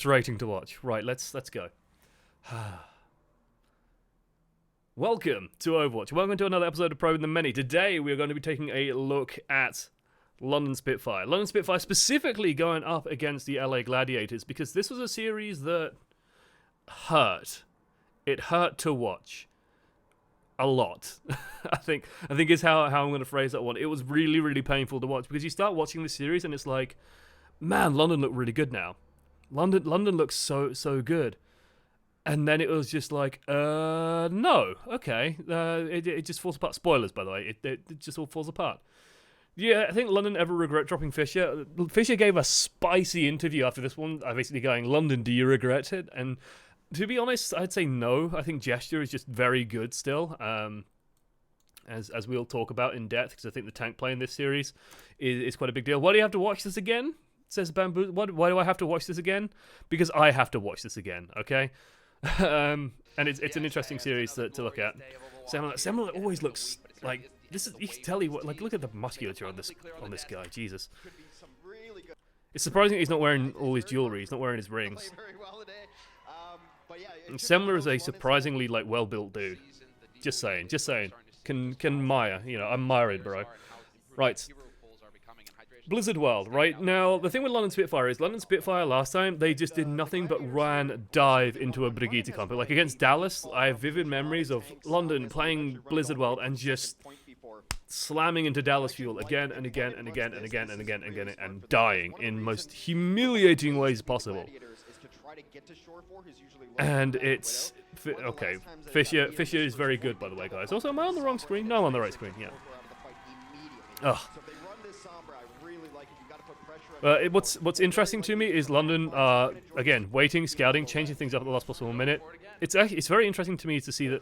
Frustrating to watch. Right, let's go. Welcome to Overwatch. Welcome to another episode of Probing the Many. Today we are going to be taking a look at London Spitfire. London Spitfire specifically going up against the LA Gladiators because this was a series that hurt. It hurt to watch. A lot. I think is how I'm going to phrase that one. It was really, really painful to watch because you start watching the series and it's like, man, London look really good now. London looks so good. And then it was just like, no, okay. It just falls apart. Spoilers, by the way. It just all falls apart. Yeah, I think London ever regret dropping Fisher. Fisher gave a spicy interview after this one, basically going, London, do you regret it? And to be honest, I'd say no. I think Gesture is just very good still, as we'll talk about in depth, because I think the tank play in this series is quite a big deal. Why do you have to watch this again? Says Bamboo. Why do I have to watch this again? Because I have to watch this again, okay? And it's an interesting series to look at. Semler always looks like this is. You can tell look at the musculature on this guy. Jesus. It's surprising he's not wearing all his jewelry. He's not wearing his rings. And Semler is a surprisingly well-built dude. Just saying. Can mire. I'm mired, bro. Right. Blizzard World, right? Now, the thing with London Spitfire is, London Spitfire last time, they just did nothing but dive into a Brigitte comp. Like, against Dallas, I have vivid memories of London playing Blizzard World and just slamming into Dallas Fuel again and again and again and again and again and again and dying in most humiliating ways possible. And it's... Okay, Fisher is very good, by the way, guys. Also, am I on the wrong screen? No, I'm on the right screen, yeah. Ugh. What's interesting to me is London, again, waiting, scouting, changing things up at the last possible minute. It's very interesting to me to see that...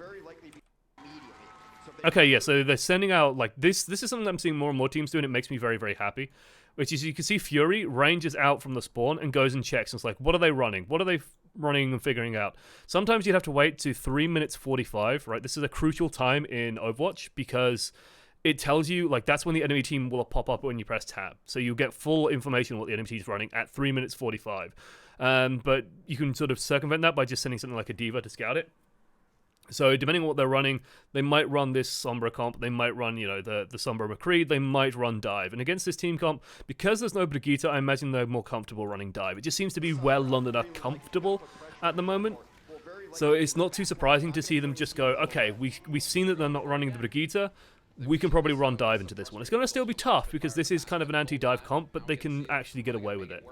Okay, yeah, so they're sending out, this is something that I'm seeing more and more teams do, and it makes me very, very happy. Which is, you can see Fury ranges out from the spawn and goes and checks, and it's like, what are they running? What are they running and figuring out? Sometimes you'd have to wait to 3 minutes 45, right? This is a crucial time in Overwatch, because... it tells you, that's when the enemy team will pop up when you press tab. So you get full information on what the enemy team is running at 3 minutes 45. But you can sort of circumvent that by just sending something like a Diva to scout it. So depending on what they're running, they might run this Sombra comp, they might run, the Sombra McCree, they might run Dive. And against this team comp, because there's no Brigitte, I imagine they're more comfortable running Dive. It just seems to be where London are comfortable at the moment. So it's not too surprising to see them just go, okay, we've seen that they're not running the Brigitte, we can probably run Dive into this one. It's going to still be tough because this is kind of an anti-dive comp, but they can actually get away with it.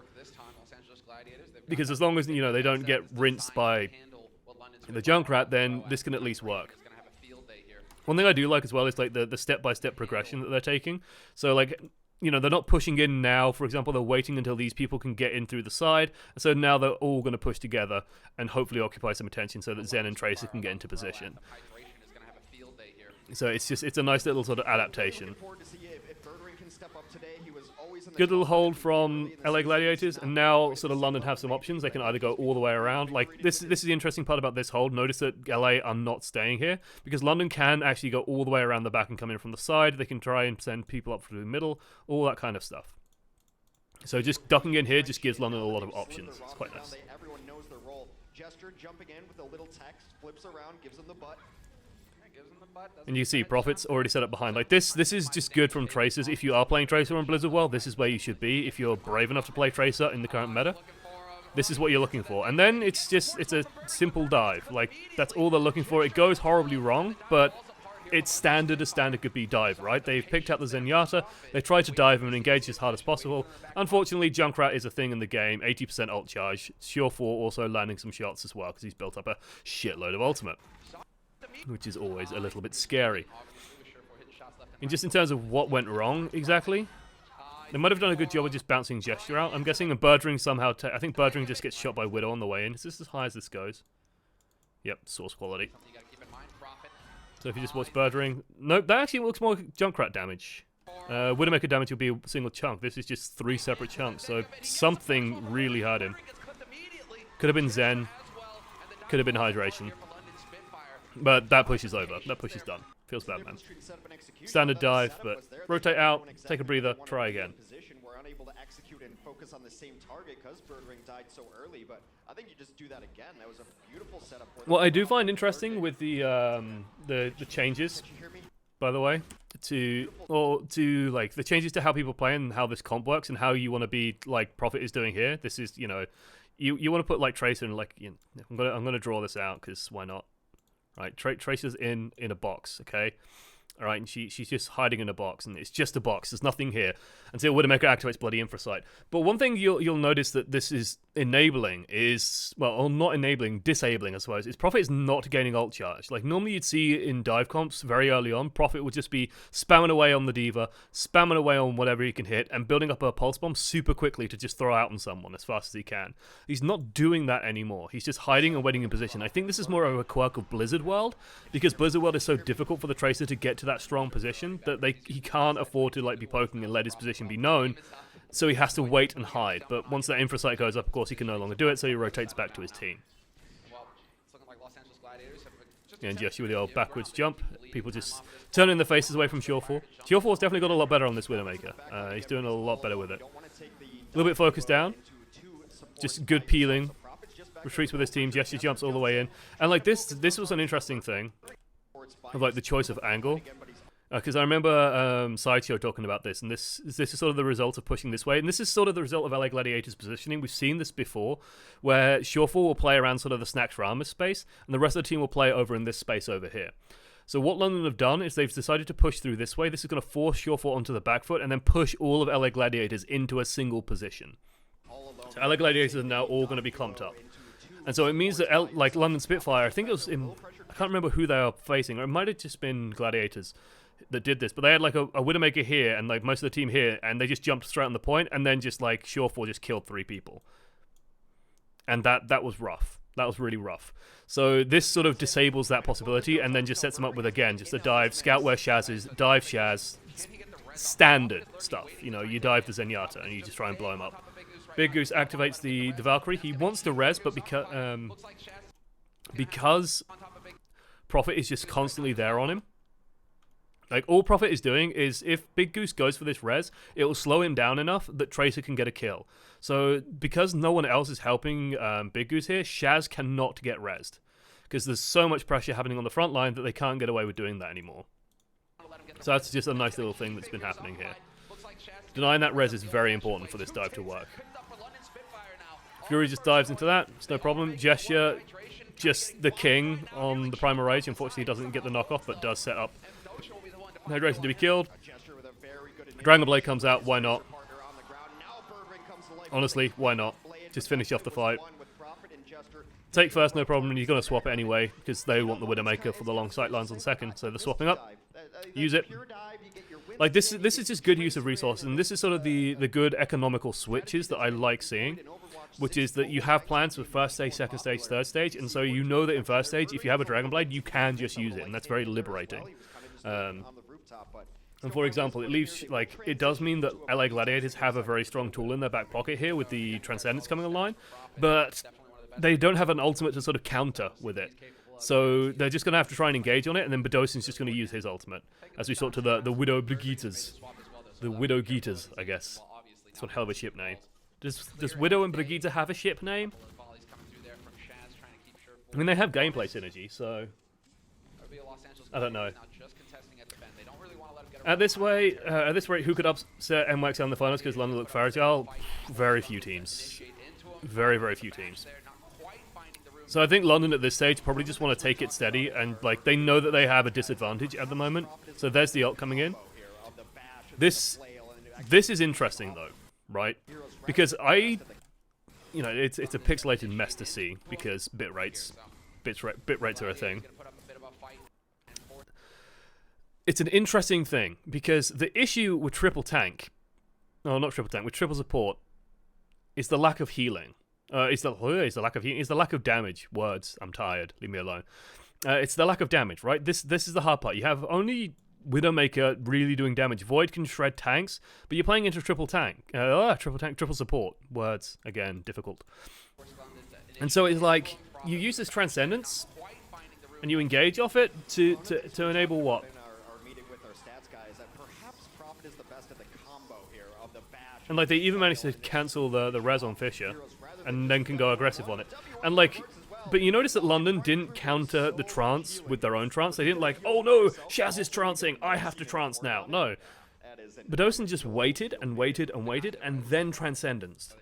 Because as long as, they don't get rinsed by the Junkrat, then this can at least work. One thing I do like as well is the step-by-step progression that they're taking. So they're not pushing in now. For example, they're waiting until these people can get in through the side. So now they're all going to push together and hopefully occupy some attention so that Zen and Tracer can get into position. So it's a nice little sort of adaptation. Good little hold from LA Gladiators, and now sort of London have some options. They can either go all the way around. This is the interesting part about this hold. Notice that LA are not staying here, because London can actually go all the way around the back and come in from the side. They can try and send people up through the middle, all that kind of stuff. So just ducking in here just gives London a lot of options. It's quite nice. Everyone knows their role. Gesture jumping in with a little text, flips around, gives them the butt. And you see Prophet's already set up behind. This is just good from Tracers. If you are playing Tracer on Blizzard World, this is where you should be. If you're brave enough to play Tracer in the current meta, this is what you're looking for. And then it's a simple dive. That's all they're looking for. It goes horribly wrong, but it's standard as standard could be dive, right? They've picked out the Zenyatta. They tried to dive him and engage as hard as possible. Unfortunately, Junkrat is a thing in the game. 80% ult charge. Sure4 also landing some shots as well, because he's built up a shitload of ultimate, which is always a little bit scary. And just in terms of what went wrong exactly, they might have done a good job of just bouncing Gesture out. I'm guessing a Birdring somehow... I think Birdring just gets shot by Widow on the way in. Is this as high as this goes? Yep, source quality. So if you just watch Birdring... Nope, that actually looks more Junkrat damage. Widowmaker damage will be a single chunk. This is just 3 separate chunks, so something really hurt him. Could have been Zen. Could have been Hydration. But that push is over. That push is done. Feels bad, man. Standard dive, but rotate out, take a breather, try again. unable to execute and focus on the same target because Birdring died so early. But I think you just do that again. That was a beautiful setup. What I do find interesting with the changes, by the way, to like the changes to how people play and how this comp works and how you want to be like Prophet is doing here. This is, you know, you want to put like Tracer and like, you know, I'm gonna draw this out because why not? Right, Tracer's in a box, okay. All right, and she's just hiding in a box, and it's just a box. There's nothing here until Widowmaker activates Bloody Infrasight. But one thing you'll notice that this is enabling is, well, or not enabling, disabling, I suppose, is Prophet is not gaining ult charge. Like, normally you'd see in dive comps very early on, Prophet would just be spamming away on the D.Va, spamming away on whatever he can hit, and building up a pulse bomb super quickly to just throw out on someone as fast as he can. He's not doing that anymore. He's just hiding and waiting in position. I think this is more of a quirk of Blizzard World, because Blizzard World is so difficult for the Tracer to get to that strong position that he can't afford to like be poking and let his position be known, so he has to wait and hide. But once that Infrasight goes up, of course, he can no longer do it, so he rotates back to his team. And yes, with the old backwards jump, people just turning their faces away from Surefall. Surefall's definitely got a lot better on this Widowmaker. He's doing a lot better with it. A little bit focused down, just good peeling, retreats with his team, gesture jumps all the way in. And like this was an interesting thing of like the choice of angle. Because I remember Sideshow talking about this, and this is sort of the result of pushing this way, and this is sort of the result of LA Gladiators positioning. We've seen this before, where Surefall will play around sort of the Snacks Ramos space, and the rest of the team will play over in this space over here. So what London have done is they've decided to push through this way. This is going to force Surefall onto the back foot, and then push all of LA Gladiators into a single position. So LA Gladiators are now all going to be clumped up. And so it means that like London Spitfire, I think it was I can't remember who they are facing, or it might have just been Gladiators that did this, but they had like a Widowmaker here and like most of the team here, and they just jumped straight on the point, and then just like Surefall just killed 3 people. And that was rough. That was really rough. So this sort of disables that possibility and then just sets them up with, again, just a dive, scout where Shaz is, dive Shaz, standard stuff. You know, you dive the Zenyatta and you just try and blow him up. Big Goose activates the Valkyrie. He wants to res, but because Prophet is just constantly there on him, like, all Prophet is doing is, if Big Goose goes for this res, it will slow him down enough that Tracer can get a kill. So, because no one else is helping Big Goose here, Shaz cannot get resed. Because there's so much pressure happening on the front line that they can't get away with doing that anymore. So that's just a nice little thing that's been happening here. Denying that res is very important for this dive to work. Fury just dives into that, it's no problem. Gesture, just the king on the Primal Rage. Unfortunately, he doesn't get the knockoff, but does set up Hydration to be killed. Dragon Blade comes out, why not? Honestly, why not? Just finish off the fight. Take first, no problem, and you're going to swap it anyway, because they want the Widowmaker for the long sight lines on second, so they're swapping up. Use it. Like, this is just good use of resources, and this is sort of the good economical switches that I like seeing, which is that you have plans for first stage, second stage, third stage, and so you know that in first stage, if you have a Dragon Blade, you can just use it, and that's very liberating. And for example, it leaves, like, it does mean that LA Gladiators have a very strong tool in their back pocket here with the Transcendence coming online, but they don't have an ultimate to sort of counter with it. So they're just going to have to try and engage on it, and then Bedosin's just going to use his ultimate, as we saw to the Widow Brigittes. The Widow Geeters, I guess. It's one hell of a ship name. Does Widow and Brigitte have a ship name? I mean, they have gameplay synergy, so I don't know. At this rate, who could upset NWAX in the finals because London look fragile? Very few teams. Very, very few teams. So I think London at this stage probably just want to take it steady, and like they know that they have a disadvantage at the moment. So there's the ult coming in. This is interesting though, right? Because it's a pixelated mess to see because bit rates are a thing. It's an interesting thing, because the issue with triple tank, no, not triple tank, with triple support, is the lack of healing. It's the lack of damage. Words, I'm tired, leave me alone. It's the lack of damage, right? This is the hard part. You have only Widowmaker really doing damage. Void can shred tanks, but you're playing into triple support. Words, again, difficult. And so it's like, you use this Transcendence, and you engage off it to enable what? And like they even managed to cancel the res on Fisher, and then can go aggressive on it. And like, but you notice that London didn't counter the trance with their own trance. They didn't like, oh no, Shaz is trancing, I have to trance now. No, Bedosen just waited and waited and waited, and then Transcendence.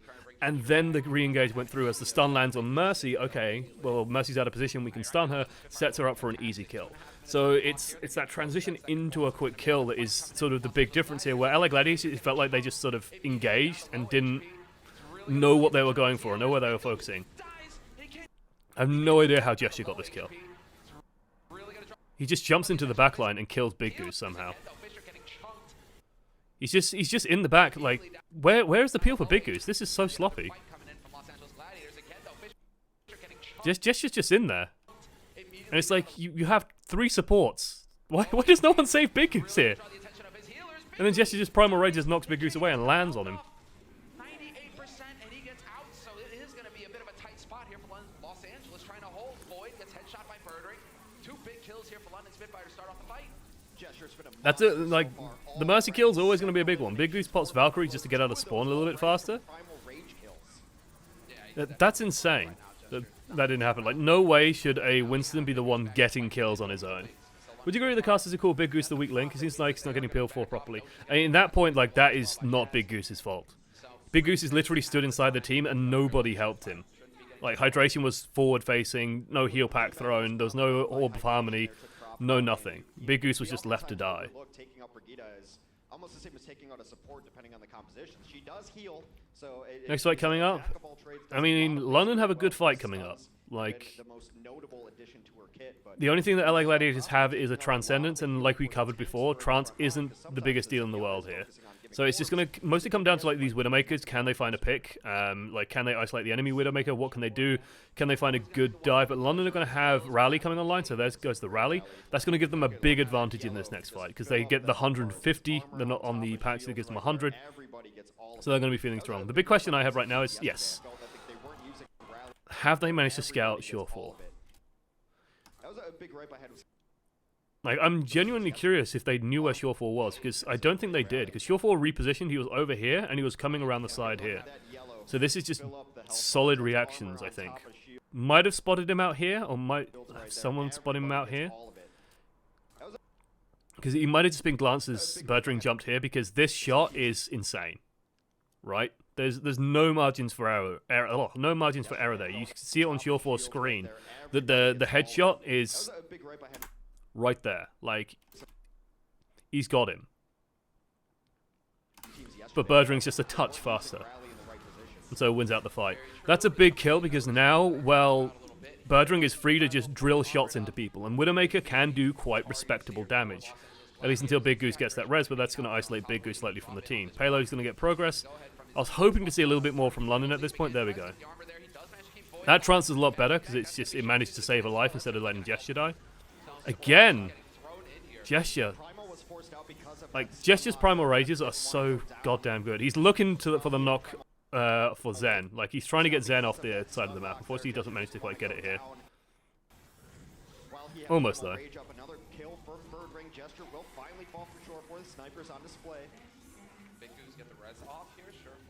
And then the re-engage went through as the stun lands on Mercy. Okay, well, Mercy's out of position, we can stun her, sets her up for an easy kill. So it's that transition into a quick kill that is sort of the big difference here, where LA Gladiators, it felt like they just sort of engaged and didn't know what they were going for, know where they were focusing. I have no idea how Gesture got this kill. He just jumps into the backline and kills Big Goose somehow. He's just in the back, like, where is the peel for Big Goose? This is so sloppy. Gesture's just in there. And it's like, you have 3 supports. Why does no one save Big Goose here? And then Gesture just Primal Rages knocks Big Goose away and lands on him. That's it, like, the Mercy kill's always going to be a big one. Big Goose pops Valkyrie just to get out of spawn a little bit faster. That's insane. That didn't happen. Like, no way should a Winston be the one getting kills on his own. Would you agree with the casters who call Big Goose the weak link? It seems like he's not getting peeled for properly. And in that point, like, that is not Big Goose's fault. Big Goose is literally stood inside the team and nobody helped him. Like, Hydration was forward-facing, no heal pack thrown, there was no Orb of Harmony. No, nothing. Big Goose was just left to die. Taking out Brigida is almost the same as taking out a support, depending on the composition. She does heal, so next fight coming up. I mean, London have a good fight coming up. Like, the most notable addition to her kit, but the only thing that LA Gladiators have is a Transcendence, and like we covered before, Trance isn't the biggest deal in the world here. So it's just going to mostly come down to like these Widowmakers. Can they find a pick? Like, can they isolate the enemy Widowmaker? What can they do? Can they find a good dive? But London are going to have Rally coming online, so there goes the Rally. That's going to give them a big advantage in this next fight, because they get the 150. They're not on the patch that gives them 100. So they're going to be feeling strong. The big question I have right now is, yes, have they managed to scout Shorefall? Like, I'm genuinely curious if they knew where Shorefall was, because I don't think they did, because Shorefall repositioned, he was over here, and he was coming around the side here. So this is just solid reactions, I think. Might have spotted him out here, or might have someone spot him out here. Because he might have just been glanced as Birdring jumped here, because this shot is insane. Right? There's no margins for error. No margins for error there. You can see it on Shorefall's screen. The headshot is right there. Like, he's got him. But Birdring's just a touch faster. And so wins out the fight. That's a big kill because now, well, Birdring is free to just drill shots into people. And Widowmaker can do quite respectable damage. At least until Big Goose gets that res, but that's going to isolate Big Goose slightly from the team. Payload's going to get progress. I was hoping to see a little bit more from London at this point. There we go. That trance is a lot better because it managed to save a life instead of letting Gesture die. Again, Gesture. Like, Gesture's Primal Rages are so goddamn good. He's looking for the knock for Zen. Like, he's trying to get Zen off the side of the map. Unfortunately, he doesn't manage to quite get it here. Almost, though.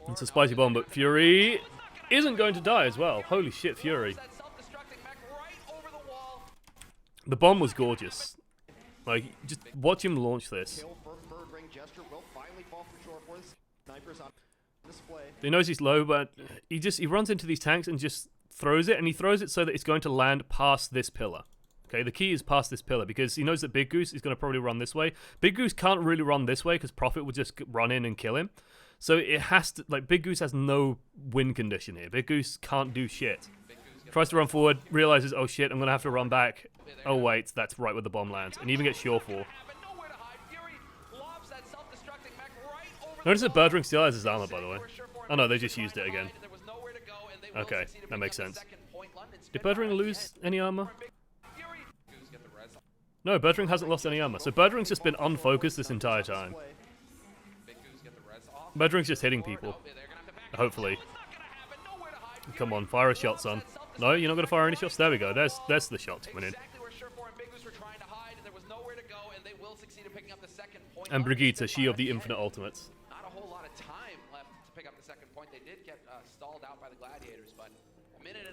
It's a spicy bomb, but Fury isn't going to die as well. Holy shit, Fury. The bomb was gorgeous. Like, just watch him launch this. He knows he's low, but he runs into these tanks and just throws it, and he throws it so that it's going to land past this pillar. Okay, the key is past this pillar, because he knows that Big Goose is going to probably run this way. Big Goose can't really run this way, because Prophet would just run in and kill him. So it has to, like, Big Goose has no win condition here. Big Goose can't do shit. Tries to run forward, realizes, oh shit, I'm going to have to run back. Oh wait, that's right where the bomb lands. And even gets Shorefall. Notice that Birdring still has his armor, by the way. Oh no, they just used it again. Okay, that makes sense. Did Birdring lose any armor? No, Birdring hasn't lost any armor. So Birdring's just been unfocused this entire time. Birdring's just hitting people. Hopefully. Come on, fire a shot, son. No, you're not going to fire any shots? There we go. There's the shots coming in. And Brigitte, she of the infinite ultimates.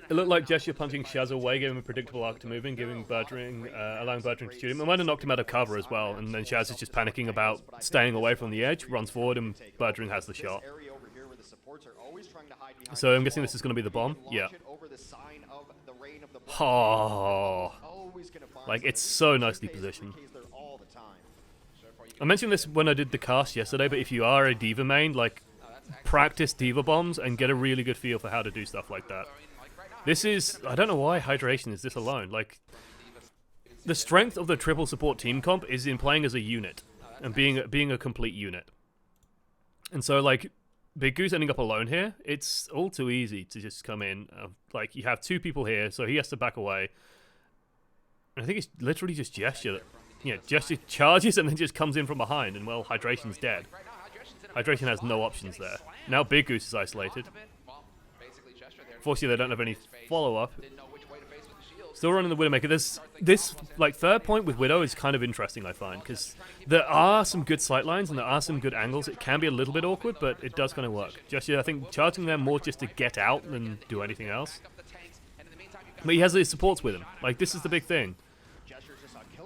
It looked like Gesture punching Shaz away gave him a predictable arc to move in, allowing Birdring to shoot him. It might have knocked him out of cover as well, and then Shaz is just panicking about staying away from the edge, runs forward, and Birdring has the shot. So I'm guessing this is going to be the bomb? Yeah. Oh, like, it's so nicely positioned. I mentioned this when I did the cast yesterday, but if you are a D.Va main, like, practice D.Va bombs and get a really good feel for how to do stuff like that. This is, I don't know why Hydration is this alone. Like, the strength of the triple support team comp is in playing as a unit and being a complete unit. And so, like, Big Goose ending up alone here, it's all too easy to just come in. Like, you have two people here, so he has to back away. And I think it's literally just Gesture that, you know, Gesture charges and then just comes in from behind, and, well, Hydration's dead. Hydration has no options there. Now Big Goose is isolated. Fortunately, they don't have any follow-up. Still running the Widowmaker. This like, third point with Widow is kind of interesting, I find, because there are some good sightlines and there are some good angles. It can be a little bit awkward, but it does kind of work. Gesture, I think, charging them more just to get out than do anything else. But he has his supports with him. Like, this is the big thing.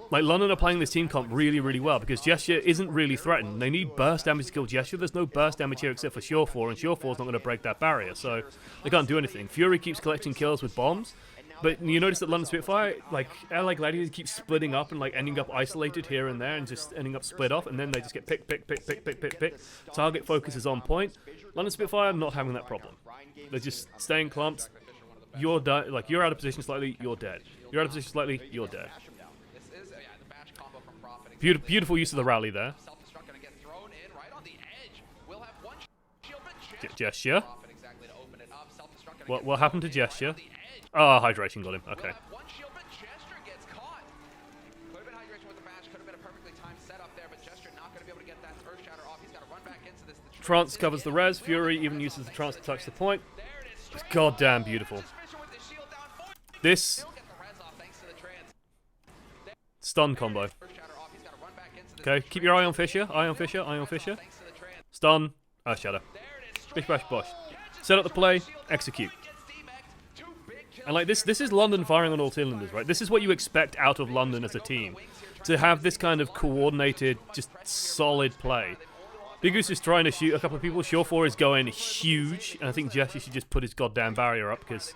Like, London are playing this team comp really, really well because Gesture isn't really threatened. They need burst damage to kill Gesture. There's no burst damage here except for Surefour, and Surefour's not going to break that barrier, so they can't do anything. Fury keeps collecting kills with bombs, but you notice that London Spitfire, like, LA Gladiators keep splitting up and, like, ending up isolated here and there and just ending up split off, and then they just get pick. Target focus is on point. London Spitfire not having that problem. They're just staying clumped. You're like, you're out of position slightly, you're dead. You're out of position slightly, you're dead. Beautiful use of the rally there. Gesture. What happened to Gesture? Oh, Hydration got him. Okay. Trance covers the res. Fury even uses the trance to touch the point. It's goddamn beautiful. This stun combo. Okay, keep your eye on Fisher. Eye on Fisher. Eye on Fisher. Stun. Earth Shadow. Bish bash bosh. Set up the play. Execute. And like this is London firing on all cylinders, right? This is what you expect out of London as a team. To have this kind of coordinated, just solid play. Big Goose is trying to shoot a couple of people. Surefour is going huge. And I think Gesture should just put his goddamn barrier up because...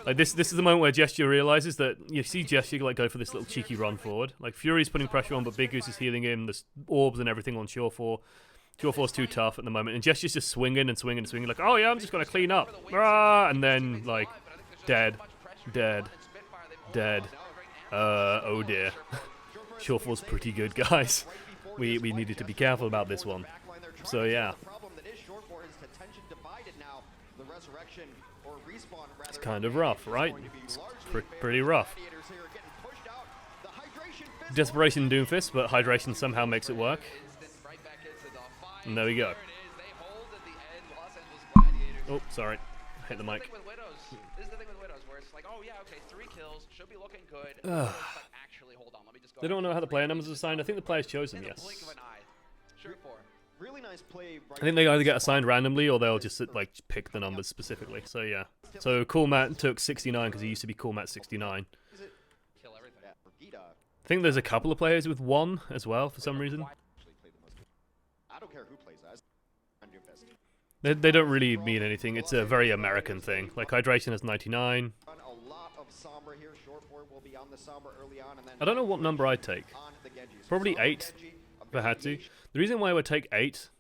Like, this is the moment where Gesture realizes that you see Gesture, like, go for this little cheeky run forward. Like, Fury's putting pressure on, but Big Goose is healing him. There's orbs and everything on Surefour. Surefour's too tough at the moment. And Gesture's just swinging and swinging and swinging. Like, oh yeah, I'm just going to clean up. Rah! And then, like, dead. Oh dear. Surefour's pretty good, guys. We needed to be careful about this one. So, yeah. It's kind of rough, right? It's pretty rough. Desperation Doomfist, but Hydration somehow makes it work. And there we go. Oh, sorry. I hit the mic. They don't know how the player numbers are assigned. I think the player's chosen, yes. Really nice play. I think they either get assigned randomly or they'll just like pick the numbers specifically. So yeah. So Cool Matt took 69 because he used to be Cool Matt 69. I think there's a couple of players with 1 as well for some reason. I don't care who plays as. They don't really mean anything. It's a very American thing. Like Hydration has 99. I don't know what number I'd take. Probably 8 if I had to. The reason why I would take 8,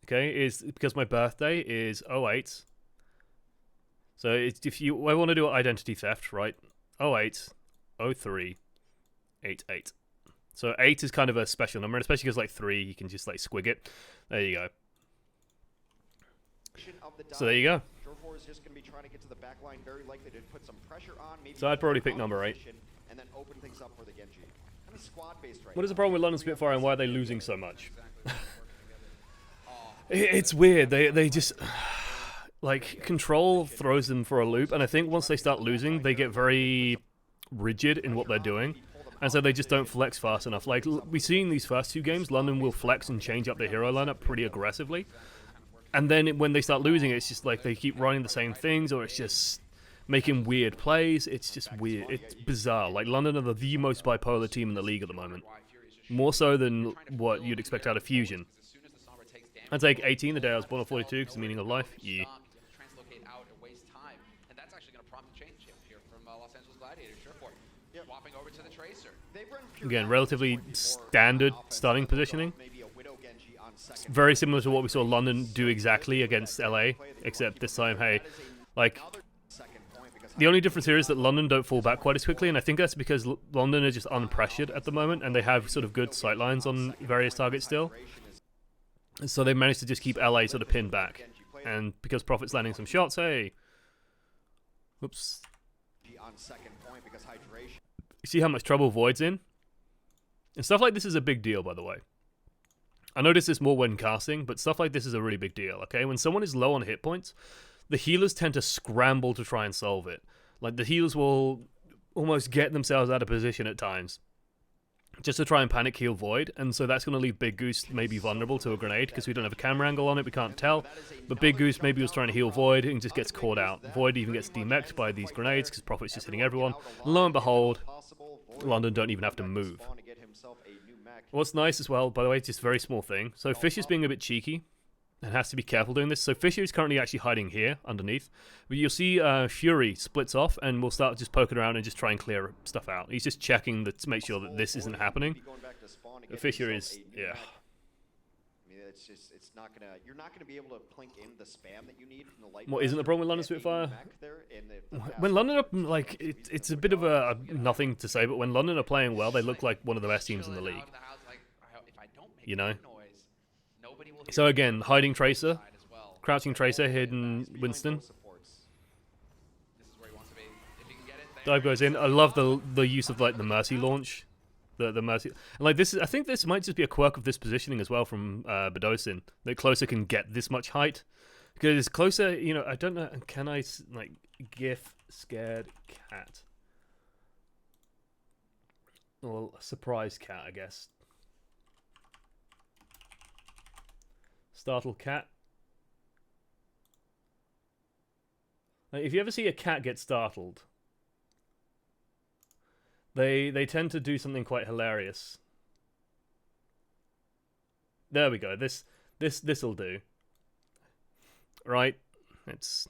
okay, is because my birthday is 08. So it's, if you I want to do identity theft, right? 08, 03, 88. So 8 is kind of a special number, and especially because like 3, you can just like squig it. There you go. So there you go. So I'd probably pick number 8. What is the problem with London Spitfire and why are they losing so much? It's weird. They just... Like, Control throws them for a loop, and I think once they start losing, they get very rigid in what they're doing. And so they just don't flex fast enough. Like, we've seen these first 2 games, London will flex and change up their hero lineup pretty aggressively. And then when they start losing, it's just like they keep running the same things, or it's just making weird plays. It's just weird. It's bizarre. Like, London are the most bipolar team in the league at the moment. More so than what you'd expect out of Fusion. I'd take 18 the day I was born, or 42, because the meaning of life. Yeah. Again, relatively standard starting positioning. Very similar to what we saw London do exactly against LA, except this time, hey, like, the only difference here is that London don't fall back quite as quickly, and I think that's because London are just unpressured at the moment, and they have sort of good sightlines on various targets still. So they managed to just keep LA sort of pinned back. And because Prophet's landing some shots, hey. Whoops. You see how much trouble Void's in? And stuff like this is a big deal, by the way. I notice this more when casting, but stuff like this is a really big deal, okay? When someone is low on hit points, the healers tend to scramble to try and solve it. Like, the healers will almost get themselves out of position at times just to try and panic heal Void, and so that's going to leave Big Goose maybe vulnerable to a grenade because we don't have a camera angle on it, we can't tell. But Big Goose maybe was trying to heal Void and just gets caught out. Void even gets demeched by these grenades because Prophet's just hitting everyone. Lo and behold, London don't even have to move. What's nice as well, by the way, it's just a very small thing. So Fisher's being a bit cheeky and has to be careful doing this. So Fisher is currently actually hiding here underneath. But you'll see Fury splits off and will start just poking around and just try and clear stuff out. He's just checking to make sure that this isn't happening. Fisher is, yeah. I mean, it's not gonna. You're not gonna be able to plink in the spam that you need from the light. What isn't the problem with London Spitfire? When London are like, it's a bit of a nothing to say, but when London are playing well, they look like one of the best teams in the league. You know. So again, hiding Tracer, crouching Tracer, hidden Winston. Dive goes in. I love the use of like the Mercy launch. The Mercy, and like this is, I think this might just be a quirk of this positioning as well from Bedosin, that Closer can get this much height, because Closer, you know, I don't know, can I like gif scared cat or surprise cat, I guess. Startled cat. Like, if you ever see a cat get startled, They tend to do something quite hilarious. There we go. This'll do. Right? It's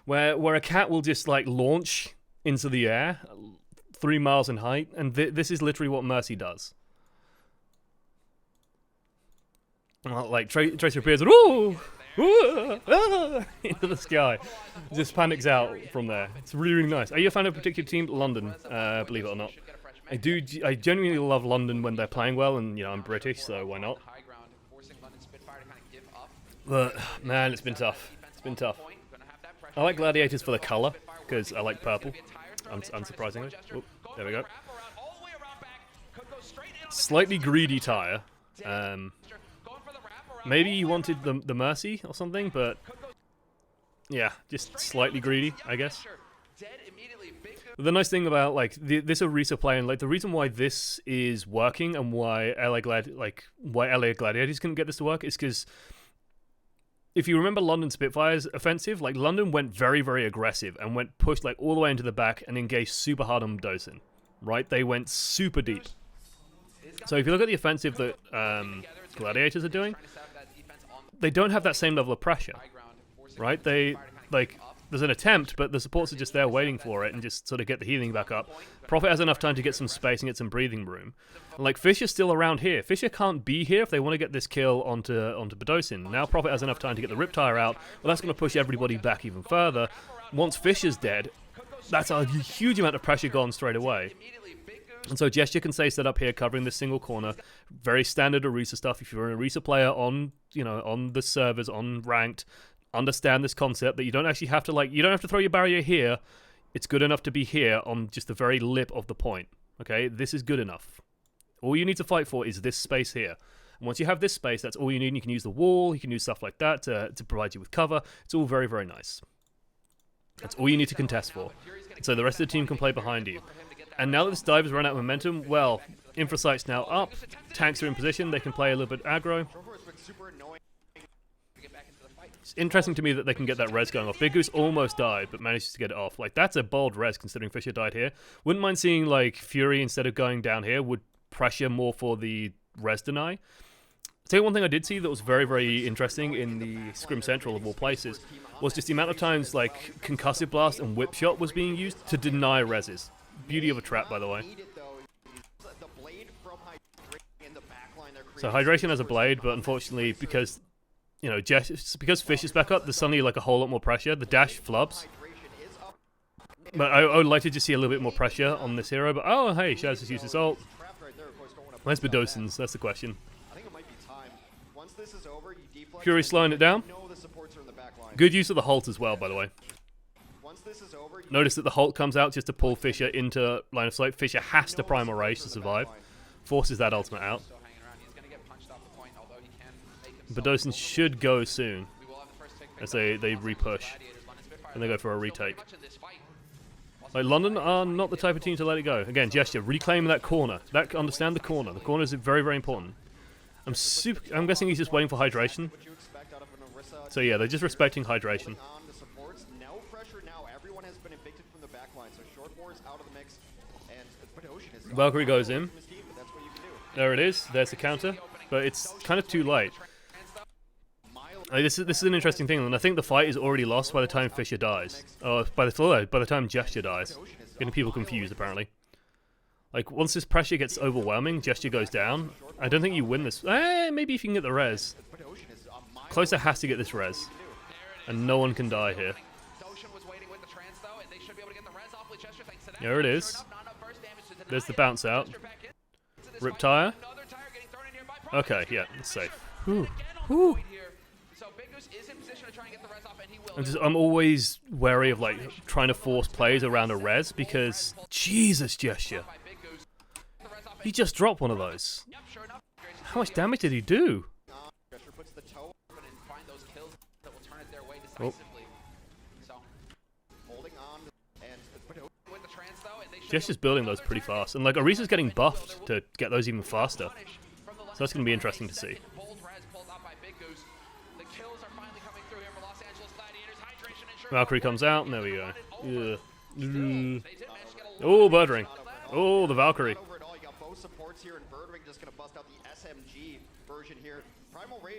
where a cat will just like launch into the air 3 miles in height, and this is literally what Mercy does. Like Tracer appears and ooh, into the sky, just panics out from there. It's really, really nice. Are you a fan of a particular team? London, believe it or not. I genuinely love London when they're playing well, and you know, I'm British, so why not? But man, it's been tough. It's been tough. I like Gladiators for the color because I like purple. Unsurprisingly. Oop, there we go. Slightly greedy tire. Maybe you wanted the Mercy or something, but yeah, just slightly greedy, I guess. The nice thing about like this Orisa play, and like the reason why this is working and why LA Gladiators couldn't get this to work is because if you remember London Spitfire's offensive, like London went very, very aggressive and went pushed like all the way into the back and engaged super hard on Dosin, right? They went super deep. So if you look at the offensive that Gladiators are doing, they don't have that same level of pressure, right? They like. There's an attempt, but the supports are just there waiting for it and just sort of get the healing back up. Prophet has enough time to get some space and get some breathing room. And like Fisher's still around here. Fisher can't be here if they want to get this kill onto Bedosin. Now Prophet has enough time to get the Riptire out. Well, that's going to push everybody back even further. Once Fisher's dead, that's a huge amount of pressure gone straight away. And so Gesture can stay set up here, covering this single corner. Very standard Orisa stuff. If you're an Orisa player on, you know, on the servers, on ranked, understand this concept that you don't actually have to you don't have to throw your barrier here. It's good enough to be here on just the very lip of the point. Okay, this is good enough. All you need to fight for is this space here. And once you have this space, that's all you need. And you can use the wall, you can use stuff like that to provide you with cover. It's all very, very nice. That's all you need to contest for. So the rest of the team can play behind you. And now that this dive has run out of momentum, well, Infrasight's now up. Tanks are in position. They can play a little bit aggro. It's interesting to me that they can get that res going off. Big Goose almost died, but manages to get it off. Like, that's a bold res considering Fisher died here. Wouldn't mind seeing, like, Fury instead of going down here would pressure more for the res deny. Tell you one thing I did see that was very, very interesting in the Scrim Central of all places was just the amount of times, like, Concussive Blast and Whip Shot was being used to deny reses. Beauty of a trap, by the way. So Hydration has a blade, but unfortunately, because, you know, because Fish is back up, there's suddenly, like, a whole lot more pressure. The dash flubs. But I would like to just see a little bit more pressure on this hero. But, oh, hey, Shaz has used his ult. Where's Bedosins? That's the question. Fury slowing it down. Good use of the Halt as well, by the way. Notice that the Halt comes out just to pull Fisher into line of sight. Fisher has to Primal Rage to survive. Forces that ultimate out. Bedosins should go soon as they repush. And they go for a retake. Like, London are not the type of team to let it go. Again, Gesture, reclaim that corner. Understand the corner. The corner is very, very important. I'm guessing he's just waiting for hydration. So yeah, they're just respecting hydration. Valkyrie goes in. There it is. There's the counter. But it's kind of too late. This is an interesting thing, and I think the fight is already lost by the time Fisher dies. By the time Gesture dies. Getting people confused, apparently. Like, once this pressure gets overwhelming, Gesture goes down. I don't think you win this. Maybe if you can get the res. Closer has to get this res. And no one can die here. There it is. There's the bounce out. Riptire. Okay, yeah, it's safe. Whew. Whew. I'm always wary of, like, trying to force plays around a res because, Jesus, Gesture. He just dropped one of those. How much damage did he do? Oh. Gesture's building those pretty fast. And, like, Orisa's getting buffed to get those even faster. So that's going to be interesting to see. Valkyrie comes out, and there we go. Oh, Birdring. Oh, the Valkyrie.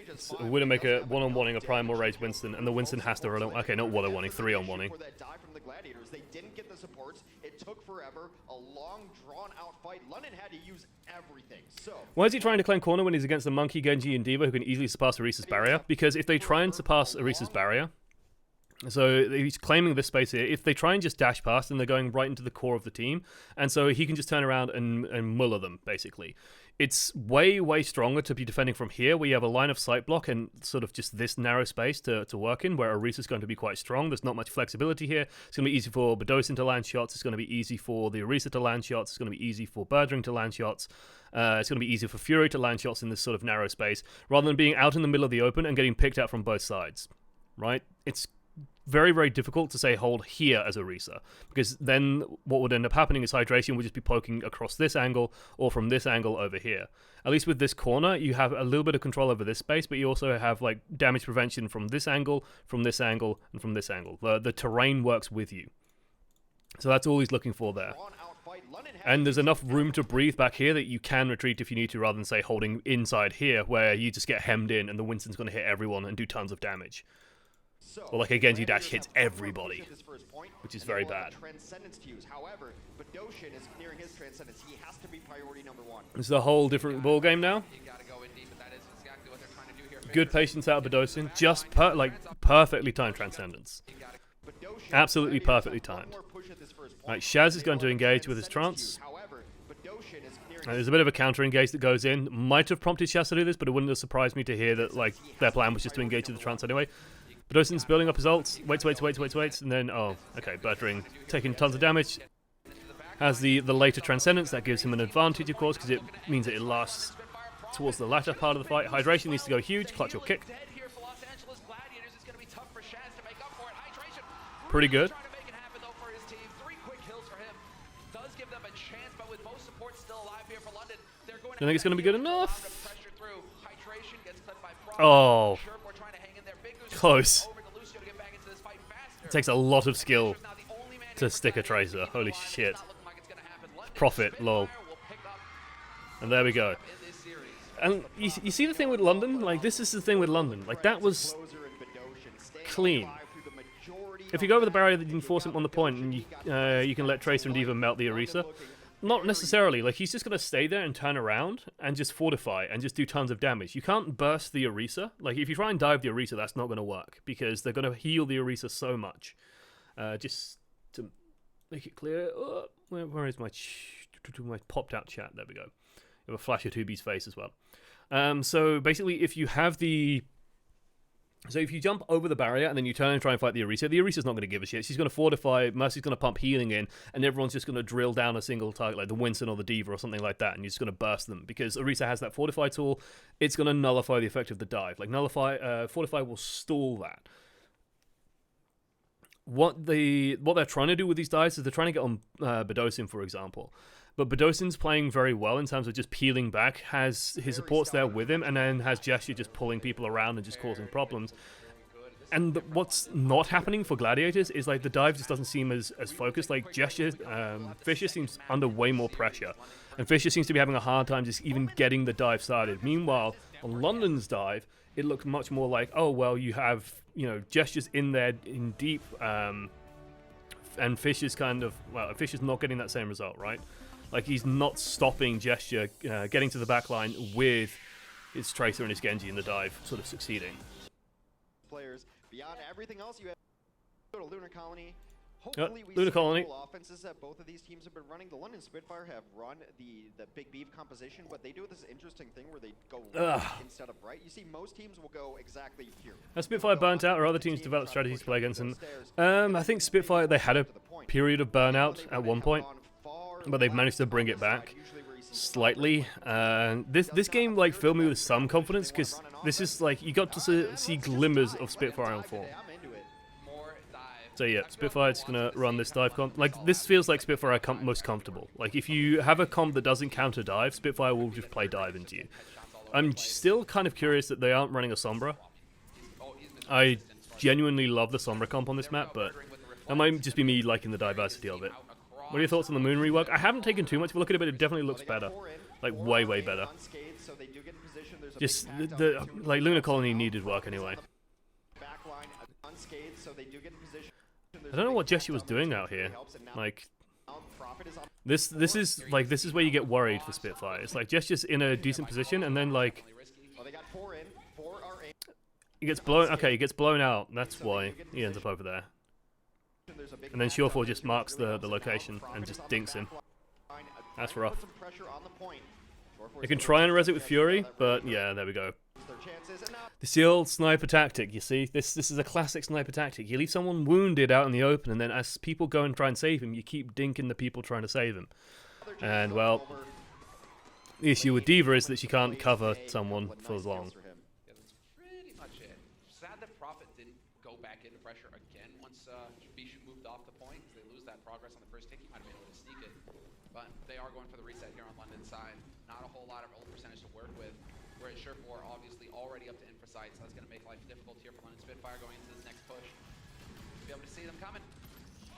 It's a Widowmaker one-on-oneing a Primal Rage Winston, and the Winston has to run. Okay, not one-on-oneing, three-on-oneing. They didn't get the supports. It took forever. A long, drawn-out fight. London had to use everything. So why is he trying to claim corner when he's against the Monkey, Genji, and D.Va who can easily surpass Orisa's barrier? Because if they try and surpass Orisa's barrier, so he's claiming this space here. If they try and just dash past, then they're going right into the core of the team. And so he can just turn around and muller them, basically. It's way, way stronger to be defending from here, where you have a line of sight block and sort of just this narrow space to work in, where Orisa's going to be quite strong. There's not much flexibility here. It's going to be easy for Bedosin to land shots. It's going to be easy for the Orisa to land shots. It's going to be easy for Birdring to land shots. It's going to be easier for Fury to land shots in this sort of narrow space, rather than being out in the middle of the open and getting picked out from both sides. Right? It's very, very difficult to say hold here as Orisa, because then what would end up happening is Hydration would just be poking across this angle or from this angle over here. At least with this corner, you have a little bit of control over this space, but you also have like damage prevention from this angle, and from this angle. The terrain works with you. So that's all he's looking for there. And there's enough room to breathe back here that you can retreat if you need to, rather than, say, holding inside here, where you just get hemmed in and the Winston's going to hit everyone and do tons of damage. Or like a Genji dash hits everybody, which is very bad. It's a whole different ball game now. Good patience out of Bedosin, just perfectly timed Transcendence. Absolutely perfectly timed. Right, Shaz is going to engage with his trance. There's a bit of a counter engage that goes in. Might have prompted Shaz to do this, but it wouldn't have surprised me to hear that like their plan was just to engage with the trance anyway. Bedosin's building up his ults. Waits, and then, oh, okay, Birdring taking tons of damage. Has the later Transcendence, that gives him an advantage, of course, because it means that it lasts towards the latter part of the fight. Hydration needs to go huge, clutch or kick. Pretty good. I think it's going to be good enough. Oh. Close. It takes a lot of skill to stick a Tracer. Holy shit. Profit, lol. And there we go. And you see the thing with London? Like, this is the thing with London. Like, that was clean. If you go over the barrier, then you can force him on the point, and you can let Tracer and D.Va melt the Orisa. Not necessarily. Like, he's just going to stay there and turn around and just fortify and just do tons of damage. You can't burst the Orisa. Like, if you try and dive the Orisa, that's not going to work because they're going to heal the Orisa so much. Just to make it clear. Where is my popped out chat? There we go. You have a flash of 2B's face as well. So basically, if you have the... So if you jump over the barrier and then you turn and try and fight the Orisa's not going to give a shit. She's going to fortify, Mercy's going to pump healing in, and everyone's just going to drill down a single target, like the Winston or the D.Va or something like that, and you're just going to burst them. Because Orisa has that fortify tool, it's going to nullify the effect of the dive. Like, fortify will stall that. What they're trying to do with these dives is they're trying to get on Bedosin, for example. But Bedosin's playing very well in terms of just peeling back, has his supports there with him, and then has Gesture just pulling people around and just causing problems. And what's not happening for Gladiators is, like, the dive just doesn't seem as focused. Like, Gesture, Fisher seems under way more pressure. And Fisher seems to be having a hard time just even getting the dive started. Meanwhile, on London's dive, it looks much more like, oh, well, you have, Gesture's in there in deep, and Fisher's kind of, well, Fisher's not getting that same result, right? Like, he's not stopping Gesture getting to the back line with his Tracer and his Genji in the dive sort of succeeding. Players beyond everything else, you have go to Lunar Colony. Hopefully we Lunar see Colony. cool offenses that both of these teams have been running. The London Spitfire have run the big beef composition, but they do this interesting thing where they go left instead of right. You see, most teams will go exactly here. Has Spitfire burnt out, or other teams developed strategies to play against them? I think Spitfire, they had a period of burnout at one point, but they've managed to bring it back slightly. This game, like, filled me with some confidence, because this is, like, you got to see glimmers of Spitfire on form. So yeah, Spitfire's gonna run this dive comp. Like, this feels like Spitfire most comfortable. Like, if you have a comp that doesn't counter dive, Spitfire will just play dive into you. I'm still kind of curious that they aren't running a Sombra. I genuinely love the Sombra comp on this map, but that might just be me liking the diversity of it. What are your thoughts on the Moon rework? I haven't taken too much of a look at it, but it definitely looks better. Like, way, way better. Just, like, Lunar Colony needed work anyway. I don't know what Gesture was doing out here. Like, this is where you get worried for Spitfire. It's like Gesture's in a decent position, and then, like, he gets blown. Okay, he gets blown out. That's why he ends up over there. And then Surefour just marks the location and just dinks him. That's rough. They can try and res it with Fury, but yeah, there we go. This is the old sniper tactic, you see? This is a classic sniper tactic. You leave someone wounded out in the open, and then as people go and try and save him, you keep dinking the people trying to save him. And, well, the issue with D.Va is that she can't cover someone for long. But they are going for the reset here on London's side. Not a whole lot of ult percentage to work with. Whereas Surefour obviously already up to Infrasight, so that's going to make life difficult here for London Spitfire going into this next push. Be able to see them coming.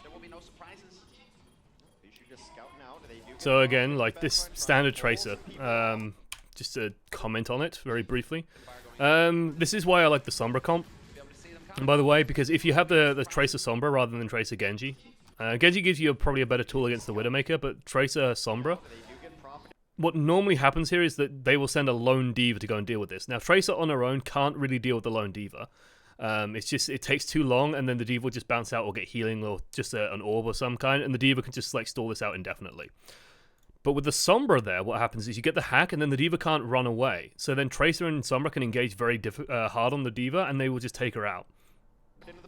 There will be no surprises. So again, like, this standard Tracer, just to comment on it very briefly. This is why I like the Sombra comp. And by the way, because if you have the Tracer Sombra rather than Tracer Genji, Genji gives you probably a better tool against the Widowmaker, but Tracer Sombra, what normally happens here is that they will send a lone D.Va to go and deal with this. Now, Tracer on her own can't really deal with the lone D.Va. It's just, it takes too long, and then the D.Va will just bounce out or get healing or just an orb or some kind, and the D.Va can just, like, stall this out indefinitely. But with the Sombra there, what happens is you get the hack, and then the D.Va can't run away. So then Tracer and Sombra can engage very hard on the D.Va, and they will just take her out.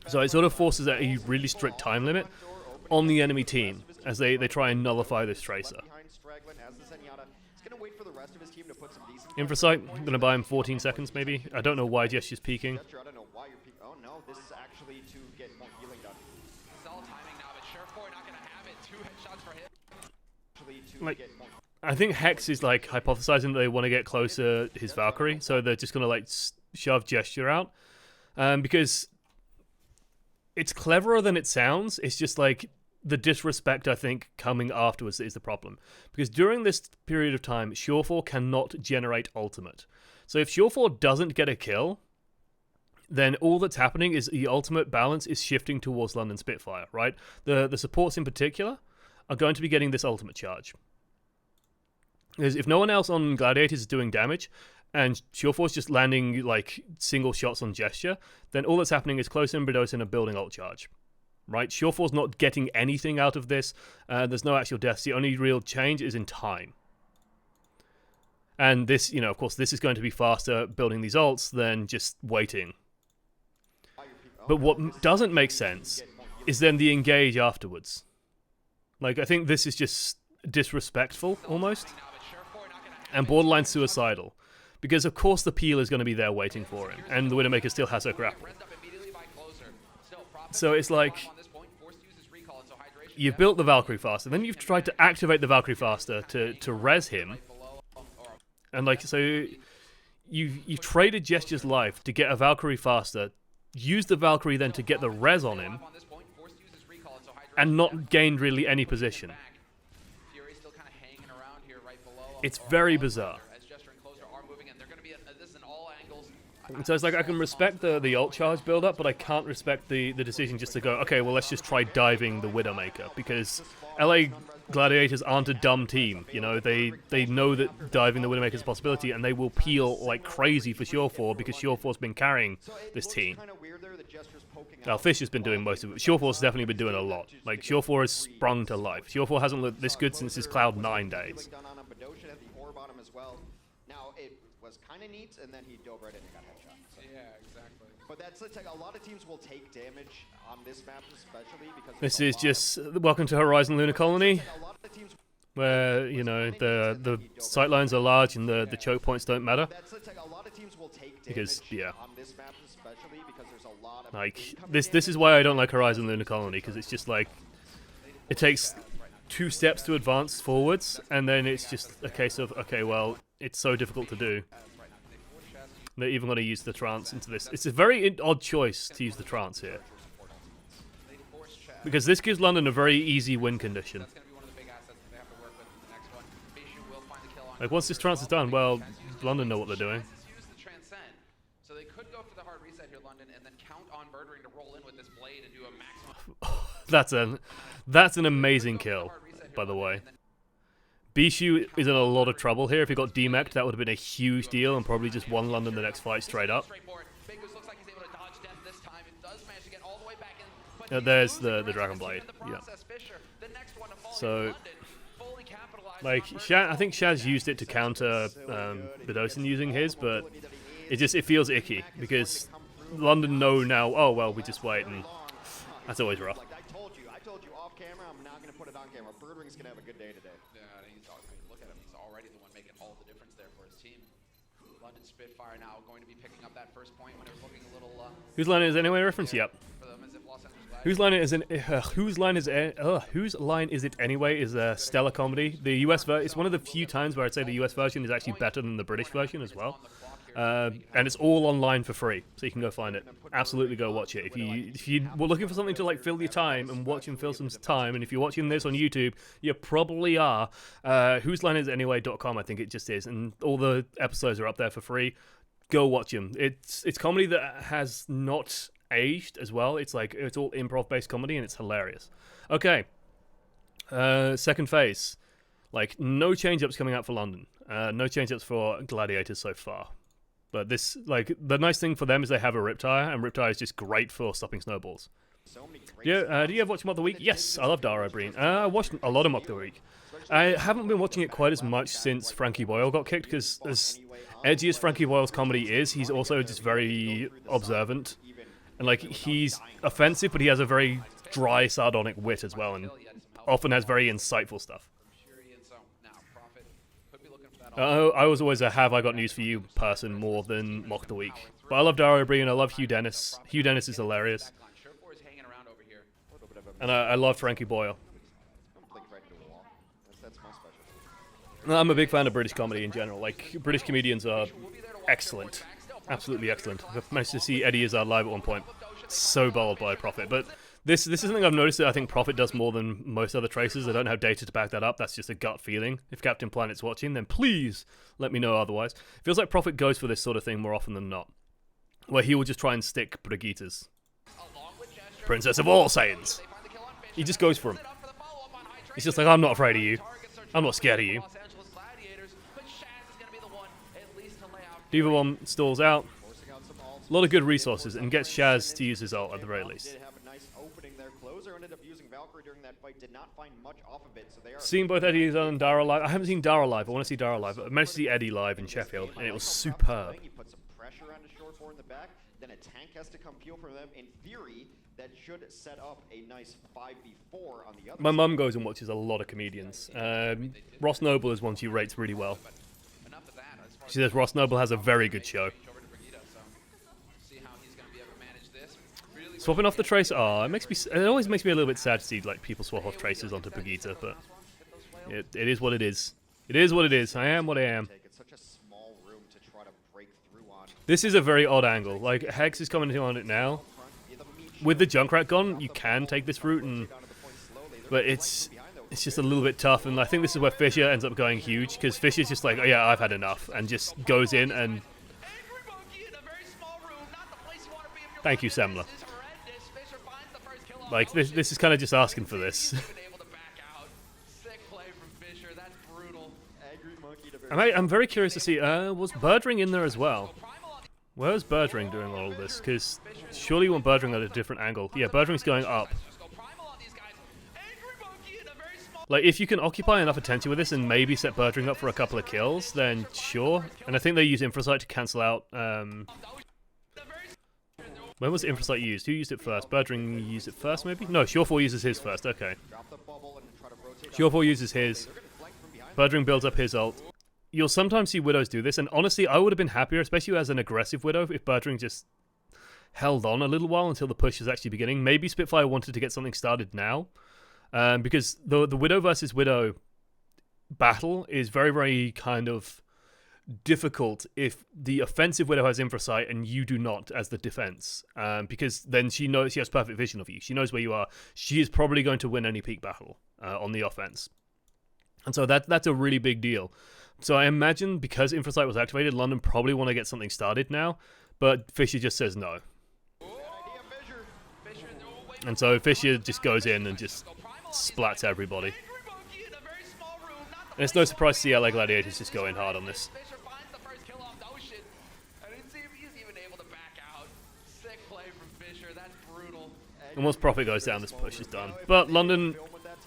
So it sort of forces a really strict time limit on the enemy team as they try and nullify this Tracer. Infrasight, I'm going to buy him 14 seconds maybe. I don't know why Gesture's peeking. Oh no, this is actually to get more healing done. It's all timing now, but Surefour not going to have it. 2 headshots for him. Like, I think Hex is, like, hypothesizing that they want to get closer his Valkyrie, so they're just going to, like, shove Gesture out. because it's cleverer than it sounds. It's just like the disrespect, I think, coming afterwards is the problem. Because during this period of time, Surefour cannot generate ultimate. So if Surefour doesn't get a kill, then all that's happening is the ultimate balance is shifting towards London Spitfire, right? The supports in particular are going to be getting this ultimate charge. Because if no one else on Gladiators is doing damage, and Surefour's just landing like single shots on gesture, then all that's happening is Close and Bredose are building ult charge. Right? Surefour's not getting anything out of this. There's no actual deaths. The only real change is in time. And this, you know, of course, this is going to be faster building these ults than just waiting. But what doesn't make sense is then the engage afterwards. Like, I think this is just disrespectful, almost. And borderline suicidal. Because, of course, the peel is going to be there waiting for him. And the Widowmaker still has her grapple. So it's like, you've built the Valkyrie faster, then you've tried to activate the Valkyrie faster to res him, and like, so you've traded Gesture's life to get a Valkyrie faster, use the Valkyrie then to get the res on him, and not gained really any position. It's very bizarre. So it's like, I can respect the ult charge build-up, but I can't respect the decision just to go, okay, well, let's just try diving the Widowmaker, because LA Gladiators aren't a dumb team, you know, they know that diving the Widowmaker is a possibility, and they will peel like crazy for Surefour, because Surefour's been carrying this team. Now, Fish has been doing most of it. Surefour's definitely been doing a lot. Like, Surefour has sprung to life. Surefour hasn't looked this good since his Cloud 9 days. Was kind of neat, and then he dove right in and got headshot. So. Yeah, exactly. But that's like a lot of teams will take damage on this map, especially because this is just welcome to Horizon Lunar Colony, where you know the sight lines are large and the choke points don't matter. That's like a lot of teams will take damage because yeah, on this map, especially because there's a lot of like this is why I don't like Horizon Lunar Colony, because it's just like it takes 2 steps to advance forwards, and then it's just a case of, okay, well, it's so difficult to do. They're even going to use the trance into this. It's a very odd choice to use the trance here, because this gives London a very easy win condition. Like, once this trance is done, well, London know what they're doing. So they could go for the hard reset here, London, and then count on Birdring to roll in with this blade and do a maximum. That's an amazing kill, by the way. Bishu is in a lot of trouble here. If he got demeched, that would have been a huge deal, and probably just won London the next fight straight up. There's the Dragon Blade. Yeah. So, like, I think Shaz used it to counter Bedosin using his, but it feels icky, because London know now, oh well, we just wait, and that's always rough. I told you off camera, I'm not going to put it on camera. Birdwing's going to have a good day today. Yeah, look at him. He's already the one making all the difference there for his team. London Spitfire now going to be picking up that first point when it was looking a little... Whose line is anyway reference? Yep. For them, as if Los Angeles Whose line is it anyway is a stellar comedy. The US version, it's one of the few times where I'd say the US version is actually better than the British version as well. And it's all online for free, so you can go find it. Absolutely go watch it. If you were looking for something to like fill your time and watch and fill some time, and if you're watching this on YouTube, you probably are. WhoselineisitAnyway.com, I think it just is, and all the episodes are up there for free. Go watch them. It's comedy that has not aged as well. It's like, it's all improv based comedy, and it's hilarious. Okay, second phase. Like, no change ups coming out for London. No change ups for Gladiators so far. But this, like, the nice thing for them is they have a Riptire, and Riptire is just great for stopping snowballs. Yeah, do you ever watch Mock the Week? Yes, I love Dara Breen. I watched a lot of Mock the Week. I haven't been watching it quite as much since Frankie Boyle got kicked, because as edgy as Frankie Boyle's comedy is, he's also just very observant. And, like, he's offensive, but he has a very dry, sardonic wit as well, and often has very insightful stuff. I was always a have I got news for you person more than Mock the Week. But I love Dara O'Brien, I love Hugh Dennis. Hugh Dennis is hilarious. And I love Frankie Boyle. I'm a big fan of British comedy in general. Like, British comedians are excellent. Absolutely excellent. I've managed to see Eddie Izzard live at one point. So bowled by Prophet. But this is something I've noticed that I think Prophet does more than most other tracers. I don't have data to back that up. That's just a gut feeling. If Captain Planet's watching, then please let me know otherwise. It feels like Prophet goes for this sort of thing more often than not, where he will just try and stick Brigittas. Princess of all Saiyans. He just goes for him. He's just like, I'm not afraid of you. I'm not scared of you. Diva Bomb stalls out. A lot of good resources and gets Shaz to use his ult at the very least. Seeing both Eddie and Dara live. I haven't seen Dara live. I want to see Dara live. I managed to see Eddie live in Sheffield, and it was superb. Then a tank has to come peel from them. In theory, that should set up a nice 5v4 on the other My mum goes and watches a lot of comedians. Ross Noble is one she rates really well. She says Ross Noble has a very good show. Swapping off the tracer. Oh, it always makes me a little bit sad to see like people swap off tracers onto Brigitte, but it is what it is. It is what it is. I am what I am. This is a very odd angle. Like Hex is commenting on it now. With the Junkrat gone, you can take this route, but it's just a little bit tough. And I think this is where Fisher ends up going huge, because Fisher's just like, oh yeah, I've had enough, and just goes in and. Thank you, Semler. Like this is kind of just asking for this. I'm very curious to see. Was Birdring in there as well? Where's Birdring doing all of this? Because surely you want Birdring at a different angle. Yeah, Birdring's going up. Like, if you can occupy enough attention with this and maybe set Birdring up for a couple of kills, then sure. And I think they use Infrasight to cancel out. When was Infrasight used? Who used it first? Birdring used it first, maybe? No, Shore4 uses his first. Okay. Shore4 uses his. Birdring builds up his ult. You'll sometimes see Widows do this, and honestly, I would have been happier, especially as an aggressive Widow, if Birdring just held on a little while until the push is actually beginning. Maybe Spitfire wanted to get something started now, because the Widow versus Widow battle is very, very kind of difficult if the offensive Widow has Infrasight and you do not as the defense, because then she knows she has perfect vision of you. She knows where you are. She is probably going to win any peak battle on the offense, and so that's a really big deal. So I imagine because Infrasight was activated, London probably want to get something started now, but Fisher just says no. And so Fisher just goes in and just splats everybody. And it's no surprise to see LA Gladiators just go in hard on this. And once Prophet goes down, this push is done. But London,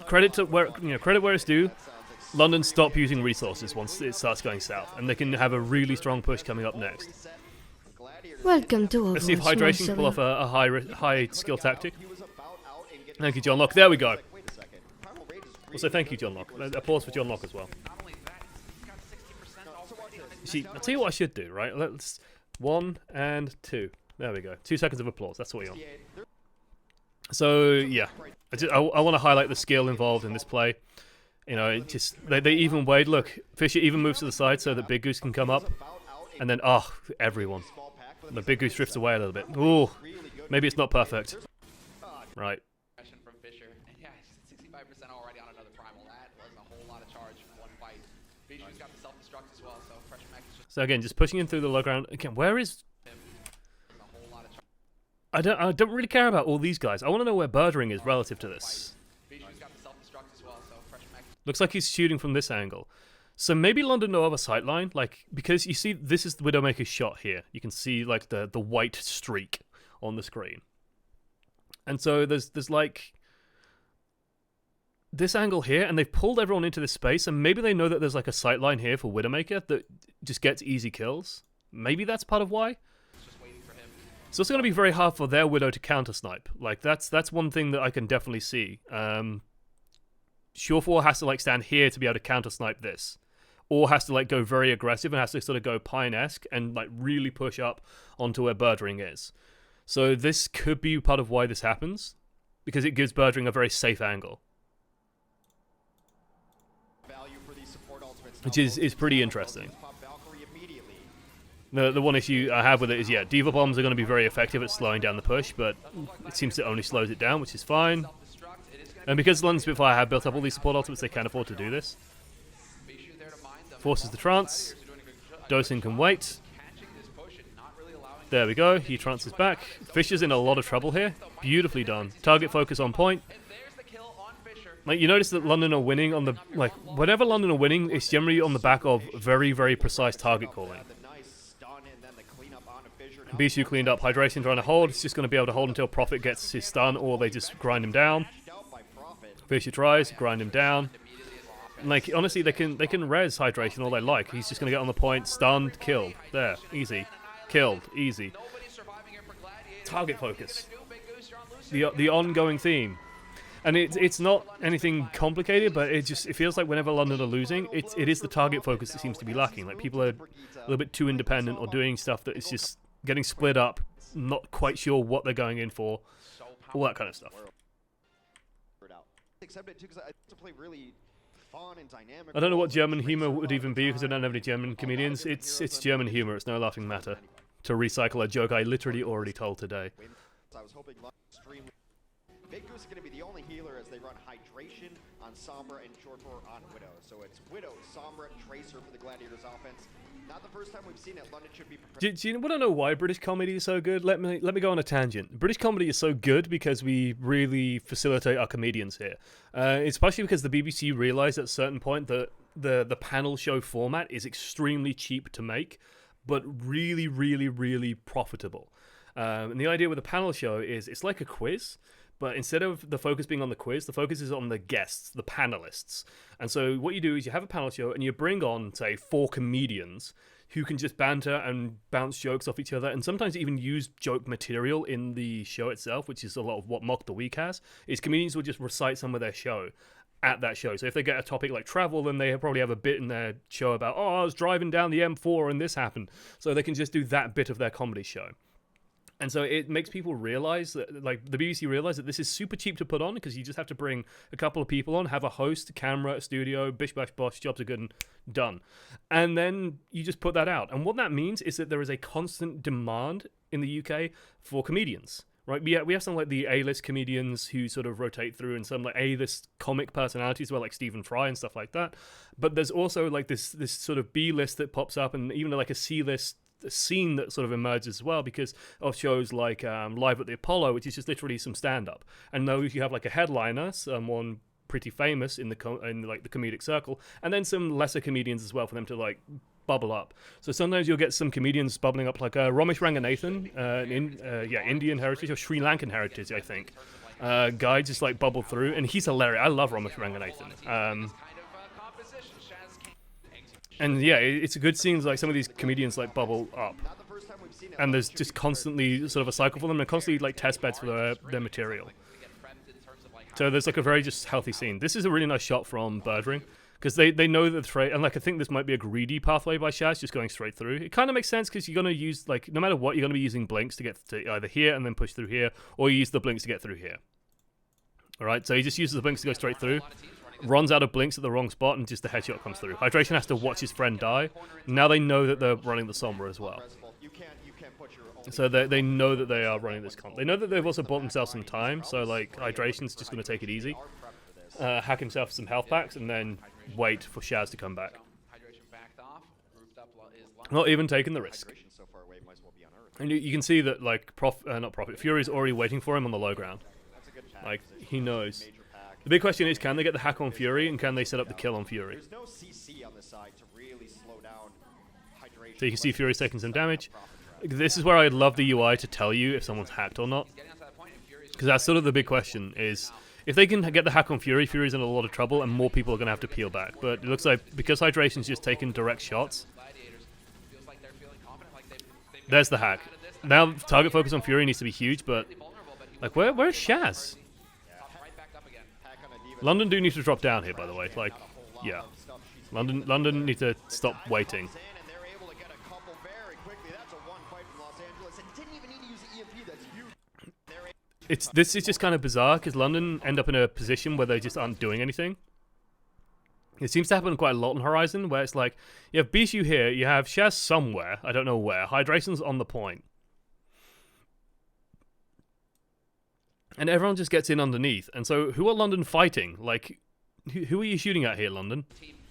credit where it's due. London stop using resources once it starts going south, and they can have a really strong push coming up next. Welcome to Overwatch. Let's see if Hydration can pull off a high skill tactic. Thank you, John Locke. There we go. Also, thank you, John Locke. Applause for John Locke as well. See, I'll tell you what I should do, right? Let's 1 and 2. There we go. 2 seconds of applause. That's what we want. So yeah, I want to highlight the skill involved in this play. You know, it just they even wait. Look, Fisher even moves to the side so that Big Goose can come up, and then everyone. And the Big Goose drifts away a little bit. Ooh, maybe it's not perfect. Right. From Fisher, and yeah, 65% already on another primal. That was a whole lot of charge in one fight. Fisher's got the self-destruct as well, so pressure max is just. So again, just pushing in through the low ground. Again, where is? I don't really care about all these guys. I want to know where Birdring is relative to this. Looks like he's shooting from this angle. So maybe London know of a sightline, like, because you see this is the Widowmaker's shot here. You can see like the white streak on the screen. And so there's like this angle here, and they've pulled everyone into this space, and maybe they know that there's like a sightline here for Widowmaker that just gets easy kills. Maybe that's part of why. It's also going to be very hard for their Widow to counter snipe. Like that's one thing that I can definitely see. Shore4 has to like stand here to be able to counter snipe this, or has to like go very aggressive and has to sort of go Pine-esque and like really push up onto where Birdring is. So this could be part of why this happens, because it gives Birdring a very safe angle, which is pretty interesting. The one issue I have with it is, yeah, Diva Bombs are going to be very effective at slowing down the push, but it seems to only slows it down, which is fine. And because London Spitfire have built up all these support ultimates, they can afford to do this. Forces the trance. Dosing can wait. There we go. He trances back. Fisher's in a lot of trouble here. Beautifully done. Target focus on point. Like, you notice that London are winning on the... Like, whenever London are winning, it's generally on the back of very, very precise target calling. Bishu cleaned up Hydration trying to hold. It's just going to be able to hold until Prophet gets his stun, or they just grind him down. Fisher tries, grind him down. Like, honestly, they can res Hydration all they like. He's just going to get on the point, stunned, killed. There, easy. Killed, easy. Target focus. The ongoing theme. And it's not anything complicated, but it feels like whenever London are losing, it is the target focus that seems to be lacking. Like, people are a little bit too independent or doing stuff that is just getting split up, not quite sure what they're going in for, all that kind of stuff. I don't know what German humor would even be because I don't have any German comedians. It's German humor. It's no laughing matter. To recycle a joke I literally already told today. Big Goose is going to be the only healer as they run Hydration on Sombra and Shortboar on Widow. So it's Widow, Sombra, Tracer for the Gladiators offense. Not the first time we've seen it. London should be prepared. Do you want to know why British comedy is so good? Let me go on a tangent. British comedy is so good because we really facilitate our comedians here. Especially because the BBC realised at a certain point that the panel show format is extremely cheap to make, but really, really, really profitable. And the idea with a panel show is it's like a quiz. But instead of the focus being on the quiz, the focus is on the guests, the panelists. And so what you do is you have a panel show and you bring on, say, 4 comedians who can just banter and bounce jokes off each other and sometimes even use joke material in the show itself, which is a lot of what Mock the Week has, is comedians will just recite some of their show at that show. So if they get a topic like travel, then they probably have a bit in their show about, oh, I was driving down the M4 and this happened. So they can just do that bit of their comedy show. And so it makes people realize that, like, the BBC realize that this is super cheap to put on because you just have to bring a couple of people on, have a host, a camera, a studio, bish bash bosh, jobs are good and done. And then you just put that out. And what that means is that there is a constant demand in the UK for comedians, right? We have some like the A-list comedians who sort of rotate through and some like A-list comic personalities as well, like Stephen Fry and stuff like that. But there's also like this sort of B-list that pops up and even like a C-list scene that sort of emerges as well because of shows like Live at the Apollo, which is just literally some stand-up. And though you have like a headliner, someone pretty famous in the comedic circle, and then some lesser comedians as well for them to like bubble up. So sometimes you'll get some comedians bubbling up, like Ramesh Ranganathan, Indian heritage or Sri Lankan heritage, I think. Guy just like bubbled through, and he's hilarious. I love Ramesh Ranganathan. And yeah, it's a good scene. Like some of these comedians like bubble up, and there's just constantly sort of a cycle for them, and constantly like test beds for their material. So there's like a very just healthy scene. This is a really nice shot from Birdring because they know that the trade, and like I think this might be a greedy pathway by Shaz, just going straight through. It kind of makes sense because you're gonna use like no matter what, you're gonna be using blinks to get to either here and then push through here, or you use the blinks to get through here. All right, so he just uses the blinks to go straight through. Runs out of blinks at the wrong spot and just the headshot comes through. Hydration has to watch his friend die. Now they know that they're running the Sombra as well. So they know that they are running this comp. They know that they've also bought themselves some time, so like Hydration's just going to take it easy. Hack himself some health packs and then wait for Shaz to come back. Not even taking the risk. And you can see that like Fury's already waiting for him on the low ground. Like he knows. The big question is, can they get the hack on Fury, and can they set up the kill on Fury? So you can see Fury's taking some damage. This is where I'd love the UI to tell you if someone's hacked or not. Because that's sort of the big question, is if they can get the hack on Fury, Fury's in a lot of trouble, and more people are going to have to peel back. But it looks like, because Hydration's just taking direct shots, there's the hack. Now, target focus on Fury needs to be huge, but, like, where's Shaz? London do need to drop down here, by the way. Like, yeah. London need to stop waiting. This is just kind of bizarre, because London end up in a position where they just aren't doing anything. It seems to happen quite a lot on Horizon, where it's like, you have Bishu here, you have Shaz somewhere, I don't know where, Hydration's on the point. And everyone just gets in underneath. And so, who are London fighting? Like, who are you shooting at here, London?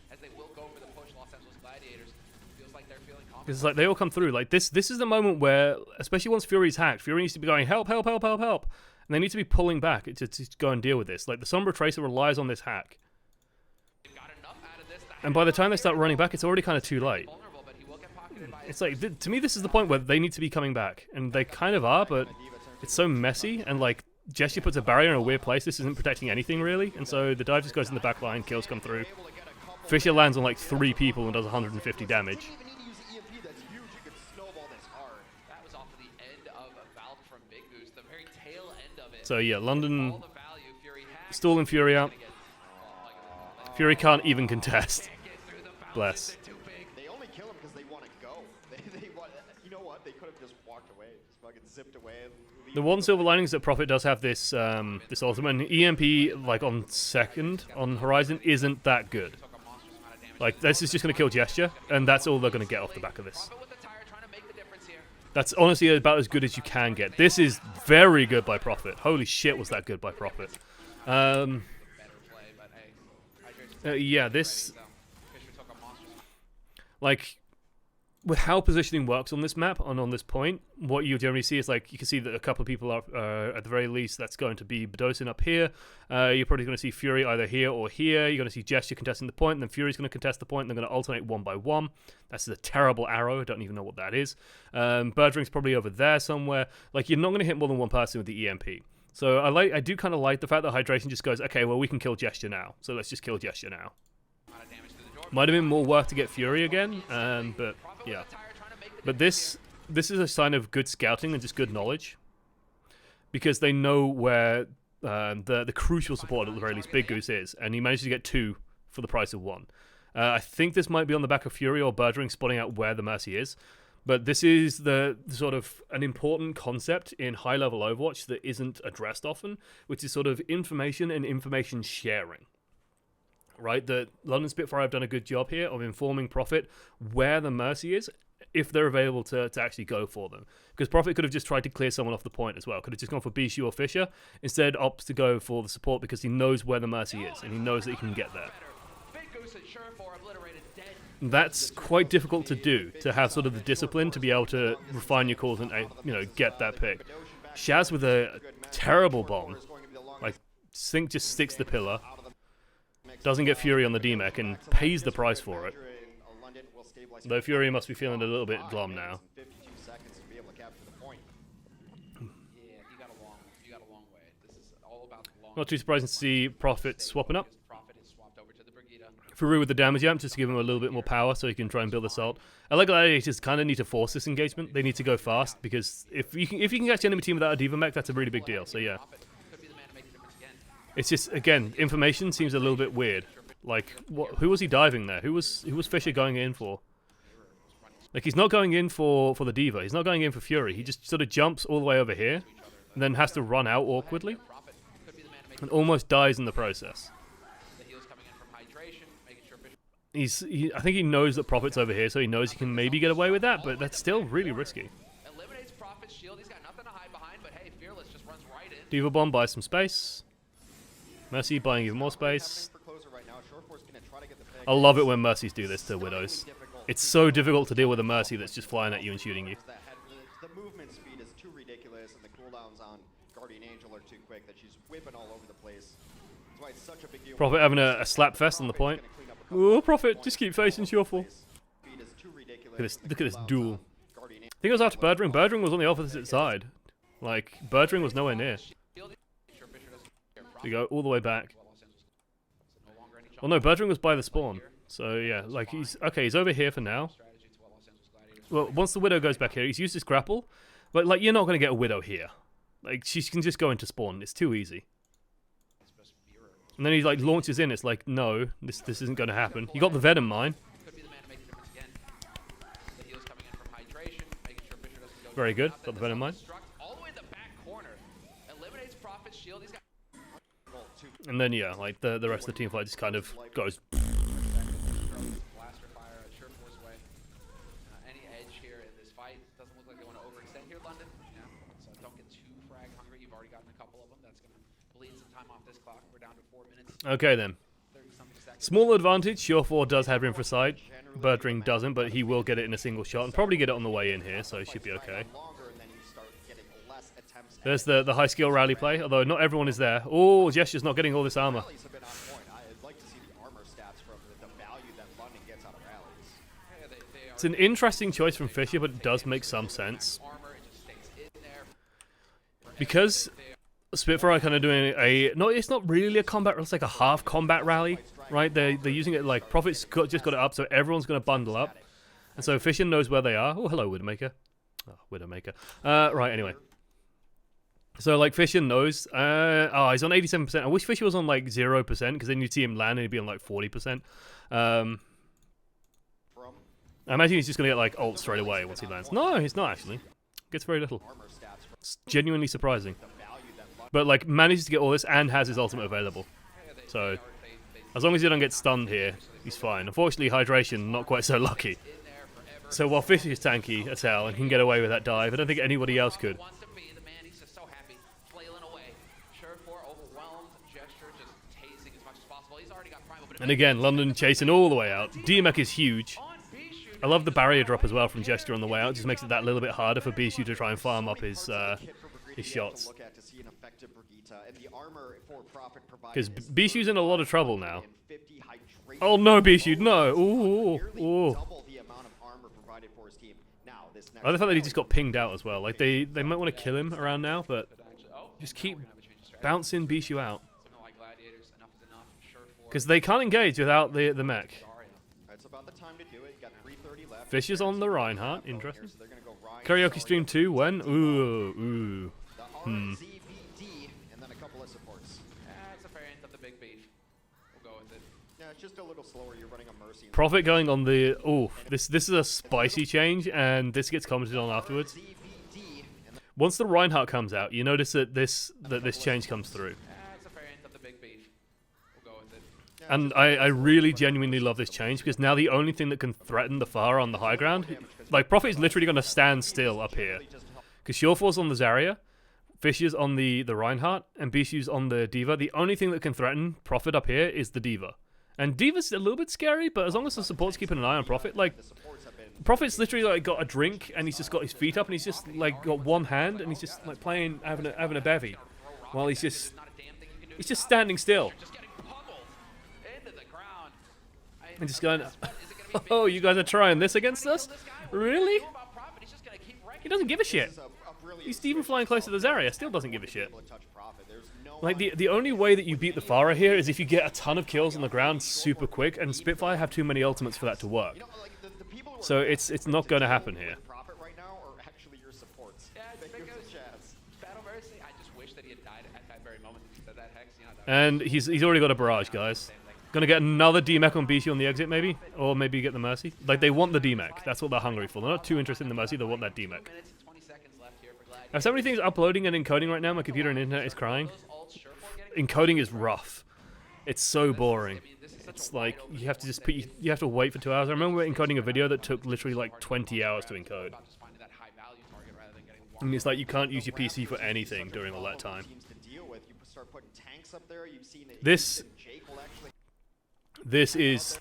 As they will go for the push, Los Angeles Gladiators feels like they're feeling confident. It's like they all come through. Like this is the moment where, especially once Fury's hacked, Fury needs to be going help, help, help, help, help, and they need to be pulling back to go and deal with this. Like the Sombra Tracer relies on this hack, They've got enough out of this. and by the time they start running back, it's already kind of too late. Vulnerable, but he will get pocketed by It's like to me, this is the point where they need to be coming back, and they kind of are, but it's so messy and like. Gesture puts a barrier in a weird place. This isn't protecting anything really, and so the dive just goes in the back line. Kills come through. Fisher lands on like 3 people and does 150 damage. That was off of the end of a Valve from Big Goose, the very tail end of it. So yeah, London All the value Fury has. stalling Fury out. Fury can't even contest. Bless. They only kill him because they want to go. They want, you know what? They could have just walked away, just fucking zipped away. The one silver lining is that Prophet does have this this ultimate, and EMP like on second on Horizon isn't that good. Like this is just going to kill Gesture, and that's all they're going to get off the back of this. With the tire trying to make the difference here. That's honestly about as good as you can get. This is very good by Prophet. Holy shit, was that good by Prophet? Better play, but hey. Yeah, this Fisher took a monstrous. like with how positioning works on this map and on this point, what you generally see is like you can see that a couple of people are at the very least that's going to be Bedosin up here. You're probably going to see Fury either here or here. You're going to see Gesture contesting the point, and then Fury's going to contest the point. And they're going to alternate one by one. That's a terrible arrow. I don't even know what that is. Birdring's probably over there somewhere. Like you're not going to hit more than one person with the EMP. So I do kind of like the fact that Hydration just goes, okay, well we can kill Gesture now, so let's just kill Gesture now. Might have been more work to get Fury again, but yeah. But this is a sign of good scouting and just good knowledge, because they know where the crucial support at the very least Big Goose is, and he managed to get 2 for the price of 1. I think this might be on the back of Fury or Birdring spotting out where the Mercy is, but this is the sort of an important concept in high-level Overwatch that isn't addressed often, which is sort of information and information sharing. Right, the London Spitfire have done a good job here of informing Prophet where the Mercy is, if they're available to actually go for them. Because Prophet could have just tried to clear someone off the point as well. Could have just gone for Bishu or Fisher. Instead, opts to go for the support because he knows where the Mercy is, and he knows that he can get there. That's quite difficult to do, to have sort of the discipline to be able to refine your calls and get that pick. Shaz with a terrible bomb, like Sync just sticks the pillar. Doesn't get Fury on the DMEC and pays the price for it. Though Fury must be feeling a little bit glum now. Not too surprising to see Prophet swapping up. Fury with the damage amp just to give him a little bit more power so he can try and build assault. I like Gladiators kind of need to force this engagement. They need to go fast because if you can catch enemy team without a D.Va mech, that's a really big deal. So yeah. It's just, again, information seems a little bit weird. Like, who was he diving there? Who was Fisher going in for? Like, he's not going in for the D.Va. He's not going in for Fury. He just sort of jumps all the way over here and then has to run out awkwardly and almost dies in the process. I think he knows that Prophet's over here, so he knows he can maybe get away with that, but that's still really risky. D.Va bomb buys some space. Mercy buying even more space. I love it when Mercies do this to Widows. It's so difficult to deal with a Mercy that's just flying at you and shooting you. The movement speed is too ridiculous, and the cooldowns on Guardian Angel are too quick that she's whipping all over the place. That's why it's such a big deal. Prophet having a slap fest on the point. Oh, Prophet, just keep facing Shuffle. Look at this duel. I think it was after Birdring. Birdring was on the opposite side. Like, Birdring was nowhere near. We go all the way back. Well, no, Birdring was by the spawn. So, yeah, like, he's over here for now. Well, once the Widow goes back here, he's used his grapple. But, like, you're not going to get a Widow here. Like, she can just go into spawn. It's too easy. And then he, like, launches in. It's like, no, this isn't going to happen. You got the Venom mine. Very good. Got the Venom mine. And then, yeah, like, the rest of the team fight just kind of goes clock. We're down to 4 minutes, Okay then. 30-something seconds. Small advantage. Sure does have room for sight. Birdring doesn't, but he will get it in a single shot and probably get it on the way in here, so he should be okay. There's the high skill rally play, although not everyone is there. Oh, Gesture's not getting all this armor. It's an interesting choice from Fisher, but it does make some sense. Because Spitfire are kind of doing no, it's not really a combat, it's like a half combat rally, right? They're using it like Prophet's just got it up, so everyone's going to bundle up. And so Fisher knows where they are. Oh, hello, Widowmaker. Oh, Widowmaker. Right, anyway. So, like, Fisher knows. Oh, he's on 87%. I wish Fisher was on, like, 0%, because then you'd see him land and he'd be on, like, 40%. I imagine he's just going to get, like, ult straight away once he lands. No, he's not, actually. Gets very little. It's genuinely surprising. But, like, manages to get all this and has his ultimate available. So, as long as he don't get stunned here, he's fine. Unfortunately, Hydration, not quite so lucky. So, while Fisher is tanky as hell and can get away with that dive, I don't think anybody else could. And again, London chasing all the way out. DMEC is huge. I love the barrier drop as well from Gesture on the way out. It just makes it that little bit harder for Bishu to try and farm up his shots. Because Bishu's in a lot of trouble now. Oh no, Bishu, no! Ooh, ooh. I love the fact that he just got pinged out as well. Like, they might want to kill him around now, but just keep bouncing Bishu out. Because they can't engage without the mech. Fisher's on the Reinhardt, interesting. Karaoke stream 2, when? Ooh. Prophet going on the... Ooh, this is a spicy change, and this gets commented on afterwards. Once the Reinhardt comes out, you notice that this change comes through. And I really genuinely love this change, because now the only thing that can threaten the Pharah on the high ground, like, Prophet is literally going to stand still up here. Because Shorefall's on the Zarya, Fisher's on the Reinhardt, and Bishu's on the D.Va. The only thing that can threaten Prophet up here is the D.Va. And D.Va's a little bit scary, but as long as the support's keeping an eye on Prophet, like, Prophet's literally, like, got a drink, and he's just got his feet up, and he's just, like, got one hand, and he's just, like, playing, having a bevy. While he's just standing still. And just going, oh, you guys are trying this against us? Really? He doesn't give a shit. He's even flying close to the Zarya, still doesn't give a shit. Like, the only way that you beat the Pharah here is if you get a ton of kills on the ground super quick, and Spitfire have too many ultimates for that to work. So it's not going to happen here. And he's already got a barrage, guys. Gonna get another D-Mech on Bishu on the exit, maybe? Or maybe get the Mercy? Like, they want the D-Mech. That's what they're hungry for. They're not too interested in the Mercy, they want that D-Mech. I have so many things uploading and encoding right now, my computer and internet is crying. Encoding is rough. It's so boring. It's like, you have to just you have to wait for 2 hours. I remember encoding a video that took literally like 20 hours to encode. And it's like, you can't use your PC for anything during all that time. This is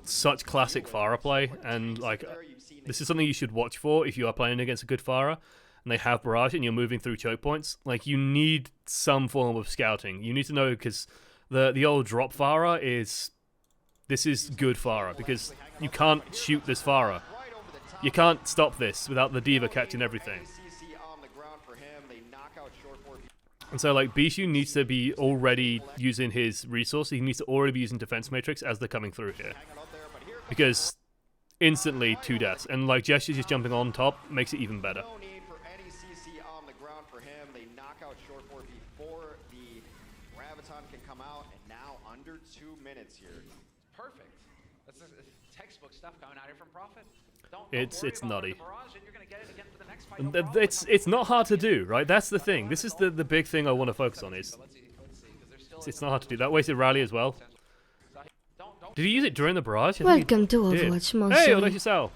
such classic Pharah play, and like, this is something you should watch for if you are playing against a good Pharah, and they have barrage and you're moving through choke points. Like, you need some form of scouting. You need to know, because the old drop Pharah this is good Pharah, because you can't shoot this Pharah. You can't stop this without the D.Va catching everything. And so, like, Bishu needs to be already using his resource. He needs to already be using Defense Matrix as they're coming through here. Because instantly 2 deaths. And, like, Gesture just jumping on top makes it even better. Perfect. That's textbook stuff coming out here from Prophet. It's nutty. It's not hard to do, right? That's the thing. This is the big thing I want to focus on. Is it's not hard to do. That wasted rally as well. Did he use it during the barrage? Welcome to Overwatch, Hey, Audacious Owl.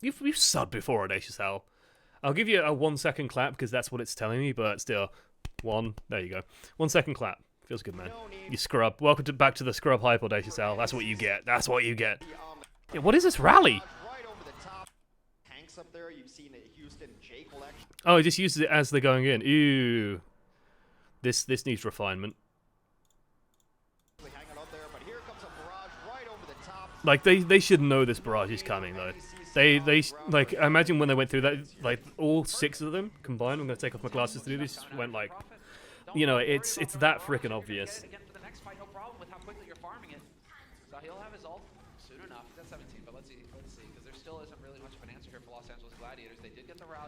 You've subbed before, Audacious Owl. I'll give you a 1 second clap because that's what it's telling me, but still. There you go. 1 second clap. Feels good, man. You scrub. Welcome back to the scrub hype, Audacious Al. That's what you get. That's what you get. Yeah, what is this rally? Oh, it just uses it as they're going in. Ew. This needs refinement. Like they should know this barrage is coming though. They like I imagine when they went through that, like all 6 of them combined. I'm gonna take off my glasses to do this. Went like, you know, it's that freaking obvious.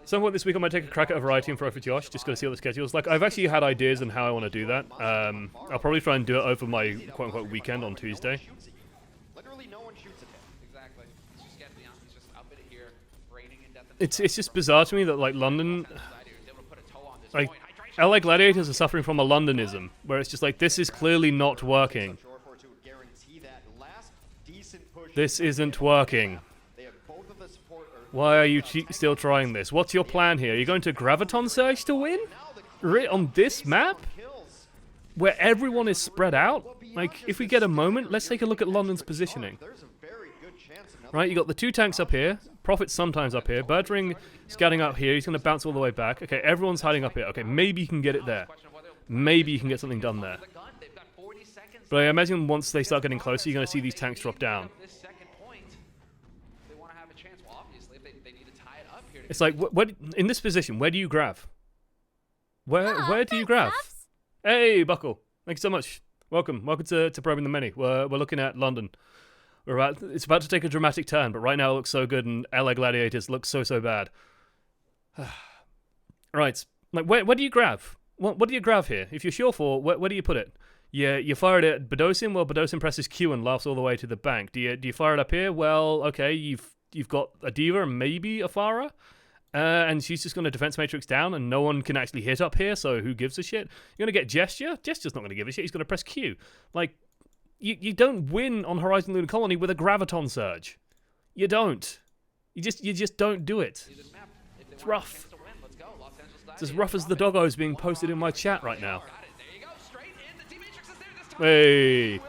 Some point this week I might take a crack at a variety and throw for Josh. Just gotta see what the schedule's like. I've actually had ideas on how I want to do that. I'll probably try and do it over my quote-unquote weekend on Tuesday. Literally no one shoots at him. Exactly. It's just getting beyond. He's just up in it here, raining in death. It's just bizarre to me that like London, like LA Gladiators are suffering from a Londonism, where it's just like this is clearly not working. This isn't working. Why are you still trying this? What's your plan here? Are you going to Graviton Surge to win? On this map? Where everyone is spread out? Like, if we get a moment, let's take a look at London's positioning. Right, you got the 2 tanks up here. Prophet's sometimes up here. Birdring scouting up here. He's going to bounce all the way back. Okay, everyone's hiding up here. Okay, maybe you can get it there. Maybe you can get something done there. But I imagine once they start getting closer, you're going to see these tanks drop down. It's like, in this position, where do you grab? Where do you grab? Hey, Buckle. Thank you so much. Welcome to Probing the Many. We're looking at London. It's about to take a dramatic turn, but right now it looks so good, and LA Gladiators look so bad. Right, like where do you grab? What do you grab here? If you're sure for, where do you put it? Yeah, you fire it at Bedosin. Well, Bedosin presses Q and laughs all the way to the bank. Do you fire it up here? Well, okay, you've got a Diva and maybe a Pharah. And she's just going to defense matrix down, and no one can actually hit up here, so who gives a shit? You're going to get Gesture? Gesture's not going to give a shit. He's going to press Q. Like, you don't win on Horizon Lunar Colony with a Graviton Surge. You don't. You just don't do it. It's rough. It's as rough as the doggos being posted in my chat right now. Hey.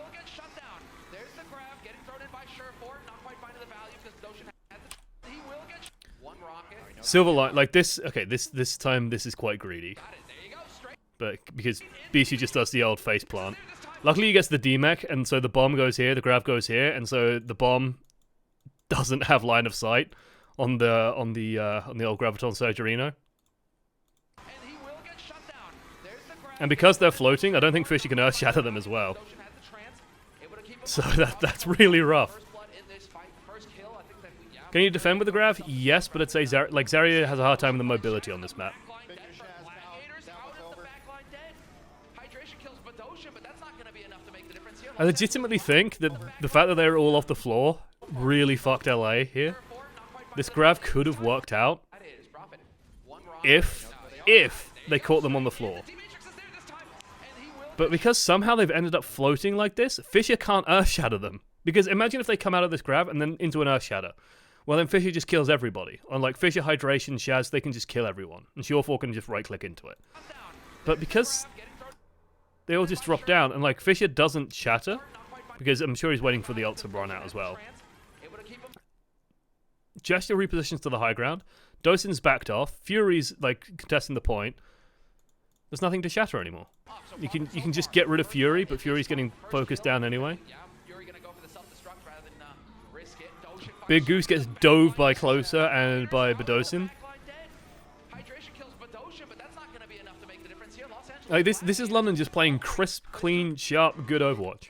Silverlight, like this, okay, this time this is quite greedy. But because BC just does the old face plant. Luckily he gets the D-mech, and so the bomb goes here, the grab goes here, and so the bomb doesn't have line of sight on the old Graviton Surgerino. And because they're floating, I don't think Fishy can earth shatter them as well. So that's really rough. Can you defend with the grab? Yes, but I'd say Zarya has a hard time with the mobility on this map. I legitimately think that the fact that they're all off the floor really fucked LA here. This grab could have worked out if they caught them on the floor. But because somehow they've ended up floating like this, Fisher can't earth shatter them. Because imagine if they come out of this grab and then into an earth shatter. Well, then Fisher just kills everybody. Unlike Fisher, Hydration, Shaz, they can just kill everyone. And Shore4 can just right-click into it. But because they all just drop down, and like Fisher doesn't shatter, because I'm sure he's waiting for the ult to run out as well. Gesture repositions to the high ground. Dosin's backed off. Fury's like contesting the point. There's nothing to shatter anymore. You can just get rid of Fury, but Fury's getting focused down anyway. Big Goose gets dove by Closer and by Bedosin. Like this is London just playing crisp, clean, sharp, good Overwatch.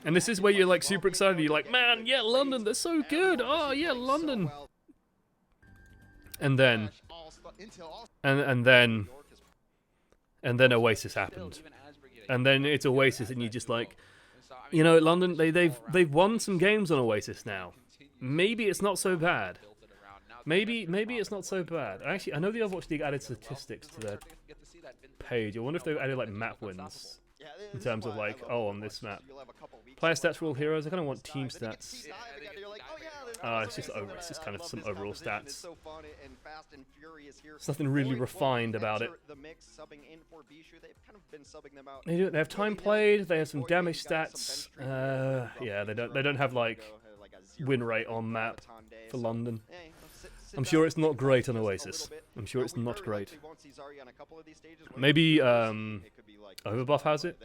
And this is where you're like super excited. You're like, man, yeah, London, they're so good. Oh yeah, London. And then Oasis happened. And then it's Oasis, and you're just like, you know, London, they've won some games on Oasis now. Maybe it's not so bad. Maybe it's not so bad. Actually, I know the Overwatch League added statistics to their page. I wonder if they've added like map wins in terms of like, oh, on this map. Player stats for all heroes. I kind of want team stats. It's just kind of some overall stats. There's nothing really refined about it. They have time played. They have some damage stats. Yeah, they don't have like win rate on map for London. I'm sure it's not great on Oasis. I'm sure it's not great. Maybe Overbuff has it.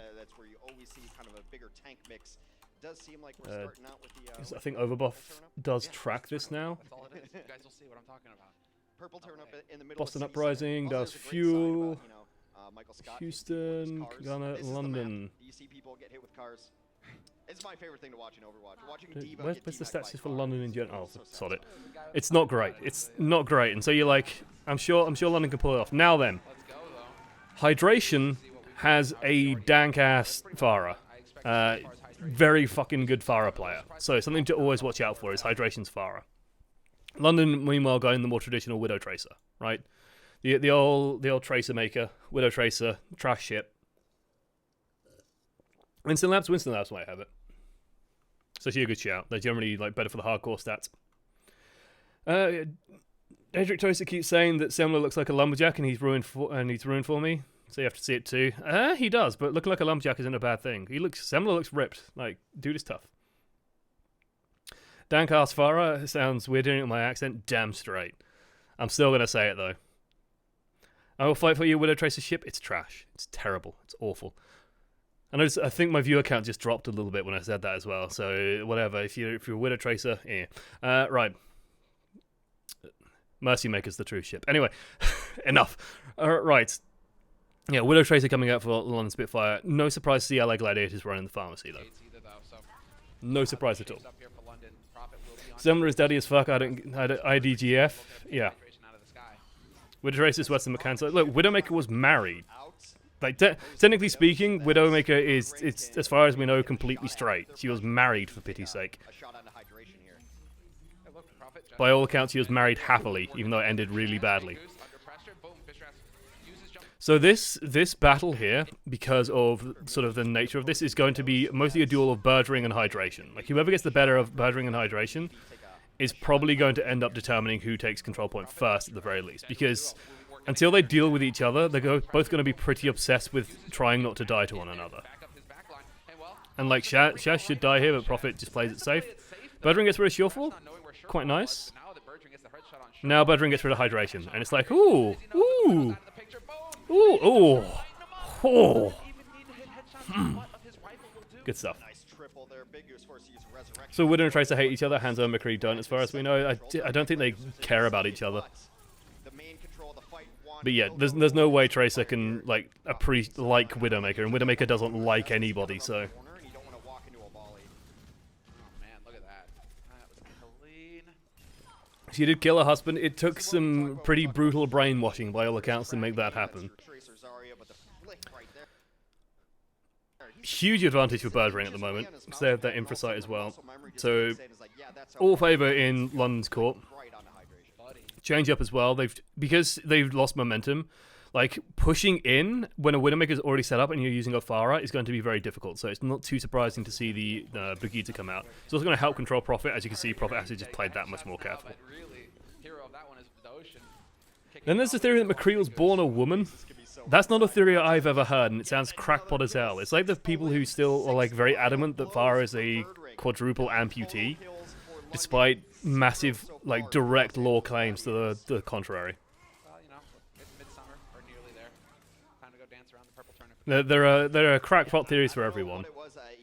I think Overbuff does track this now. Boston Uprising does Fuel. Houston, Ghana, London. It's my favorite thing to watch in Overwatch. Where's the stats for London in general? Oh, sod it. It's not great. It's not great. And so you're like, I'm sure London can pull it off. Now then, Hydration has a dank-ass Pharah. Very fucking good Pharah player. So something to always watch out for is Hydration's Pharah. London, meanwhile, going the more traditional Widow Tracer, right? The old Tracer maker, Widow Tracer, trash shit. Winston Labs might have it. So she's a good shout. They're generally like better for the hardcore stats. Hedrick Toaster keeps saying that Semler looks like a lumberjack and he's ruined for me. So you have to see it too. He does, but looking like a lumberjack isn't a bad thing. Semler looks ripped. Like, dude is tough. Danka's Pharah sounds weird hearing it in my accent. Damn straight. I'm still gonna say it though. I will fight for you, Widow Tracer ship. It's trash. It's terrible. It's awful. I think my viewer count just dropped a little bit when I said that as well. So whatever. If you're a Widow Tracer, right. Mercy Maker's the true ship. Anyway, enough. Right. Yeah, Widow Tracer coming out for London Spitfire. No surprise to see LA Gladiators running the pharmacy though. No surprise at all. Semler is daddy as fuck. IDGF. Yeah. Widow Tracer's Western Mechanics. Look, Widowmaker was married. Like, technically speaking, Widowmaker is, it's as far as we know, completely straight. She was married, for pity's sake. By all accounts, she was married happily, even though it ended really badly. So this battle here, because of sort of the nature of this, is going to be mostly a duel of Birdring and Hydration. Like, whoever gets the better of Birdring and Hydration is probably going to end up determining who takes control point first, at the very least. Because until they deal with each other, they're both going to be pretty obsessed with trying not to die to one another. And like, Shaz should die here, but Prophet just plays it safe. Birdring gets rid of Shorefall. Quite nice. Now Birdring gets rid of Hydration. And it's like, ooh, ooh, ooh, ooh, oh. Good stuff. So Widow and Tracer hate each other, Hanzo and McCree don't, as far as we know. I don't think they care about each other. But yeah, there's no way Tracer can like like Widowmaker, and Widowmaker doesn't like anybody, so. She did kill her husband. It took some pretty brutal brainwashing by all accounts to make that happen. Huge advantage for Birdring at the moment, because they have that infrasight as well. So, all favour in London's court. Change up as well. Because they've lost momentum, like pushing in when a Widowmaker is already set up and you're using a Pharah is going to be very difficult. So it's not too surprising to see the Brigitte come out. It's also going to help control Prophet. As you can see, Prophet actually just played that much more careful. Then there's the theory that McCree was born a woman. That's not a theory I've ever heard, and it sounds crackpot as hell. It's like the people who still are like very adamant that Pharah is a quadruple amputee, despite massive, like, direct lore claims to the contrary. Well, you know, it's midsummer, or nearly there. Time to go dance around the purple tournament. There are crackpot theories for everyone.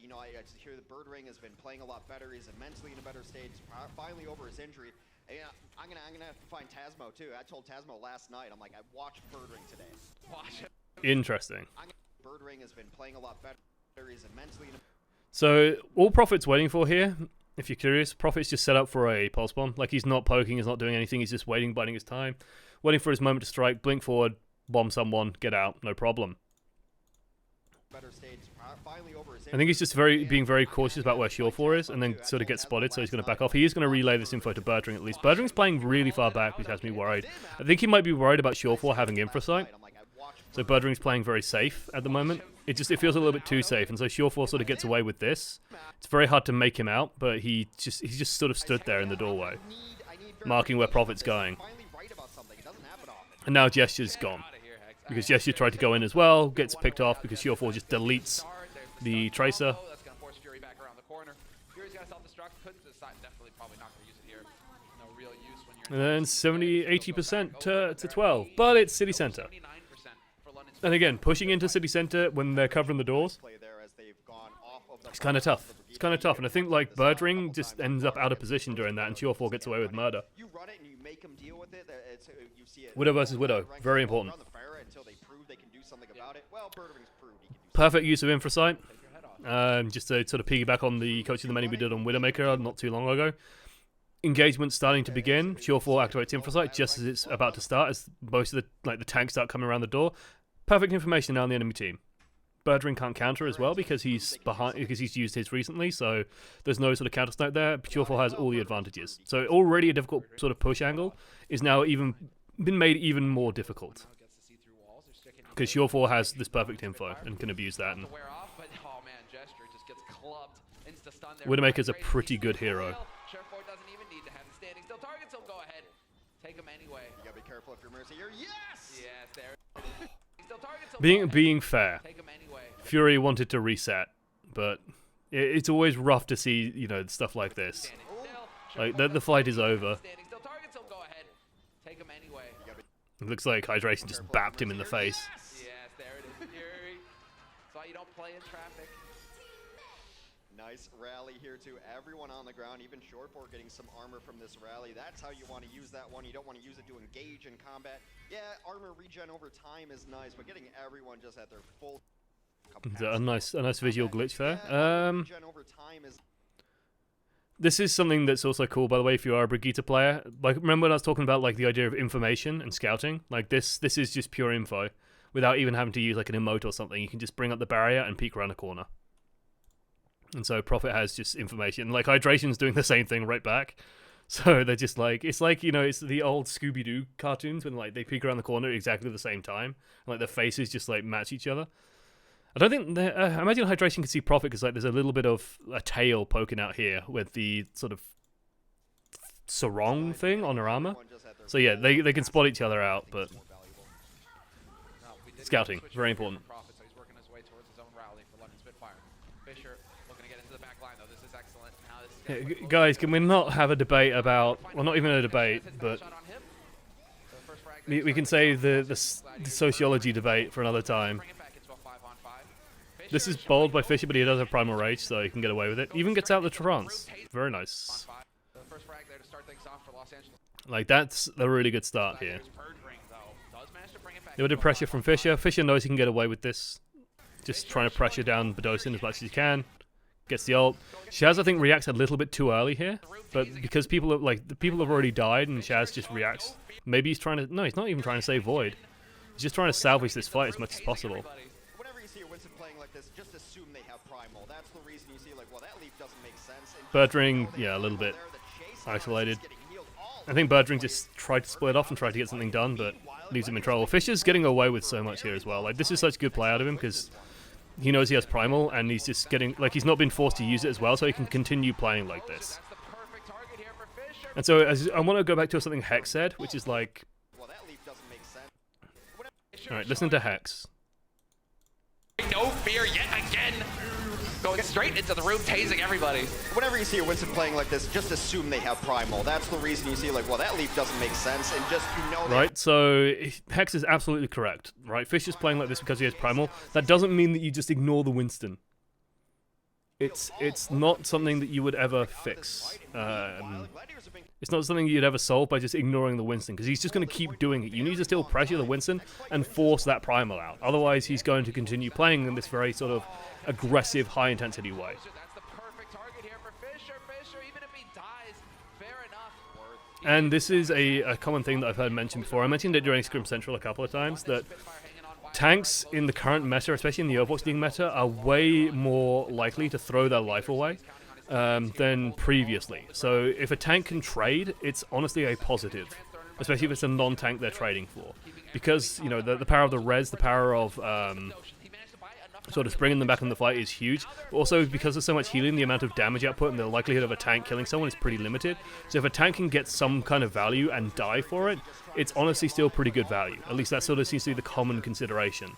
You know, I just hear the Birdring has been playing a lot better. He's immensely in a better stage. Finally over his injury. And, I'm gonna have to find Tasmo too. I told Tasmo last night. I'm like, I watched Birdring today. Watch it. Interesting. Birdring has been playing a lot better. He's immensely in a So all Prophet's waiting for here, if you're curious, Prophet's just set up for a pulse bomb. Like, he's not poking, he's not doing anything, he's just waiting, biding his time. Waiting for his moment to strike, blink forward, bomb someone, get out, no problem. I think he's just being very cautious about where Shore4 is, and then sort of gets spotted, so he's going to back off. He is going to relay this info to Birdring at least. Birdring's playing really far back, which has me worried. I think he might be worried about Shore4 having infrasight. So Birdring's playing very safe at the moment. It feels a little bit too safe, and so Surefour sort of gets away with this. It's very hard to make him out, but he's just sort of stood there in the doorway, marking where Prophet's going. And now Gesture's gone, because Gesture tried to go in as well, gets picked off because Surefour just deletes the Tracer. That's gonna force Fury back around the corner. Fury's gonna self-destruct, couldn't decide, definitely probably not gonna use it here. No real use when you're And then 80% to 12, but it's City Center. 79% for London's And again, pushing into City Center when they're covering the doors, it's kind of tough. It's kind of tough, and I think like Birdring just ends up out of position during that, and Surefour gets away with murder. You run it and you make them deal with it. You see it. Widow versus Widow, very important. Run the Pharah until they prove they can do something about it. Well, Birdring's proved he can do Perfect use of Infrasight. Just to sort of piggyback on the Coach of the Many we did on Widowmaker not too long ago. Engagement starting to begin. Surefour activates Infrasight just as it's about to start, as most of the tanks start coming around the door. Perfect information now on the enemy team. Birdring can't counter as well because he's behind, because he's used his recently, so there's no sort of counter snipe there. Surefour has all the advantages. So already a difficult sort of push angle is now been made even more difficult, because Surefour has this perfect info and can abuse that. And Widowmaker's a pretty good hero. Surefour doesn't even need to have the standing still targets, he'll go ahead. Take him anyway. You gotta be careful if you're Mercy here. Yes! Yes, there it is. Still targets, he'll go ahead. Being fair, Take him anyway. Fury wanted to reset, but it's always rough to see, stuff like this. Standing still. Like, Surefour the fight is over. standing still targets, he'll go ahead. Take him anyway. It looks like Hydration just bapped him in the face. Yes, there it is, Fury. That's why you don't play in traffic. Nice rally here too. Everyone on the ground, even Shortboard getting some armor from this rally. That's how you want to use that one. You don't want to use it to engage in combat. Yeah, armor regen over time is nice, but getting everyone just at their full A nice visual glitch there. regen over time is This is something that's also cool, by the way, if you are a Brigitte player. Like, remember when I was talking about like the idea of information and scouting? Like this is just pure info, without even having to use like an emote or something. You can just bring up the barrier and peek around a corner. And so Prophet has just information. Like Hydration's doing the same thing right back. So they're just like, it's like, it's the old Scooby-Doo cartoons when like they peek around the corner at exactly the same time. Like their faces just like match each other. I don't think, I imagine Hydration can see Prophet because like there's a little bit of a tail poking out here with the sort of sarong thing on her armor. So yeah, they can spot each other out, but scouting, very important. Prophet, so he's working his way towards his own rally for London Spitfire. Fisher looking to get into the back line though. This is excellent. Now this is gonna look close. Guys, can we not have a debate about, well, not even a debate, but Shot on him. The first frag there we can say the sociology debate for another time. bring it back into a 5-on-5. This is bold by Fisher, but he does have Primal Rage, so he can get away with it. Even gets out the trance. Very nice. The first frag there to start things off for Los Angeles. Like, that's a really good start here. Gladiators Birdring, though, does manage to bring it back A bit of into a pressure from 5-on-5. Fisher. Fisher knows he can get away with this. Just trying to pressure down Bedosin as much as he can. Gets the ult. Shaz, I think, reacts a little bit too early here. But because people have, the people have already died and Shaz just reacts. Maybe he's trying to... No, he's not even trying to save Void. He's just trying to salvage this fight as much as possible. whenever you see a Winston playing like this, just assume they have primal. That's the reason you see like, well, that leap doesn't make sense. And Birdring, yeah, a little bit isolated. I think Birdring just tried to split off and tried to get something done, but leaves him in trouble. Fisher's getting away with so much here as well. Like, this is such good play out of him because he knows he has Primal, and he's just getting... Like, he's not been forced to use it as well, so he can continue playing like this. That's the perfect target here for Fisher. And so I want to go back to something Hex said, which is like... well, that leap doesn't make sense. Alright, listen to Hex. No fear yet again. Going straight into the room, tasing everybody. Whenever you see a Winston playing like this, just assume they have primal. That's the reason you see like, well, that leap doesn't make sense, and just they Right, so Hex is absolutely correct, right? Fisher's playing like this because he has Primal. That doesn't mean that you just ignore the Winston. It's not something that you would ever fix. It's not something you'd ever solve by just ignoring the Winston, because he's just going to keep doing it. You need to still pressure the Winston and force that Primal out. Otherwise, he's going to continue playing in this very sort of aggressive, high-intensity way. That's the perfect target here for Fisher. Fisher, even if he dies, fair enough. And this is a common thing that I've heard mentioned before. I mentioned it during Scrim Central a couple of times, that tanks in the current meta, especially in the Overwatch League meta, are way more likely to throw their life away than previously. So if a tank can trade, it's honestly a positive, especially if it's a non-tank they're trading for. because, you know, the power of the res, the power of sort of bringing them back in the fight is huge. But also, because there's so much healing, the amount of damage output and the likelihood of a tank killing someone is pretty limited. So if a tank can get some kind of value and die for it, it's honestly still pretty good value. At least that sort of seems to be the common consideration.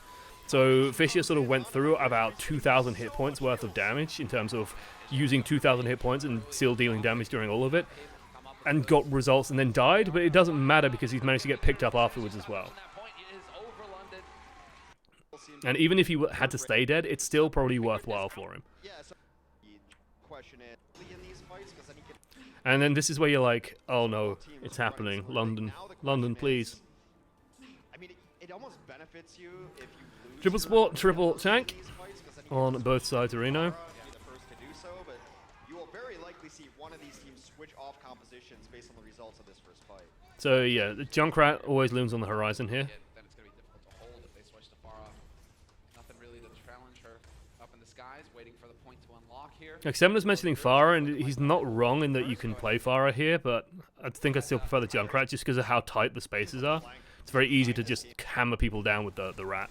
So Fisher sort of went through about 2,000 hit points worth of damage in terms of using 2,000 hit points and still dealing damage during all of it, and got results and then died, but it doesn't matter because he's managed to get picked up afterwards as well. And even if he had to stay dead, it's still probably worthwhile for him. And then this is where you're like, oh no, it's happening. London. London, please. Triple support, triple tank on both sides of Reno. So yeah, the Junkrat always looms on the horizon here. Then it's going to be difficult to hold if they switch to Pharah. Nothing really to challenge her up in the skies, waiting for the point to unlock here. Like Semna's mentioning Pharah, and he's not wrong in that you can play Pharah here, but I think I still prefer the Junkrat just because of how tight the spaces are. It's very easy to just hammer people down with the rat.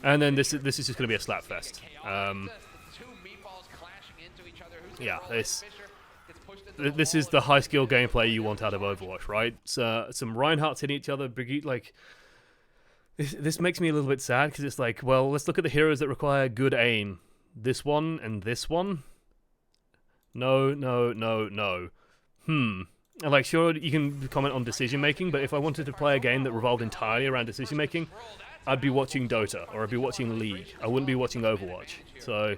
And then this is just going to be a slap fest. Yeah, this is the high skill gameplay you want out of Overwatch, right? Some Reinhardts hitting each other, Brigitte, like this makes me a little bit sad because it's like, well, let's look at the heroes that require good aim. This one and this one. No. And like, sure, you can comment on decision making, but if I wanted to play a game that revolved entirely around decision making, I'd be watching Dota or I'd be watching League. I wouldn't be watching Overwatch. So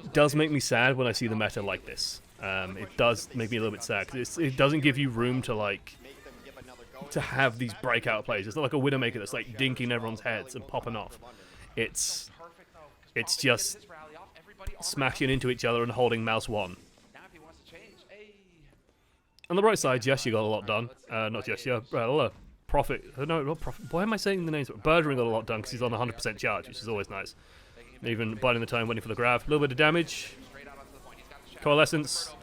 it does make me sad when I see the meta like this. It does make me a little bit sad because it doesn't give you room to to have these breakout plays. It's not like a Widowmaker that's like dinking everyone's heads and popping off. It's just smashing into each other and holding mouse 1. On the right side, Gesture got a lot done. Not Gesture, Prophet. No, not Prophet. Why am I saying the names? Birdring got a lot done because he's on 100% charge, which is always nice. Even biding the time, waiting for the grab. A little bit of damage. Coalescence.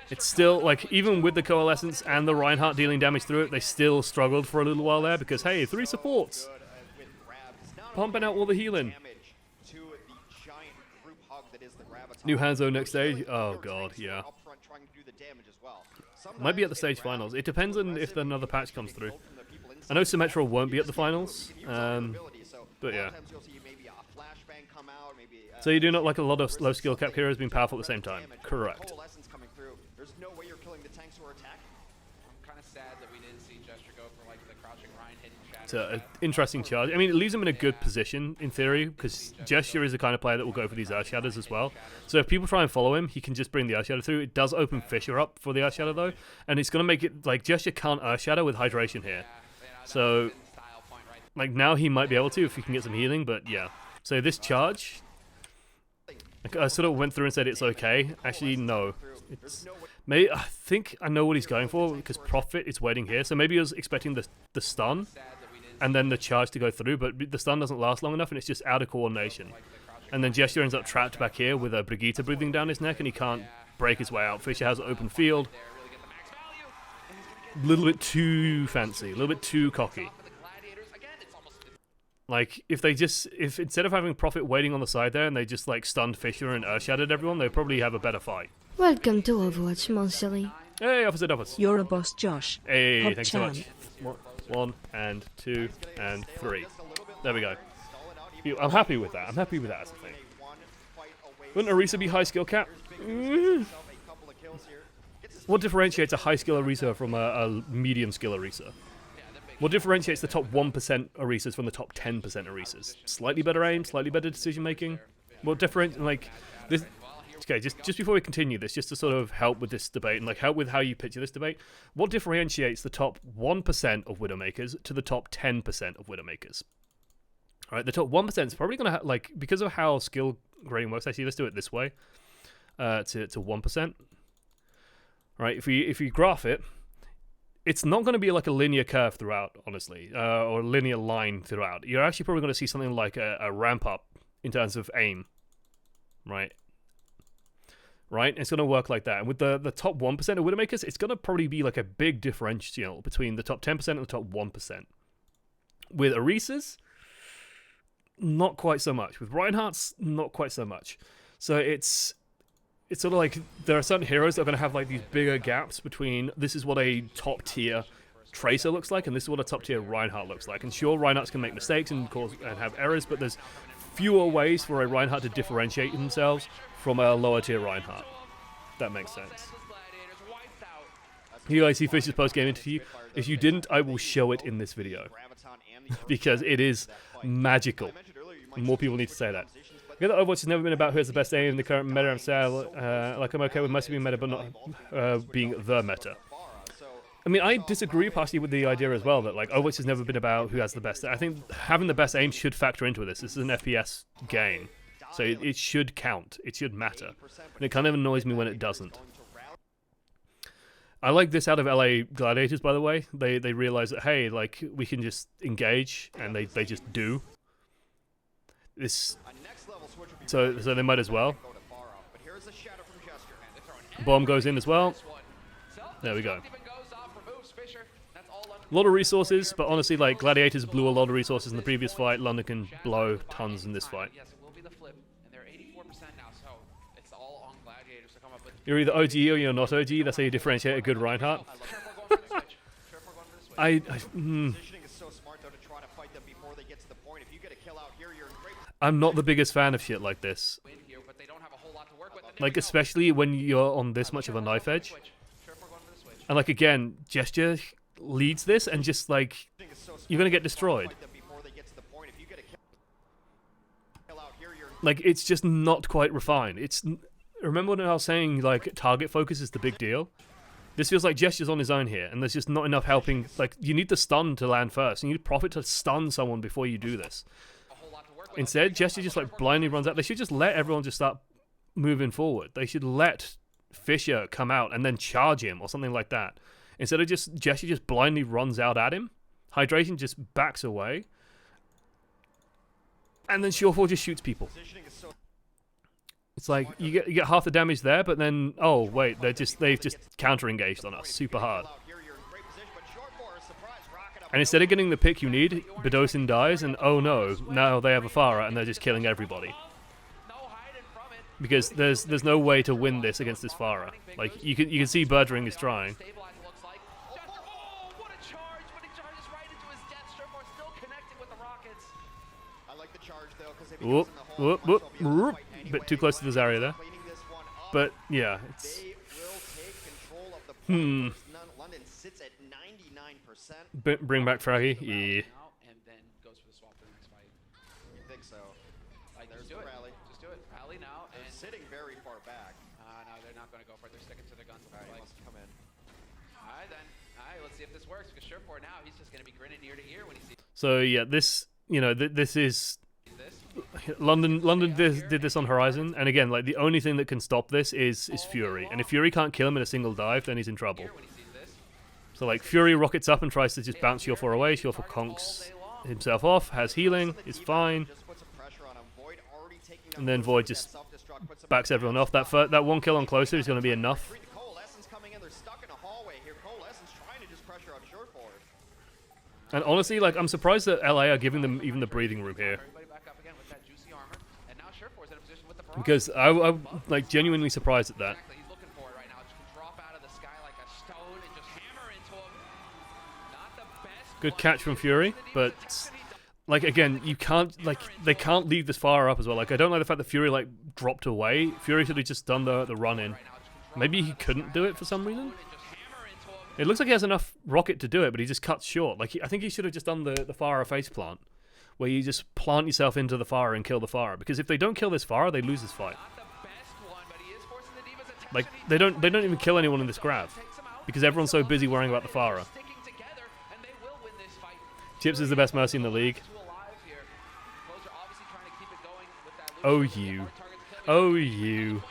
It's still, like, even with the Coalescence and the Reinhardt dealing damage through it, they still struggled for a little while there because, hey, 3 supports. Pumping out all the healing. New Hanzo next stage. Oh, God, yeah. Might be at the stage finals. It depends on if another patch comes through. I know Symmetra won't be at the finals, but yeah. So you do not like a lot of low skill cap heroes being powerful at the same time? Correct. It's an interesting charge. I mean, it leaves him in a good position, in theory, because Gesture is the kind of player that will go for these Earth Shadows as well. So if people try and follow him, he can just bring the Earth Shadow through. It does open Fisher up for the Earth Shadow, though, and it's going to make it, like, Gesture can't Earth Shadow with Hydration here. So, like, now he might be able to if he can get some healing, but yeah. So this charge, I sort of went through and said it's okay. Actually, no. I think I know what he's going for, because Prophet is waiting here. So maybe he was expecting the stun and then the charge to go through, but the stun doesn't last long enough and it's just out of coordination. And then Gesture ends up trapped back here with a Brigitte breathing down his neck and he can't break his way out. Fisher has an open field. A little bit too fancy, a little bit too cocky. Like, if instead of having Prophet waiting on the side there and they just, like, stunned Fisher and Earth-Shadowed everyone, they'd probably have a better fight. Welcome to Overwatch, Monsilly. Hey, Officer Duffus. You're a boss, Josh. Hey, Hop thanks so much. 1 and 2 and 3. There we go. I'm happy with that. I'm happy with that as a thing. Wouldn't Orisa be high skill cap? What differentiates a high skill Orisa from a medium skill Orisa? What differentiates the top 1% Orisas from the top 10% Orisas? Slightly better aim, slightly better decision making. What different, like this? Okay, just before we continue this, just to sort of help with this debate and like help with how you picture this debate, what differentiates the top 1% of Widowmakers to the top 10% of Widowmakers? All right, the top 1% is probably going to like, because of how skill grading works. Actually, let's do it this way. To 1%. Right, if you graph it, it's not going to be like a linear curve throughout, honestly, or a linear line throughout. You're actually probably going to see something like a ramp up in terms of aim, right? right? It's going to work like that. And with the top 1% of Widowmakers, it's going to probably be like a big differential between the top 10% and the top 1%. With Oasis, not quite so much. With Reinhardt's, not quite so much. So it's sort of like there are certain heroes that are going to have like these bigger gaps between this is what a top tier Tracer looks like and this is what a top tier Reinhardt looks like. And sure, Reinhardt's can make mistakes and have errors, but there's fewer ways for a Reinhardt to differentiate themselves from a lower tier Reinhardt. That makes sense. You guys see Fish's post-game interview? If you didn't, I will show it in this video. Because it is magical. More people need to say that. Yeah, the Overwatch has never been about who has the best aim in the current meta. I'm sad. Like, I'm okay with mostly being meta, but not being the meta. I mean, I disagree partially with the idea as well that, like, Overwatch has never been about who has the best. I think having the best aim should factor into this. This is an FPS game. So it should count. It should matter. And it kind of annoys me when it doesn't. I like this out of LA Gladiators, by the way. They realize that, hey, like, we can just engage, and they just do. This... So they might as well. Bomb goes in as well. There we go. A lot of resources, but honestly, like, Gladiators blew a lot of resources in the previous fight. London can blow tons in this fight. You're either OG or you're not OG. That's how you differentiate a good Reinhardt. I'm not the biggest fan of shit like this. Like, especially when you're on this much of a knife edge. And, like, again, Gesture leads this and just, like, you're going to get destroyed. Like, it's just not quite refined. It's... Remember when I was saying, like, target focus is the big deal? This feels like Gesture's on his own here, and there's just not enough helping. Like, you need the stun to land first. You need Prophet to stun someone before you do this. Instead, Gesture just, like, blindly runs out. They should just let everyone just start moving forward. They should let Fisher come out and then charge him or something like that. Instead of just Gesture just blindly runs out at him. Hydration just backs away. And then Surefall just shoots people. It's like you get half the damage there, but then oh wait, they've just counter-engaged on us super hard. And instead of getting the pick you need, Bedosin dies, and oh no, now they have a Pharah and they're just killing everybody. Because there's no way to win this against this Pharah. Like you can see Birdring is trying. Whoop, whoop, whoop, whoop. Bit too close to the Zarya there. But yeah, it's... Bring back Fraggy? Yeah. And then goes for the swap for the next fight. You think so? Like, there's the rally. Just do it. Rally now. And sitting very far back. No, they're not going to go for it. They're sticking to their guns. Alright, must come in. Alright, then. Alright, let's see if this works. Because Surefour now, he's just going to be grinning ear to ear when he sees... So yeah, this, you know, this is... London did this on Horizon, and again, like, the only thing that can stop this is Fury. And if Fury can't kill him in a single dive, then he's in trouble. So, like, Fury rockets up and tries to just bounce Surefall away. Surefall conks himself off, has healing, is fine. And then Void just backs everyone off. That one kill on Closer is going to be enough. And honestly, like, I'm surprised that LA are giving them even the breathing room here. Because I'm like genuinely surprised at that. Good catch from Fury, but like again, you can't, like, they can't leave this far up as well. Like, I don't like the fact that Fury like dropped away. Fury should have just done the run in. Maybe he couldn't do it for some reason. It looks like he has enough rocket to do it, but he just cuts short. Like, I think he should have just done the Pharah face plant, where you just plant yourself into the Pharah and kill the Pharah. Because if they don't kill this Pharah, they lose this fight. Like, they don't even kill anyone in this grab, because everyone's so busy worrying about the Pharah. Chips is the best Mercy in the league. Oh you. Oh you.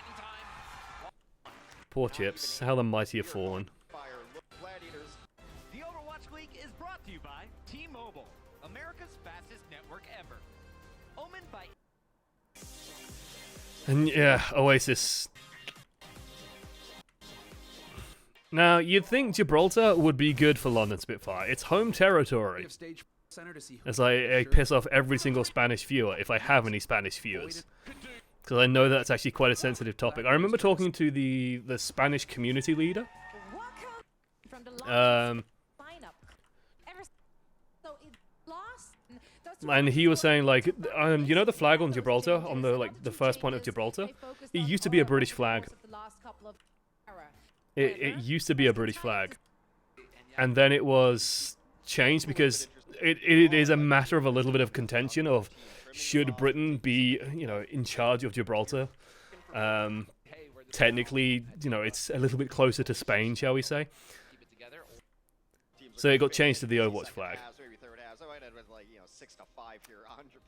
Poor Chips. How the mighty have fallen. The Overwatch League is brought to you by T-Mobile, America's fastest network ever. Omened by... And yeah, Oasis. Now, you'd think Gibraltar would be good for London Spitfire. It's home territory. As I piss off every single Spanish viewer, if I have any Spanish viewers. Because I know that's actually quite a sensitive topic. I remember talking to the Spanish community leader. And he was saying, like, you know the flag on Gibraltar, on the first point of Gibraltar? It used to be a British flag. It used to be a British flag. And then it was changed because it is a matter of a little bit of contention of should Britain be, in charge of Gibraltar? Technically, it's a little bit closer to Spain, shall we say? So it got changed to the Overwatch flag.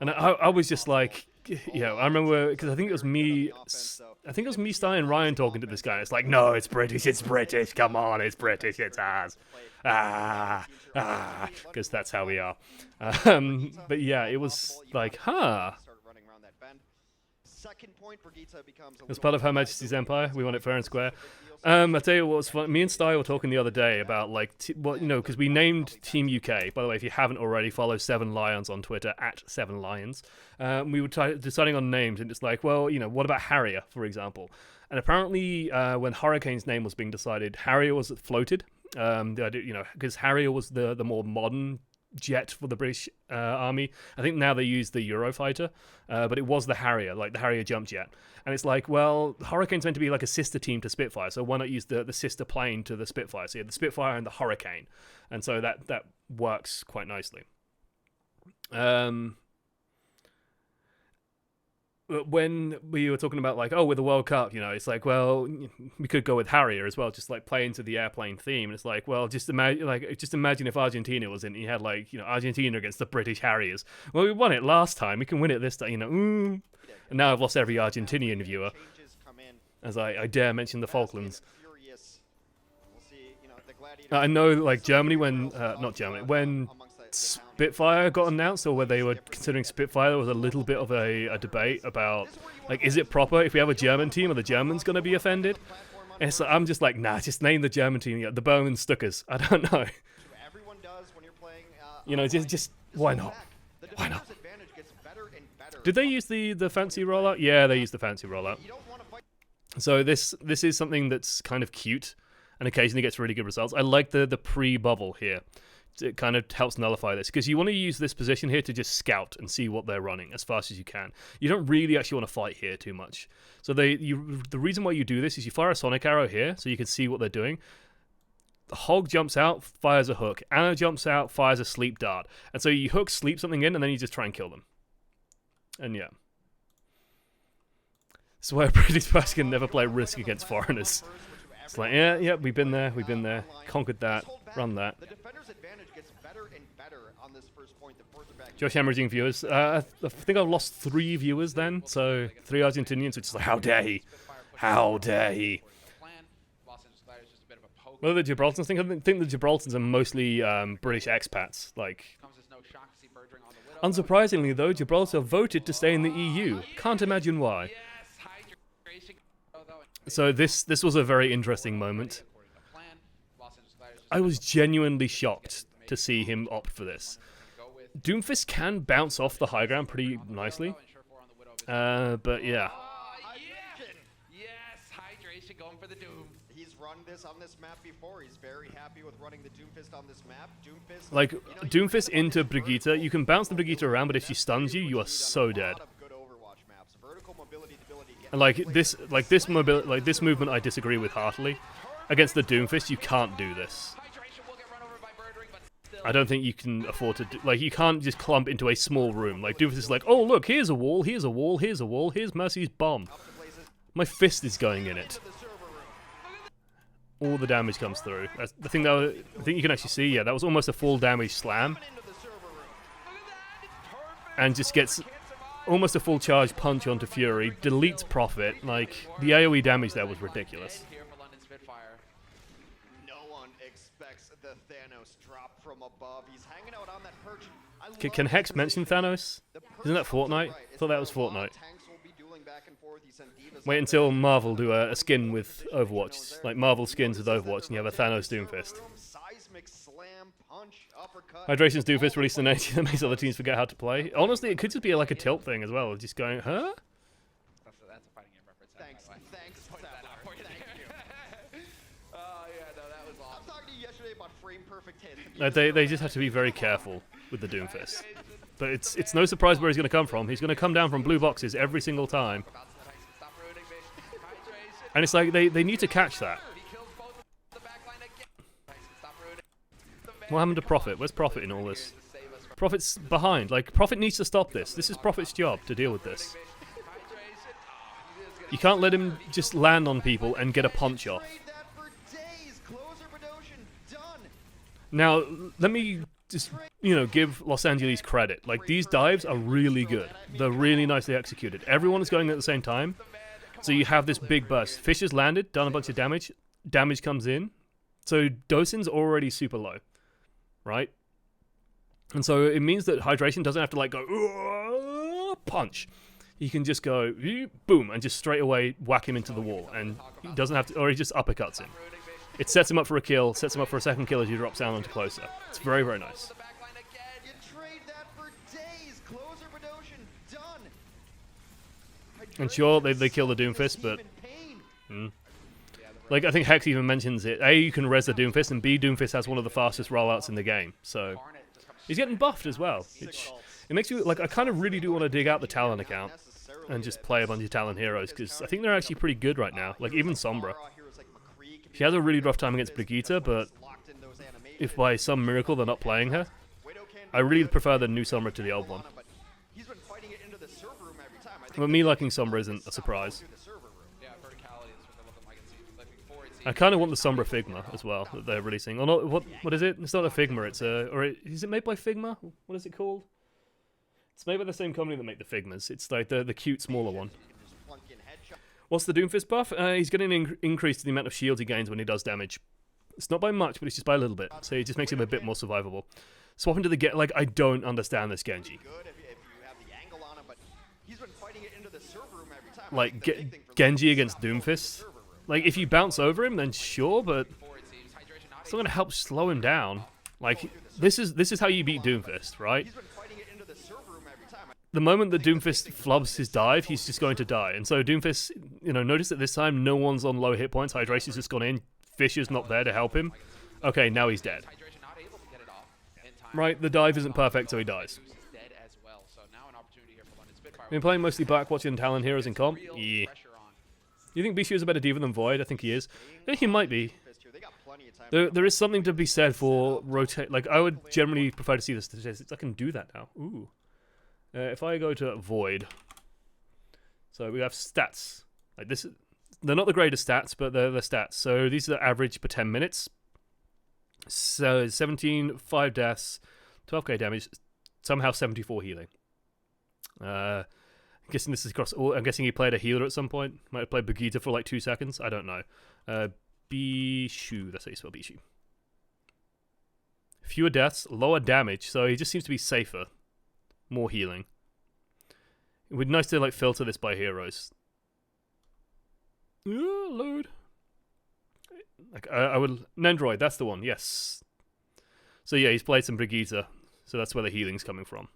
And I was just like, I remember, because I think it was me, Stein and Ryan talking to this guy. It's like, no, it's British, come on, it's British, it's ours. Because that's how we are. But yeah, it was like, As part of Her Majesty's Empire, we want it fair and square. I tell you what was fun. Me and Sty were talking the other day about because we named Team UK. By the way, if you haven't already, follow 7 Lions on Twitter at 7 Lions. We were deciding on names, and it's like, well, what about Harrier, for example? And apparently, when Hurricane's name was being decided, Harrier was floated. Because Harrier was the more modern jet for the British Army. I think now they use the Eurofighter, but it was the Harrier, like the Harrier jump jet. And it's like, well, Hurricane's meant to be like a sister team to Spitfire, so why not use the sister plane to the Spitfire? So you have the Spitfire and the Hurricane, and so that works quite nicely. When we were talking about with the World Cup, it's like, well, we could go with Harrier as well, just like play into the airplane theme. And it's like, well, just imagine if Argentina was in, you had Argentina against the British Harriers. Well, we won it last time, we can win it this time, And now I've lost every Argentinian viewer, as I dare mention the Falklands. I know, Germany when Spitfire got announced, or where they were considering Spitfire, there was a little bit of a debate about, is it proper if we have a German team, are the Germans going to be offended? And so I'm just like, nah, just name the German team, the Bowman Stuckers. I don't know. Just why not? Why not? Did they use the fancy rollout? Yeah, they used the fancy rollout. So this is something that's kind of cute and occasionally gets really good results. I like the pre-bubble here. It kind of helps nullify this, because you want to use this position here to just scout and see what they're running as fast as you can. You don't really actually want to fight here too much. So the reason why you do this is you fire a sonic arrow here so you can see what they're doing. The Hog jumps out, fires a hook. Anna jumps out, fires a sleep dart. And so you hook, sleep something in, and then you just try and kill them. And yeah. That's why a British person can never play Risk against foreigners. It's like, yeah, we've been there, conquered that, run that. Josh hemorrhaging viewers. I think I've lost 3 viewers then, so 3 Argentinians, which is like, how dare he? How dare he? What do the Gibraltars think? I think the Gibraltars are mostly British expats. Unsurprisingly, though, Gibraltar voted to stay in the EU. Can't imagine why. So this was a very interesting moment. I was genuinely shocked to see him opt for this. Doomfist can bounce off the high ground pretty nicely, but yeah. Yes, hydration going for the Doom. He's run this on this map before. He's very happy with running the Doomfist on this map. Doomfist into Brigitte, you can bounce the Brigitte around, but if she stuns you, you are so dead. And this movement, I disagree with heartily. Against the Doomfist, you can't do this. I don't think you can afford to do, you can't just clump into a small room. Doomfist is like, oh look, here's a wall, here's a wall, here's a wall, here's Mercy's bomb. My fist is going in it. All the damage comes through. That's the thing I think you can actually see, yeah, that was almost a full damage slam. And just gets almost a full charge punch onto Fury, deletes Prophet. The AoE damage there was ridiculous. Can Hex mention Thanos? Isn't that Fortnite? I thought that was Fortnite. Divas Wait out until there. Marvel do a skin with Overwatch, like Marvel skins with Overwatch, and you have a Thanos Doomfist. Seismic slam, punch, uppercut. Hydration's Doomfist released an 80 that makes other teams forget how to play. Honestly, it could just be like a tilt thing as well, just going, huh? That's a fighting game reference. Thanks, by the way. thanks, Point that out for you. Thank you. Oh yeah, no, that was I'm awesome. talking to you yesterday about frame perfect hits. They just have to be very careful with the Doomfist. But it's no surprise where he's going to come from. He's going to come down from blue boxes every single time. Stop ruining me. Hydration. And it's like they need to catch that. He kills both of the backline again. Stop ruining the man. What happened to Prophet? Where's Prophet in all this? Prophet's behind. Like, Prophet needs to stop this. This is Prophet's job to deal with this. You can't let him just land on people and get a punch off. Trade that for days. Closer Badoshin, done. Now, let me just, give Los Angeles credit. Like, these dives are really good. They're really nicely executed. Everyone is going at the same time. So you have this big burst. Fisher's landed, done a bunch of damage. Damage comes in. So Dosin's already super low. Right? And so it means that Hydration doesn't have to, like, go, punch. He can just go, boom, and just straight away whack him into the wall. And he doesn't have to, or he just uppercuts him. It sets him up for a kill, sets him up for a second kill as he drops down onto closer. It's very, very nice. You trade that for days. Closer Badoshin, done. And sure, they kill the Doomfist, but like, I think Hex even mentions it. A, you can res the Doomfist, and B, Doomfist has one of the fastest rollouts in the game. So he's getting buffed as well, which it makes you, like, I kind of really do want to dig out the Talon account and just play a bunch of Talon heroes, because I think they're actually pretty good right now. Like, even Sombra. She has a really rough time against Brigitte, but if by some miracle they're not playing her, I really prefer the new Sombra to the old one. But me liking Sombra isn't a surprise. Yeah, verticality is what they're looking like. Like before it's I kind of want the Sombra Figma as well that they're releasing. Or not, what is it? It's not a Figma. It's a, is it made by Figma? What is it called? It's made by the same company that make the Figmas. It's like the cute smaller one. What's the Doomfist buff? He's getting an increase to the amount of shields he gains when he does damage. It's not by much, but it's just by a little bit. So it just makes him a bit more survivable. Swap into the like, I don't understand this Genji. Like, Genji against Doomfist? Like, if you bounce over him, then sure, but it's not going to help slow him down. Like, this is how you beat Doomfist, right? The moment that Doomfist flubs his dive, he's just going to die. And so Doomfist, notice that this time no one's on low hit points. Hydration's just gone in. Fisher's not there to help him. Okay, now he's dead. Right, the dive isn't perfect, so he dies. Been playing mostly Blackwatch and Talon heroes in comp? Yeah. You think Bishu is a better diva than Void? I think he is. I think he might be. There is something to be said for rotate. Like, I would generally prefer to see the statistics. I can do that now. Ooh. If I go to Void, so we have stats. Like this, they're not the greatest stats, but they're the stats. So these are the average per 10 minutes. So 17, 5 deaths, 12k damage, somehow 74 healing. I'm guessing this is across all. I'm guessing he played a healer at some point. Might have played Brigitte for like 2 seconds. I don't know. Bishu, that's how you spell Bishu. Fewer deaths, lower damage, so he just seems to be safer. More healing. It would be nice to like filter this by heroes. Load. Like I would Nendroid, that's the one. Yes. So yeah, he's played some Brigitte, so that's where the healing's coming from.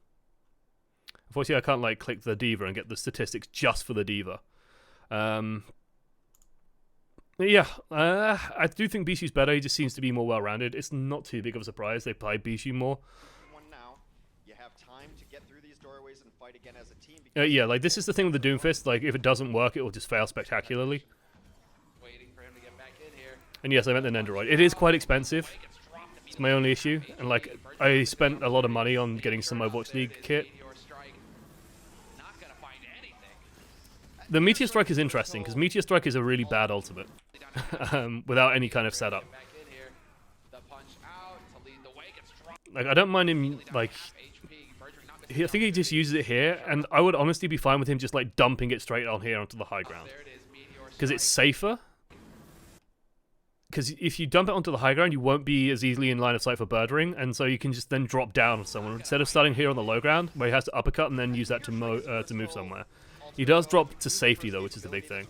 Unfortunately, I can't like click the diva and get the statistics just for the diva. Yeah, I do think Bishu's better. He just seems to be more well-rounded. It's not too big of a surprise. They play Bishu more. Yeah, like this is the thing with the Doomfist. Like if it doesn't work, it will just fail spectacularly. Waiting for him to get back in here. And yes, I meant the Nendoroid. It is quite expensive. It's my only issue. And like I spent a lot of money on getting some Overwatch League kit. The Meteor Strike is interesting because Meteor Strike is a really bad ultimate without any kind of setup. Like I don't mind him like. I think he just uses it here, and I would honestly be fine with him just like dumping it straight on here onto the high ground. Because it's safer. because if you dump it onto the high ground, you won't be as easily in line of sight for bird ring, and so you can just then drop down on someone instead of starting here on the low ground where he has to uppercut and then use that to move somewhere. He does drop to safety though, which is the big thing.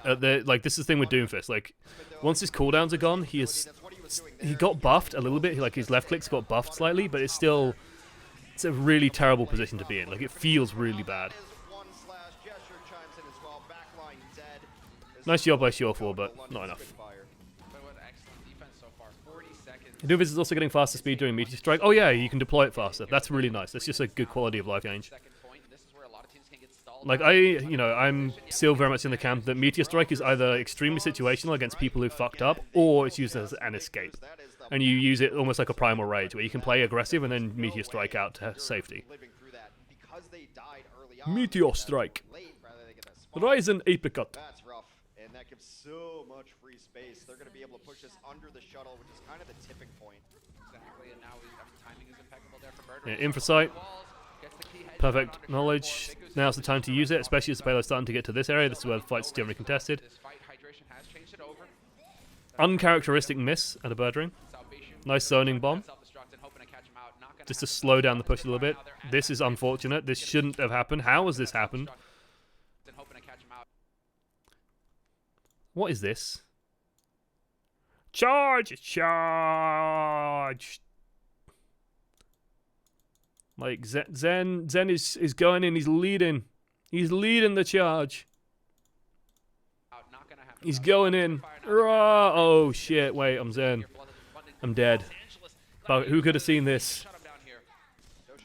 Like this is the thing with Doomfist. Like once his cooldowns are gone, he got buffed a little bit. Like his left clicks got buffed slightly, but it's a really terrible position to be in. Like it feels really bad. Nice job by Shore4, but not enough. Doomfist is also getting faster speed during Meteor Strike. Oh yeah, you can deploy it faster. That's really nice. That's just a good quality of life change. Like I'm still very much in the camp that Meteor Strike is either extremely situational against people who fucked up, or it's used as an escape. And you use it almost like a Primal Rage, where you can play aggressive and then Meteor Strike out to safety. Meteor Strike. Rise and Apricot. That gives so much free space. They're going to be able to push this under the shuttle, which is kind of the tipping point. Exactly, and now timing is impeccable there for Bird. Yeah, Infrasight. Perfect knowledge. Now's the time to use it, especially as the payload's starting to get to this area. This is where the fight's generally contested. Uncharacteristic miss at a bird ring. Nice zoning bomb. Just to slow down the push a little bit. This is unfortunate. This shouldn't have happened. How has this happened? What is this? Charge! Charge! Like, Zen is going in, he's leading. He's leading the charge. He's going in. Rah! Oh, shit, wait, I'm Zen. I'm dead. But who could have seen this?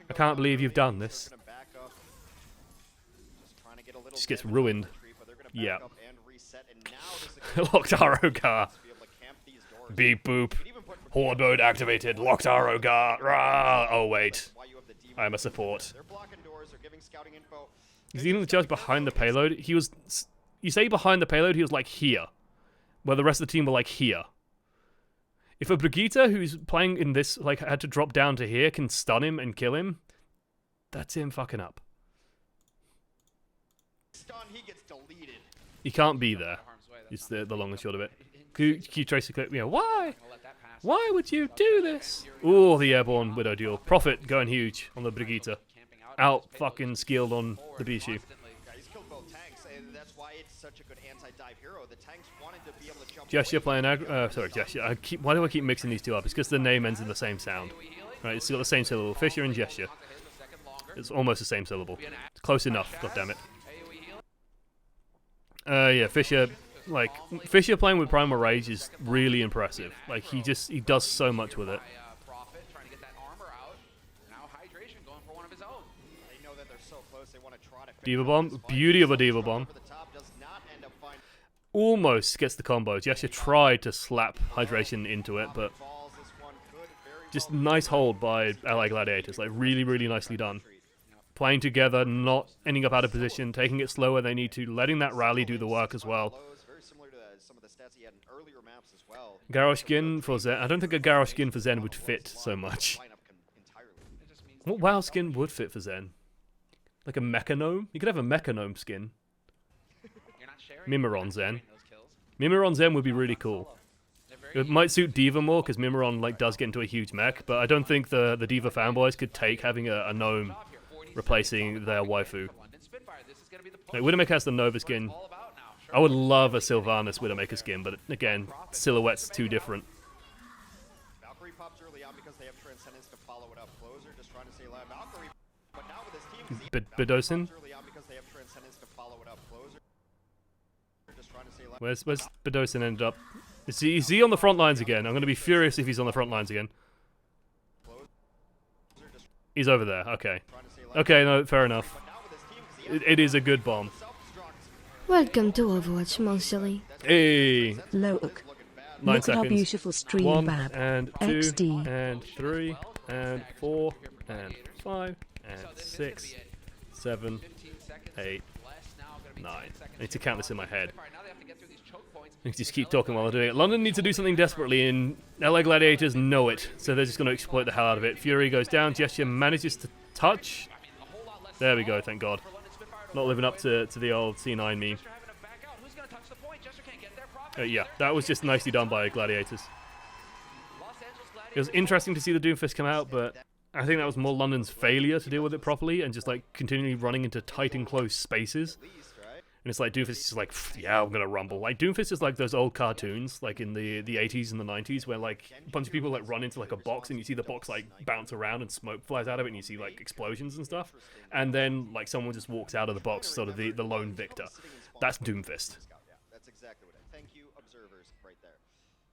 I can't believe you've done this. Just gets ruined. Yeah. Locked Arogar. Beep boop. Horde mode activated. Locked Arogar. Rah! Oh wait. I am a support. He's even the charge behind the payload. He was. You say behind the payload, he was like here. Where the rest of the team were like here. If a Brigitte who's playing in this, like, had to drop down to here, can stun him and kill him, that's him fucking up. He can't be there. It's the long and short of it. Q tracer clip. Yeah, why? Why would you do this? Oh, the airborne Widow duel. Profit going huge on the Brigitte. Out fucking skilled on the Bishu. Gesture playing sorry, Gesture. Why do I keep mixing these two up? It's because the name ends in the same sound. Right, it's got the same syllable. Fisher and Gesture. It's almost the same syllable. It's close enough, goddammit. Yeah, Fisher, like, Fisher playing with Primal Rage is really impressive. Like, he does so much with it. Diva Bomb, beauty of a Diva Bomb. Almost gets the combo. Gesture tried to slap Hydration into it, but just nice hold by LA Gladiators. Like, really, really nicely done. Playing together, not ending up out of position, taking it slow where they need to, letting that rally do the work as well. Garrosh skin for Zen. I don't think a Garrosh skin for Zen would fit so much. What WoW skin would fit for Zen? Like a Mechanome? You could have a Mechanome skin. Mimiron Zen. Mimiron Zen would be really cool. It might suit Diva more, because Mimiron like does get into a huge mech, but I don't think the Diva fanboys could take having a gnome replacing their waifu. Like, Widowmaker has the Nova skin. I would love a Sylvanas Widowmaker skin, but again, silhouette's too different. Bedosin? Where's Bedosin ended up? Is he on the front lines again? I'm going to be furious if he's on the front lines again. He's over there, okay. Okay, no, fair enough. It is a good bomb. Welcome to Overwatch, Monsilly. Hey! Look. 9 Look seconds. at our beautiful stream, 1 Bab. and 2 XD. and 3 and 4 and 5 and 6, 7, 8, 9. I need to count this in my head. I can just keep talking while I'm doing it. London needs to do something desperately, and LA Gladiators know it, so they're just going to exploit the hell out of it. Fury goes down, Gesture manages to touch. There we go, thank God. Not living up to the old C9 meme. Yeah, that was just nicely done by Gladiators. Los Angeles It was Gladiators. interesting to see the Doomfist come out, but I think that was more London's failure to deal with it properly and just like continually running into tight and close spaces. At least, right? And it's like Doomfist is just like, yeah, I'm gonna rumble. Like Doomfist is like those old cartoons, like in the 80s and the 90s, where like a bunch of people like run into like a box and you see the box like bounce around and smoke flies out of it and you see like explosions and stuff. And then like someone just walks out of the box, sort of the lone victor. That's Doomfist. Yeah, that's exactly what Thank you, observers, right there.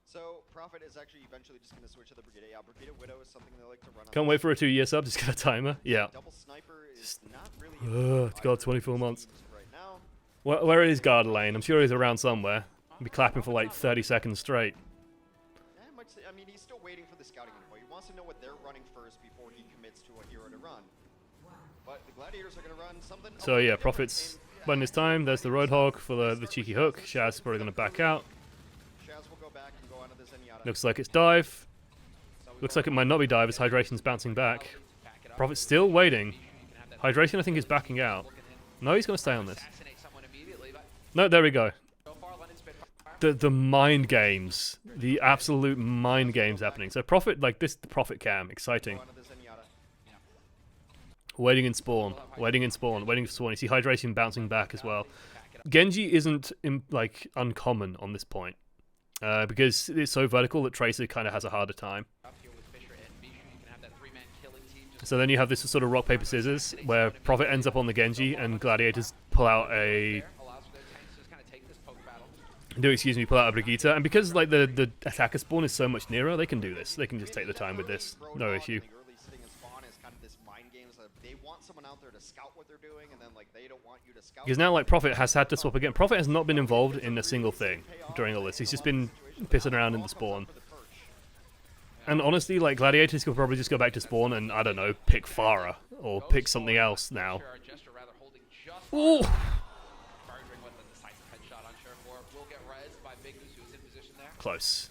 So, Prophet is actually eventually just going to switch to the Brigade. Yeah, Brigade Widow is something they like to run on. Can't wait for a 2-year sub, just get a timer. Yeah. Double Sniper is not really... God, 24 months. Right now. Where is Guard Lane? I'm sure he's around somewhere. He'll be clapping for like 30 seconds straight. I mean, he's still waiting for the scouting info. He wants to know what they're running first before he commits to what hero to run. But the Gladiators are going to run something... So yeah, Prophet's running his time. There's the Roadhog for the cheeky hook. Shaz is probably going to back out. Shaz will go back and go onto the Zenyatta. Looks like it's dive. Looks like it might not be dive as Hydration's bouncing back. Prophet's still waiting. Hydration, I think, is backing out. No, he's going to stay on this. No, there we go. The mind games. The absolute mind games happening. So Prophet, like this, the Prophet cam. Exciting. Onto the Zenyatta. Waiting in spawn. Waiting in spawn. Waiting for spawn. You see Hydration bouncing back as well. Genji isn't like uncommon on this point. Because it's so vertical that Tracer kind of has a harder time. So then you have this sort of rock, paper, scissors, where Prophet ends up on the Genji and Gladiators pull out a... pull out a Brigitte. And because like the attacker spawn is so much nearer, they can do this. They can just take the time with this. No issue. The early sitting in spawn is kind of this mind games of they want someone out there to scout what they're doing, and then like they don't want you to scout. Because now like Prophet has had to swap again. Prophet has not been involved in a single thing during all this. He's just been pissing around in the spawn. And honestly, like Gladiators could probably just go back to spawn and, I don't know, pick Pharah or pick something else now. Ooh. Close.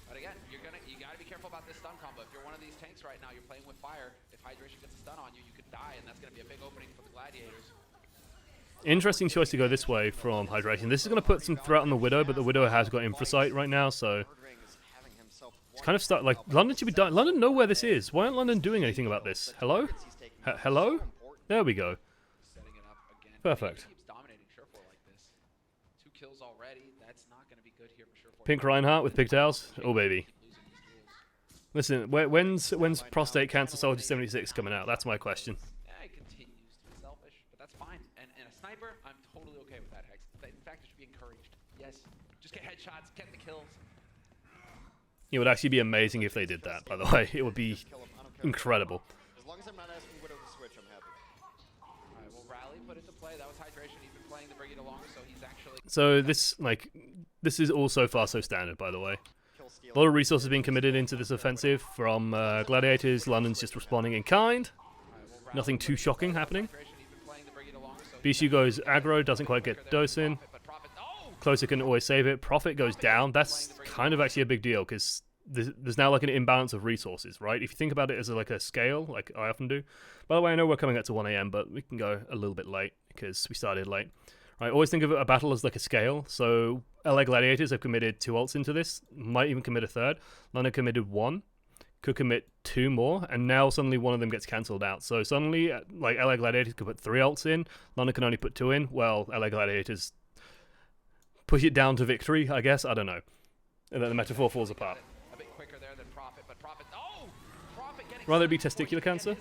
But again, you gotta be careful about this stun combo. If you're one of these tanks right now, you're playing with fire. If Hydration gets a stun on you, you could die, and that's gonna be a big opening for the Gladiators. Interesting choice to go this way from Hydration. This is going to put some threat on the Widow, but the Widow has got Infrasight right now, so... It's kind of stuck. Like, London should be done. London know where this is. Why aren't London doing anything about this? Hello? Hello? There we go. Setting it up again. Perfect. He keeps dominating Surefour like this. 2 kills already. That's not gonna be good here for Surefour. Pink Reinhardt with pigtails. Oh, baby. Listen, when's Prostate Cancer Soldier 76 coming out? That's my question. Yeah, he continues to be selfish, but that's fine. And a sniper, I'm totally okay with that, Hex. In fact, it should be encouraged. Yes, just get headshots, get the kills. It would actually be amazing if they did that, by the way. It would be incredible. As long as I'm not asking Widow to switch, I'm happy. Alright, well, Rally put it to play. That was Hydration. He's been playing the Brigade longer, so he's actually... So this is all so far so standard, by the way. A lot of resources being committed into this offensive from Gladiators. London's just responding in kind. Nothing too shocking happening. Bishu goes aggro, doesn't quite get dose in. Closer can always save it. Prophet goes down. That's kind of actually a big deal because there's now like an imbalance of resources, right? If you think about it as like a scale, like I often do. By the way, I know we're coming up to 1 AM, but we can go a little bit late because we started late. Right, always think of a battle as like a scale. So LA Gladiators have committed 2 ults into this. Might even commit a 3rd. London committed 1. Could commit 2 more, and now suddenly one of them gets cancelled out. So suddenly, like LA Gladiators could put 3 ults in. London can only put 2 in. Well, LA Gladiators push it down to victory, I guess. I don't know. And then the metaphor falls apart. A bit quicker there than Prophet, but Prophet... Oh! Prophet getting... Rather it be testicular cancer?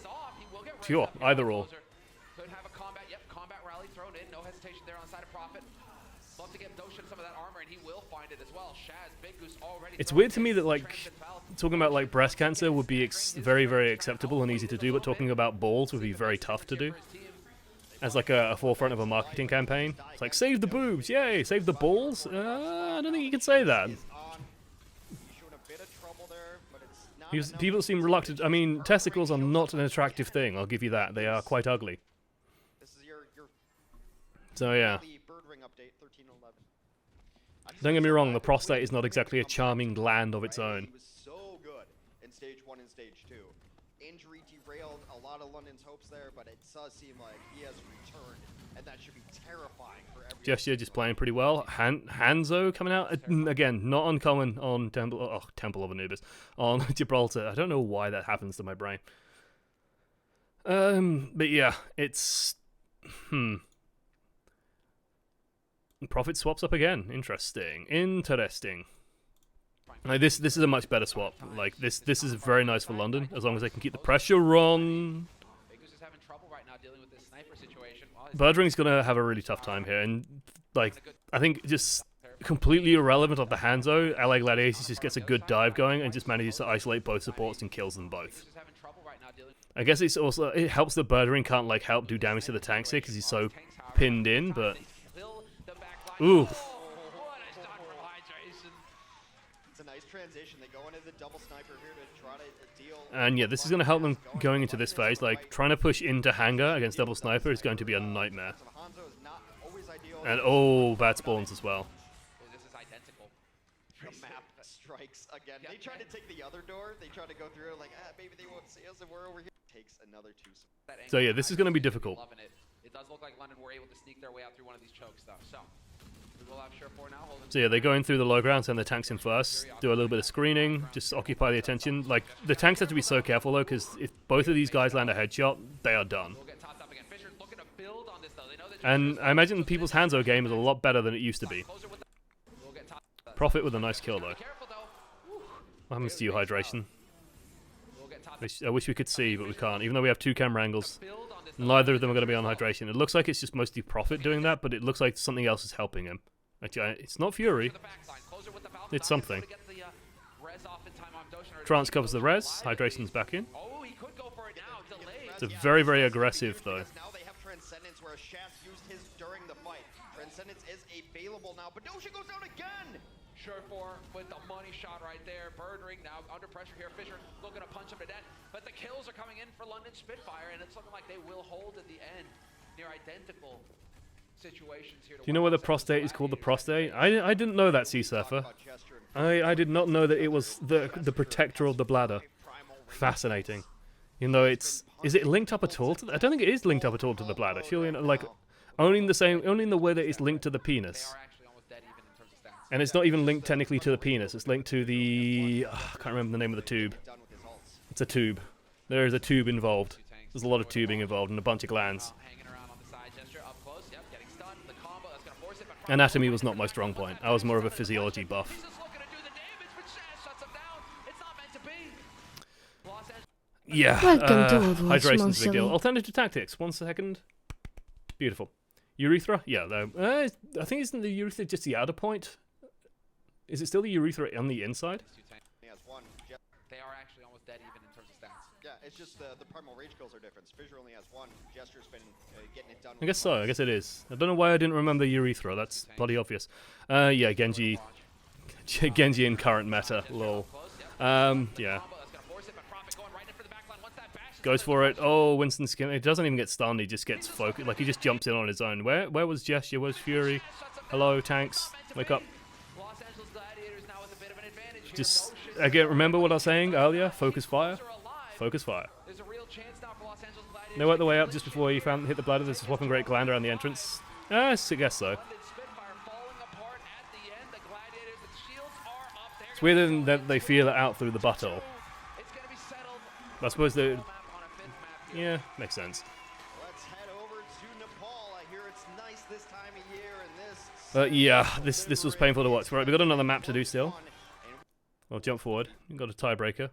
Sure, either or. Could have a combat, yep, combat rally thrown in. No hesitation there on the side of Prophet. Love to get Doshin some of that armor, and he will find it as well. Shaz, Big Goose already... It's weird to me that, like, talking about, like, breast cancer would be very, very acceptable and easy to do, but talking about balls would be very tough to do. As, like, a forefront of a marketing campaign. It's like, save the boobs, yay! Save the balls? I don't think you can say that. People seem reluctant. I mean, testicles are not an attractive thing, I'll give you that. They are quite ugly. So, yeah. Don't get me wrong, the prostate is not exactly a charming gland of its own. He was so good in stage 1 and stage 2. injury derailed a lot of London's hopes there, but it does seem like he has returned, and that should be terrifying for everyone. Gesture just playing pretty well. Hanzo coming out again, not uncommon on Temple of Anubis on Gibraltar. I don't know why that happens to my brain. But yeah, it's Profit swaps up again. Interesting. Like this is a much better swap. Like this is very nice for London as long as they can keep the pressure on. Birdring's gonna have a really tough time here, and like I think just completely irrelevant of the Hanzo, LA Gladiators just gets a good dive going and just manages to isolate both supports and kills them both. I guess it helps that Birdring can't like help do damage to the tanks here because he's so pinned in, but ooh. It's a nice transition. They go into the double sniper here to try to deal. And yeah, this is going to help them going into this phase. Like, trying to push into hangar against double sniper is going to be a nightmare. And oh, bad spawns as well. This is identical. The map strikes again. They tried to take the other door. They tried to go through like, maybe they won't see us if we're over here. Takes another 2. So yeah, this is going to be difficult. It does look like London were able to sneak their way out through one of these chokes though. So we will have Sure4 now holding. So yeah, they're going through the low ground, send the tanks in first, do a little bit of screening, just occupy the attention. Like, the tanks have to be so careful though, because if both of these guys land a headshot, they are done. And I imagine people's Hanzo game is a lot better than it used to be. Profit with a nice kill though. What happens to you, Hydration? I wish we could see, but we can't. Even though we have 2 camera angles, neither of them are going to be on Hydration. It looks like it's just mostly Profit doing that, but it looks like something else is helping him. Actually, it's not Fury. It's something. Trance covers the res. Hydration's back in. It's a very, very aggressive though. Now they have Transcendence where Shaft used his during the fight. Transcendence is available now, but Dosha goes down again! Sure4 with the money shot right there. Birdring now under pressure here. Fisher looking to punch him to death. But the kills are coming in for London Spitfire, and it's looking like they will hold at the end. Near identical situations here. Do you know why the prostate is called the prostate? I didn't know that, Sea Surfer. I did not know that it was the protector of the bladder. Fascinating. You know, is it linked up at all to I don't think it is linked up at all to the bladder. Surely, like, only in the way that it's linked to the penis. And it's not even linked technically to the penis. It's linked to the... I can't remember the name of the tube. It's a tube. There is a tube involved. There's a lot of tubing involved and a bunch of glands. Anatomy was not my strong point. I was more of a physiology buff. Yeah, Welcome to Overwatch, hydration's a big deal. Monsilly. Alternative tactics. 1 second. Beautiful. Urethra? Yeah, I think isn't the urethra just the outer point? Is it still the urethra on the inside? He has 1. They are actually almost dead even in terms of stats. Yeah, it's just the primal rage kills are different. Fissure only has 1. Gesture's been getting it done. I guess so. I guess it is. I don't know why I didn't remember urethra. That's bloody obvious. Yeah, Genji in current meta. Lol. Yeah. Goes for it. Oh, Winston skin. It doesn't even get stunned. He just gets focused. Like, he just jumps in on his own. Where was Gesture? Where's Fury? Hello, tanks. Wake up. Just, again, remember what I was saying earlier? Focus fire. Focus fire. They worked the way up just before he hit the bladder. There's a swapping great gland around the entrance. I guess so. It's weirder that they feel it out through the butthole. I suppose they... Yeah, makes sense. Let's head over to Nepal. I hear it's nice this time of year, and this... But yeah, this was painful to watch. Right, we've got another map to do still. I'll jump forward. We've got a tiebreaker.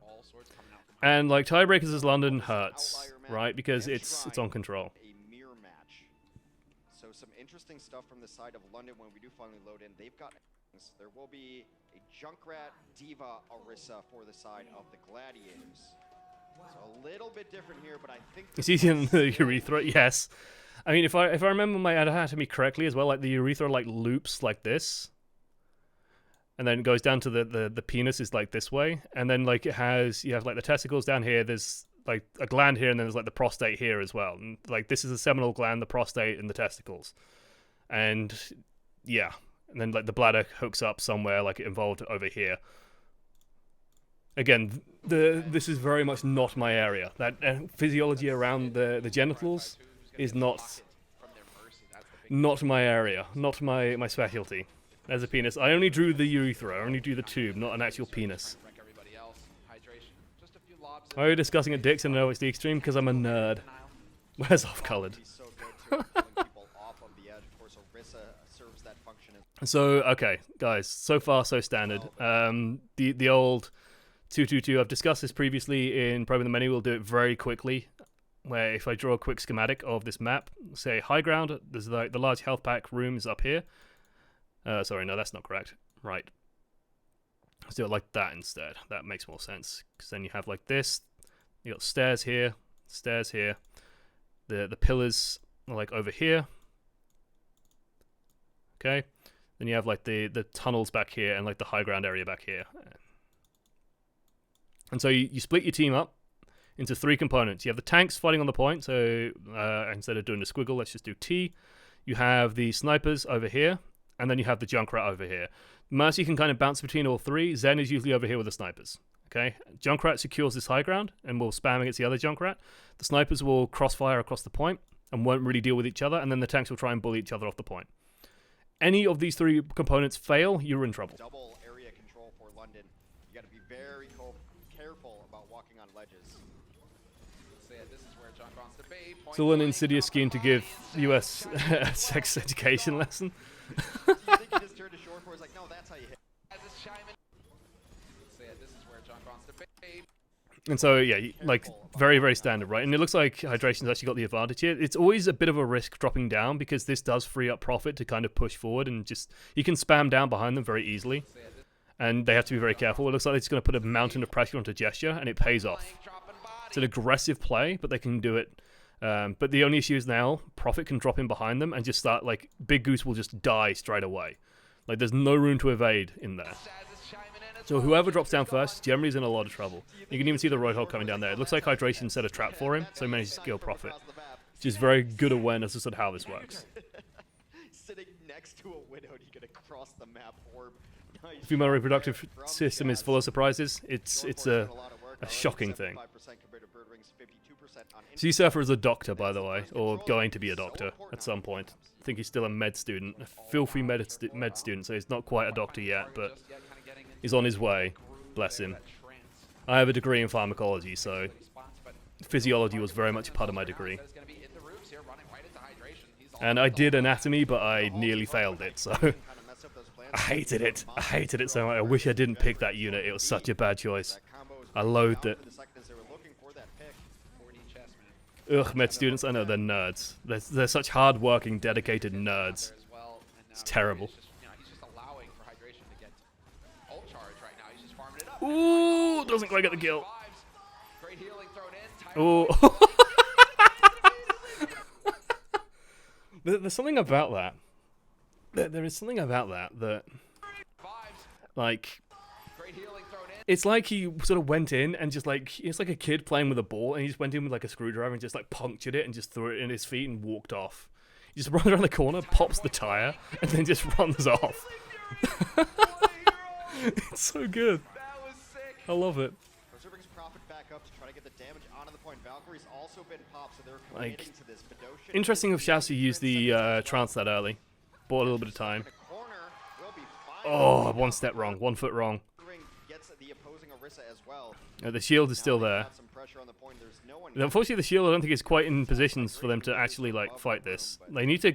And like, tiebreakers as London hurts, right? Because it's on control. A mirror match. So some interesting stuff from the side of London when we do finally load in. They've got... There will be a Junkrat, Diva, Orisa for the side of the Gladiators. So a little bit different here, but I think... It's easier than the urethra, yes. I mean, if I remember my anatomy correctly as well, like the urethra like loops like this. And then it goes down to the penis is like this way. And then like you have like the testicles down here, there's like a gland here, and then there's like the prostate here as well. And like this is the seminal gland, the prostate, and the testicles. And yeah. And then like the bladder hooks up somewhere like it involved over here. again, this is very much not my area. That physiology around the genitals is not my area, not my specialty. As a penis, I only drew the urethra. I only drew the tube, not an actual penis. Why are we discussing a dicks and no, it's the extreme? Because I'm a nerd. Where's off-colored? So, okay, guys, so far so standard. The old 222, I've discussed this previously in Probing the Many. We'll do it very quickly, where if I draw a quick schematic of this map, say high ground, there's the large health pack room is up here. Sorry, no, that's not correct. Right. Let's do it like that instead. That makes more sense, because then you have like this. You got stairs here, the pillars are like over here. Okay. Then you have like the tunnels back here and like the high ground area back here. And so you split your team up into 3 components. You have the tanks fighting on the point, so instead of doing the squiggle, let's just do T. You have the snipers over here, and then you have the Junkrat over here. Mercy can kind of bounce between all 3. Zen is usually over here with the snipers. Okay, Junkrat secures this high ground and will spam against the other Junkrat. The snipers will crossfire across the point and won't really deal with each other, and then the tanks will try and bully each other off the point. Any of these 3 components fail, you're in trouble. Double area control for London. You got to be very careful about walking on ledges. This is where John wants to be. Still an insidious scheme to give US a sex education lesson. You think he just turned to shore for? He's like, no, that's how you hit. This is where John wants to be. And so, yeah, like, very, very standard, right? And it looks like Hydration's actually got the advantage here. It's always a bit of a risk dropping down, because this does free up Profit to kind of push forward, and just, you can spam down behind them very easily. And they have to be very careful. It looks like they're just going to put a mountain of pressure onto Gesture, and it pays off. It's an aggressive play, but they can do it. But the only issue is now, Profit can drop in behind them and just start, like, Big Goose will just die straight away. Like, there's no room to evade in there. So whoever drops down first generally is in a lot of trouble. You can even see the Roadhog coming down there. It looks like Hydration set a trap for him, so he manages to kill Profit. Which is very good awareness as to how this works. Sitting next to a widow to get across the map orb. Nice. The female reproductive system is full of surprises. It's a shocking thing. Sea Surfer is a doctor, by the way, or going to be a doctor at some point. I think he's still a med student, a filthy med student, so he's not quite a doctor yet, but he's on his way. Bless him. I have a degree in pharmacology, so physiology was very much a part of my degree. And I did anatomy, but I nearly failed it, so I hated it. I hated it so much. I wish I didn't pick that unit. It was such a bad choice. I loathed it. Ugh, med students, I know, they're nerds. They're such hard-working, dedicated nerds. It's terrible. Ooh, doesn't quite get the kill. Ooh. There's something about that. There is something about that, like, it's like he sort of went in and just like, it's like a kid playing with a ball, and he just went in with like a screwdriver and just like punctured it and just threw it in his feet and walked off. He just runs around the corner, pops the tire, and then just runs off. It's so good. I love it. Like, interesting of Shao to use the trance that early. Bought a little bit of time. Oh, 1 step wrong, 1 foot wrong. The shield is still there. Unfortunately, the shield, I don't think is quite in positions for them to actually like fight this. They need to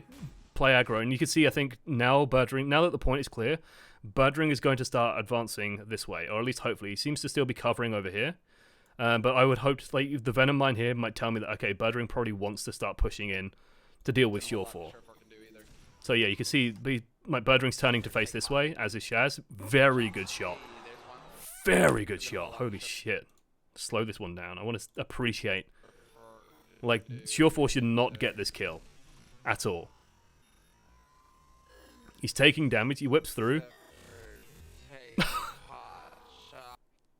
play aggro, and you can see, I think now Birdring, now that the point is clear, Birdring is going to start advancing this way, or at least hopefully. He seems to still be covering over here. But I would hope, like, the Venom Mine here might tell me that, okay, Birdring probably wants to start pushing in to deal with Surefour. So yeah, you can see like Birdring's turning to face this way, as is Shaz. Very good shot. Very good shot. Holy shit. Slow this one down. I want to appreciate, like, Surefour should not get this kill at all. He's taking damage. He whips through.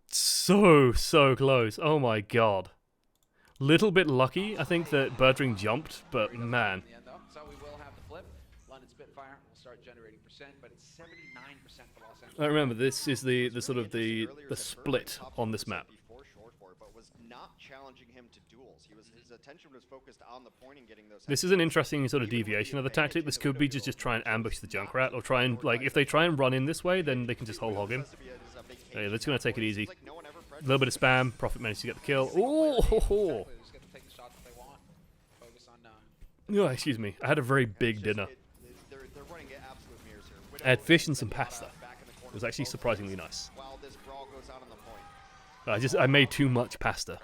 So close. Oh my god. Little bit lucky, I think, that Birdring jumped, but man. London Spitfire will start generating percent, but it's 79% for Los Angeles. I remember this is the sort of the split on this map. But was not challenging him to duels. His attention was focused on the point and getting those. This is an interesting sort of deviation of the tactic. This could be just try and ambush the Junkrat, or try and, like, if they try and run in this way, then they can just whole hog him. Okay, let's gonna take it easy. A little bit of spam. Prophet managed to get the kill. Oh, ho, ho. Just get to take the shots that they want. Focus on Oh, excuse me. I had a very big dinner. I had fish and some pasta. It was actually surprisingly nice. I made too much pasta,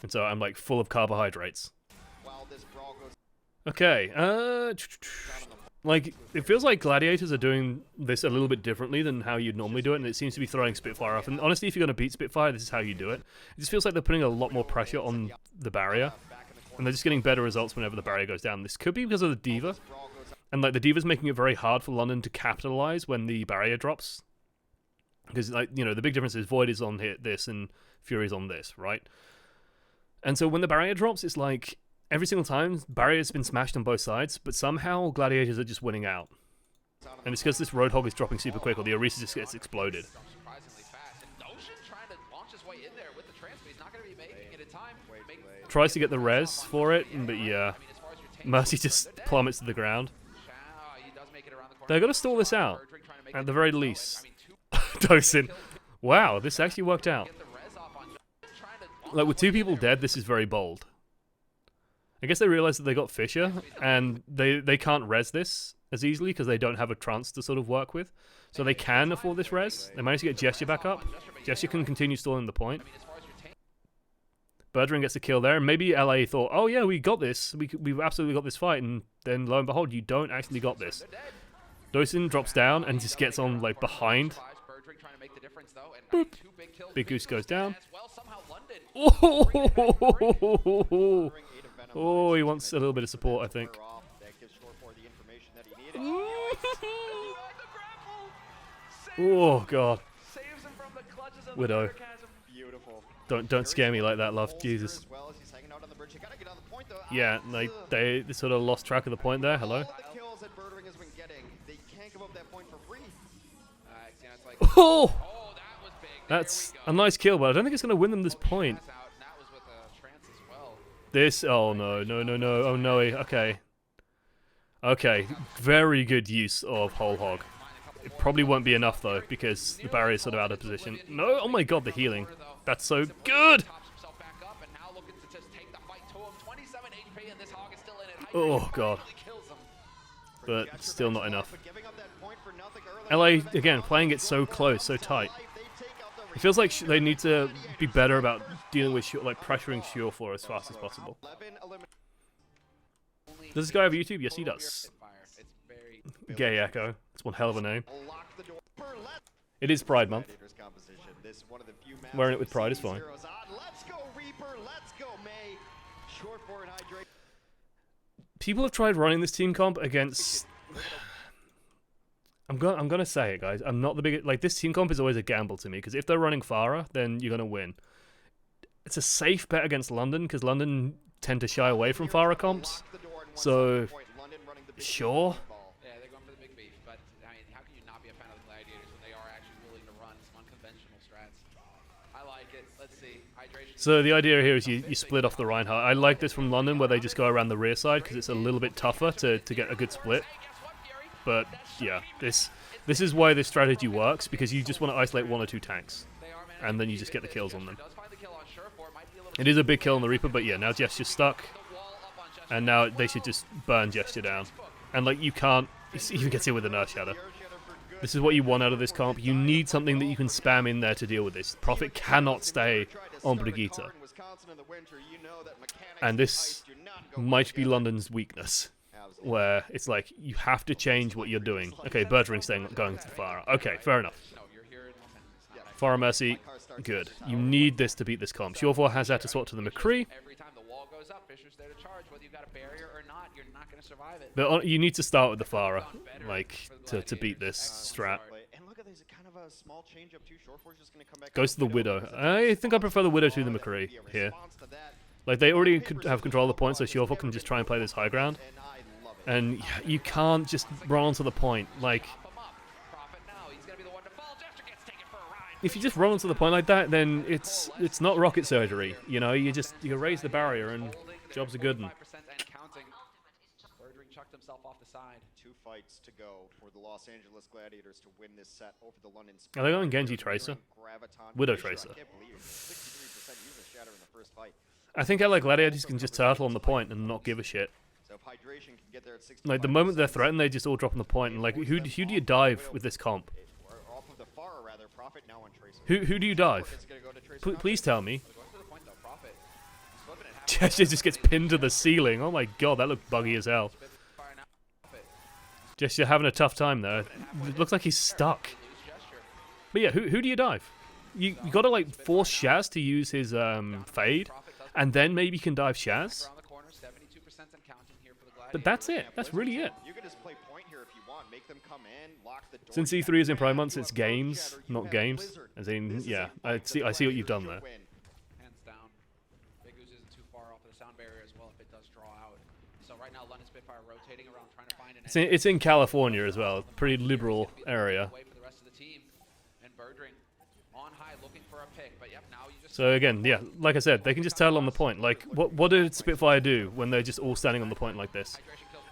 and so I'm like full of carbohydrates. Okay, like, it feels like Gladiators are doing this a little bit differently than how you'd normally do it, and it seems to be throwing Spitfire off. And honestly, if you're going to beat Spitfire, this is how you do it. It just feels like they're putting a lot more pressure on the barrier, and they're just getting better results whenever the barrier goes down. This could be because of the Diva, and like the Diva's making it very hard for London to capitalize when the barrier drops. Because, like, you know, the big difference is Void is on this and Fury's on this, right? And so when the barrier drops, it's like every single time barrier's been smashed on both sides, but somehow Gladiators are just winning out. And it's because this Roadhog is dropping super quick, or the Oasis just gets exploded. surprisingly fast. And Notion trying to launch his way in there with the transfer. He's not going to be making it in time. Tries to get the res for it, but yeah. Mercy just plummets to the ground. They're going to stall this out, at the very least. Dosin. Wow, this actually worked out. Like, with 2 people dead, this is very bold. I guess they realized that they got Fisher, and they can't res this as easily because they don't have a trance to sort of work with. So they can afford this res. They managed to get Gesture back up. Gesture can continue stalling the point. Birdring gets a kill there, and maybe LA thought, oh yeah, we got this. We've absolutely got this fight, and then lo and behold, you don't actually got this. Dosin drops down and just gets on, like, behind. Boop. Big Goose goes down. Oh, he wants a little bit of support, I think. Oh god. Widow. Don't scare me like that, love. Jesus. Yeah, like they sort of lost track of the point there. Hello. Oh! That's a nice kill, but I don't think it's going to win them this point. This, oh no, no, no, no, oh no, okay. Okay, very good use of Whole Hog. It probably won't be enough though, because the barrier is sort of out of position. No, oh my god, the healing. That's so good! Oh god. But still not enough. LA, again, playing it so close, so tight. It feels like they need to be better about dealing with, like, pressuring Sure as fast as possible. Does this guy have YouTube? Yes, he does. Gay Echo. It's one hell of a name. It is Pride Month. Wearing it with pride is fine. People have tried running this team comp against... I'm gonna say it, guys. I'm not the biggest... Like, this team comp is always a gamble to me, because if they're running Pharah, then you're gonna win. It's a safe bet against London, because London tend to shy away from Pharah comps. So, sure. Yeah, they're going for the big beef, but I mean, how can you not be a fan of the Gladiators when they are actually willing to run some unconventional strats? I like it. Let's see. Hydration. So the idea here is you split off the Reinhardt. I like this from London, where they just go around the rear side, because it's a little bit tougher to get a good split. But yeah, this is why this strategy works, because you just want to isolate 1 or 2 tanks, and then you just get the kills on them. It is a big kill on the Reaper, but yeah, now Gesture's stuck, and now they should just burn Gesture down. And like, you can't, he even gets hit with an Earth Shatter. This is what you want out of this comp. You need something that you can spam in there to deal with this. Prophet cannot stay on Brigitte. And this might be London's weakness, where it's like, you have to change what you're doing. Okay, Birdring's going to the Pharah. Okay, fair enough. Pharah Mercy, good. You need this to beat this comp. Shore has had to swap to the McCree. But you need to start with the Pharah, like, to beat this strat. Goes to the Widow. I think I prefer the Widow to the McCree here. Like, they already could have control of the point, so Shore can just try and play this high ground. And you can't just run onto the point. Like, Pop him up. Prophet now. He's gonna be the one to fall. Jester gets taken for a ride. if you just run onto the point like that, then it's not rocket surgery. You know, you raise the barrier and jobs are good. 5% and counting. Birdring chucked himself off the side. 2 fights to go for the Los Angeles Gladiators to win this set over the London Are they going Genji Tracer? Graviton Widow Fisher, Tracer. I can't believe it. 63% user shatter in the first fight. I think LA Gladiators can just turtle on the point and not give a shit. So if hydration can get there at 65%. Like, the moment they're threatened, they just all drop on the point. And, like, who do you dive with this comp? Or off of the Pharah, rather. Profit now on Tracer. Who do you dive? It's gonna go to Tracer. Please tell me. Going to the point though. Prophet. He's flipping it half. Gesture just gets pinned to the ceiling. Oh my god, that looked buggy as hell. Fire now. Prophet. Gesture having a tough time there. It looks like he's stuck. Lose Gesture. But yeah, who do you dive? You gotta like force Shaz to use his fade, and then maybe you can dive Shaz. Around the corner. 72% and counting here for the Gladiators. But that's it. That's really it. You can just play point here if you want. Make them come in, lock the door. Since E3 is in Prime months, it's games, not games. As in, yeah, I see what you've done there. Hands down. Big Goose isn't too far off of the sound barrier as well if it does draw out. So right now, London Spitfire rotating around trying to find an It's in California as well. Pretty liberal area. way for the rest of the team. And Birdring on high looking for a pick. But yep, now you just So again, yeah, like I said, they can just turtle on the point. Like, what did Spitfire do when they're just all standing on the point like this?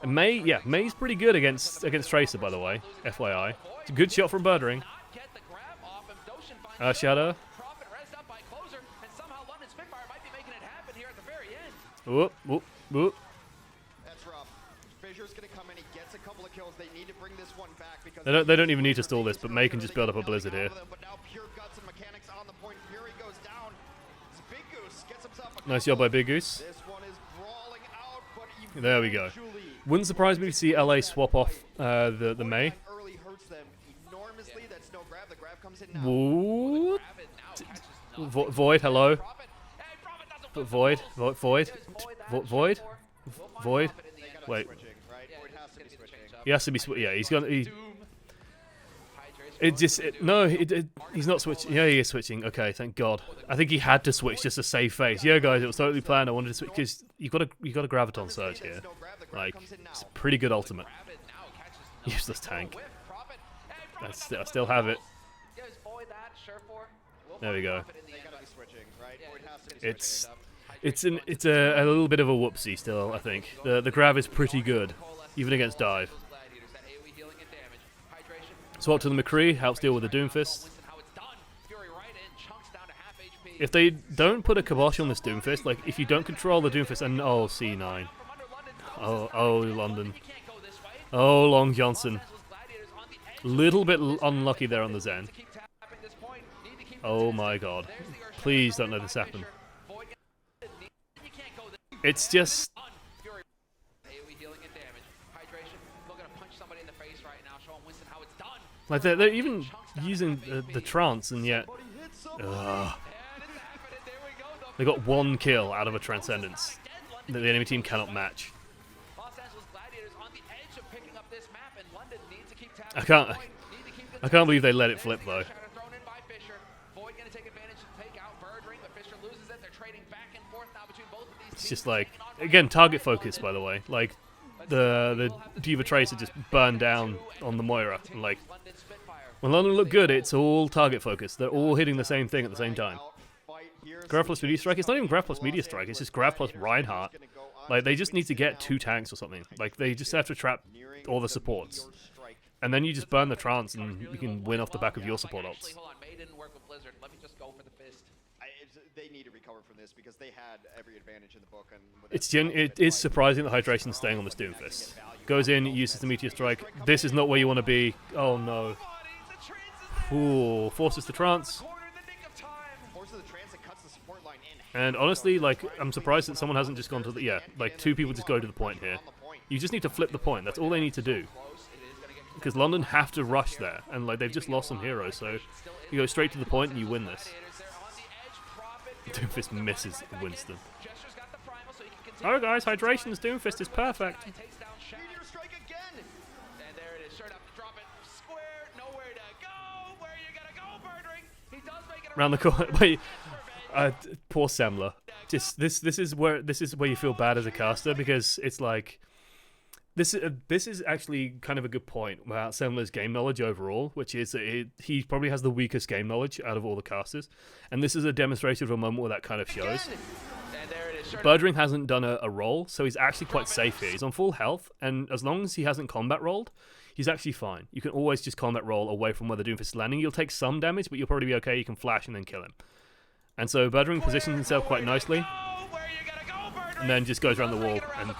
And May's pretty good against Tracer, by the way. FYI, it's a good shot from Birdring. get the grab off him. Doshin finds Shadow. Prophet rezzed up by Closer, and somehow London Spitfire might be making it happen here at the very end. Whoop, whoop, whoop. That's rough. Fisher's gonna come in. He gets a couple of kills. They need to bring this one back because They don't even need to stall this, but May can just build up a blizzard here. But now pure guts and mechanics on the point. Fury goes down. Big Goose gets himself a Nice job by Big Goose. This one is brawling out, but There we go. Wouldn't surprise me to see LA swap off the May. Early hurts them enormously. That's no grab. The grab comes in now. What? Grab it now, catches nothing. Void, hello. Prophet, hey, Prophet doesn't win. Void, void, void, void. Wait, Switching, right? Void has to be switching. he has to be. Yeah, he's gonna. Doom. It just no, he's not switching. Yeah, he is switching. Okay, thank God. I think he had to switch just to save face. Yeah, guys, it was totally planned. I wanted to switch because you got a graviton surge here. Like, it's a pretty good ultimate. Grab it now, catches nothing. Useless tank. Whip, Prophet. Hey, Prophet I still have it. Yes, void that, sure for. We'll There we find go. Prophet in the They end, gotta but be switching, right? yeah, Void has to be It's switching. it's a little bit of a whoopsie still. I think the grab is pretty good, even against dive. those Gladiators, that AoE healing and damage. Hydration. Swap to the McCree helps deal with the Doomfist. Winston, how it's done. Fury right in, chunks down to half HP. If they don't put a kibosh on this Doomfist, like if you don't control the Doomfist, and oh C9, From under London, oh London, you can't go this way. oh Long Johnson, Los Gladiators on the edge. little bit unlucky there on the Zen. To keep tapping this point. Need to keep Oh my God, There's the Earth please Shatter don't let this by happen. Fisher. Void you can't go this It's just on. Fury. AoE healing and damage. Hydration. Looking to punch somebody in the face right now. Showing Winston how it's done. like they're even using the trance, and yet But he hits some. ugh, And it's happening. There we go. they got one kill out of a Transcendence that the enemy team cannot match. Los Angeles Gladiators on the edge of picking up this map, and London needs to keep tapping. I can't- the point. Need to keep this I can't believe they let going. it flip though. There's the Shatter thrown in by Fisher. Void gonna take advantage to take out Birdring, but Fisher loses it. They're trading back and forth now between both of these It's teams. just like Taking on again by target London. focus, by the way. Like the Diva Tracer just burned down on the Moira. And like London Spitfire. when London look good, it's all target focus. They're all hitting the same thing at the same time. Grab plus Media Strike. It's not even Grab plus Media Strike. It's just Grab plus Reinhardt. Like they just need to get 2 tanks or something. Like they just have to trap all the supports, and then you just burn the trance, and you can win off the back of your support Actually, ults. hold on. May didn't work with Blizzard. Let me just go for the fist. They need to recover from this because they had every advantage in the book. And with It is surprising that Hydration's staying on this Doomfist. Goes in, uses the Meteor Strike. This is not where you want to be. Oh no. Ooh, forces the trance. forces the trance and cuts the support line in. And honestly, like, I'm surprised that someone hasn't just gone to the... Yeah, like, 2 people just go to the point here. You just need to flip the point. That's all they need to do. Because London have to rush there. And, like, they've just lost some heroes, so you go straight to the point and you win this. Doomfist misses Winston. Alright guys, Hydration's Doomfist is perfect. Meteor strike again. And there it is. Sure enough, drop it square. Nowhere to go. Where you gonna go, Birdring? He does make it Round the corner. Wait, poor Semler. Just this is where you feel bad as a caster, because it's like This is actually kind of a good point about Semler's game knowledge overall, which is that he probably has the weakest game knowledge out of all the casters, and this is a demonstration of a moment where that kind of shows. Birdring hasn't done a roll, so he's actually quite safe here. He's on full health, and as long as he hasn't combat rolled, he's actually fine. You can always just combat roll away from where the Doomfist is landing. You'll take some damage, but you'll probably be okay. You can flash and then kill him. And so Birdring positions himself quite nicely, and then just goes around the wall, and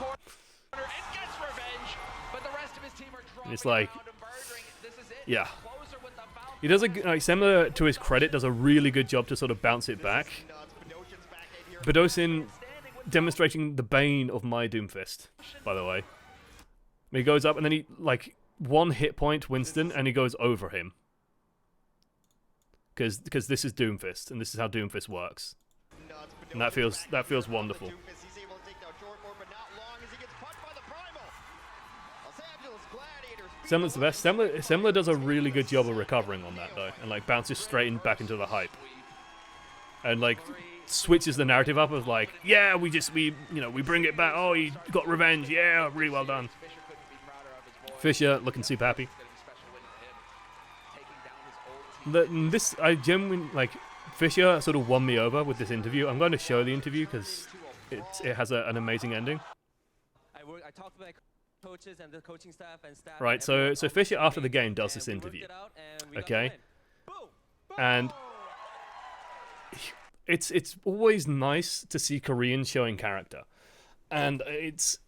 it's like, yeah. He does Semler, to his credit, does a really good job to sort of bounce it back. Bedosin demonstrating the bane of my Doomfist, by the way. He goes up and then he, like, one hit point Winston, and he goes over him. Because this is Doomfist, and this is how Doomfist works. And that feels wonderful. Semler's the best. Semler does a really good job of recovering on that, though, and like bounces straight back into the hype. And like switches the narrative up of like, yeah, we bring it back. Oh, he got revenge. Yeah, really well done. Fisher looking super happy. I genuinely like Fisher sort of won me over with this interview. I'm going to show the interview because it has an amazing ending. I talked to my coaches and the coaching staff and staff. Right, so Fisher after the game does this interview. Okay, and it's always nice to see Koreans showing character, and it's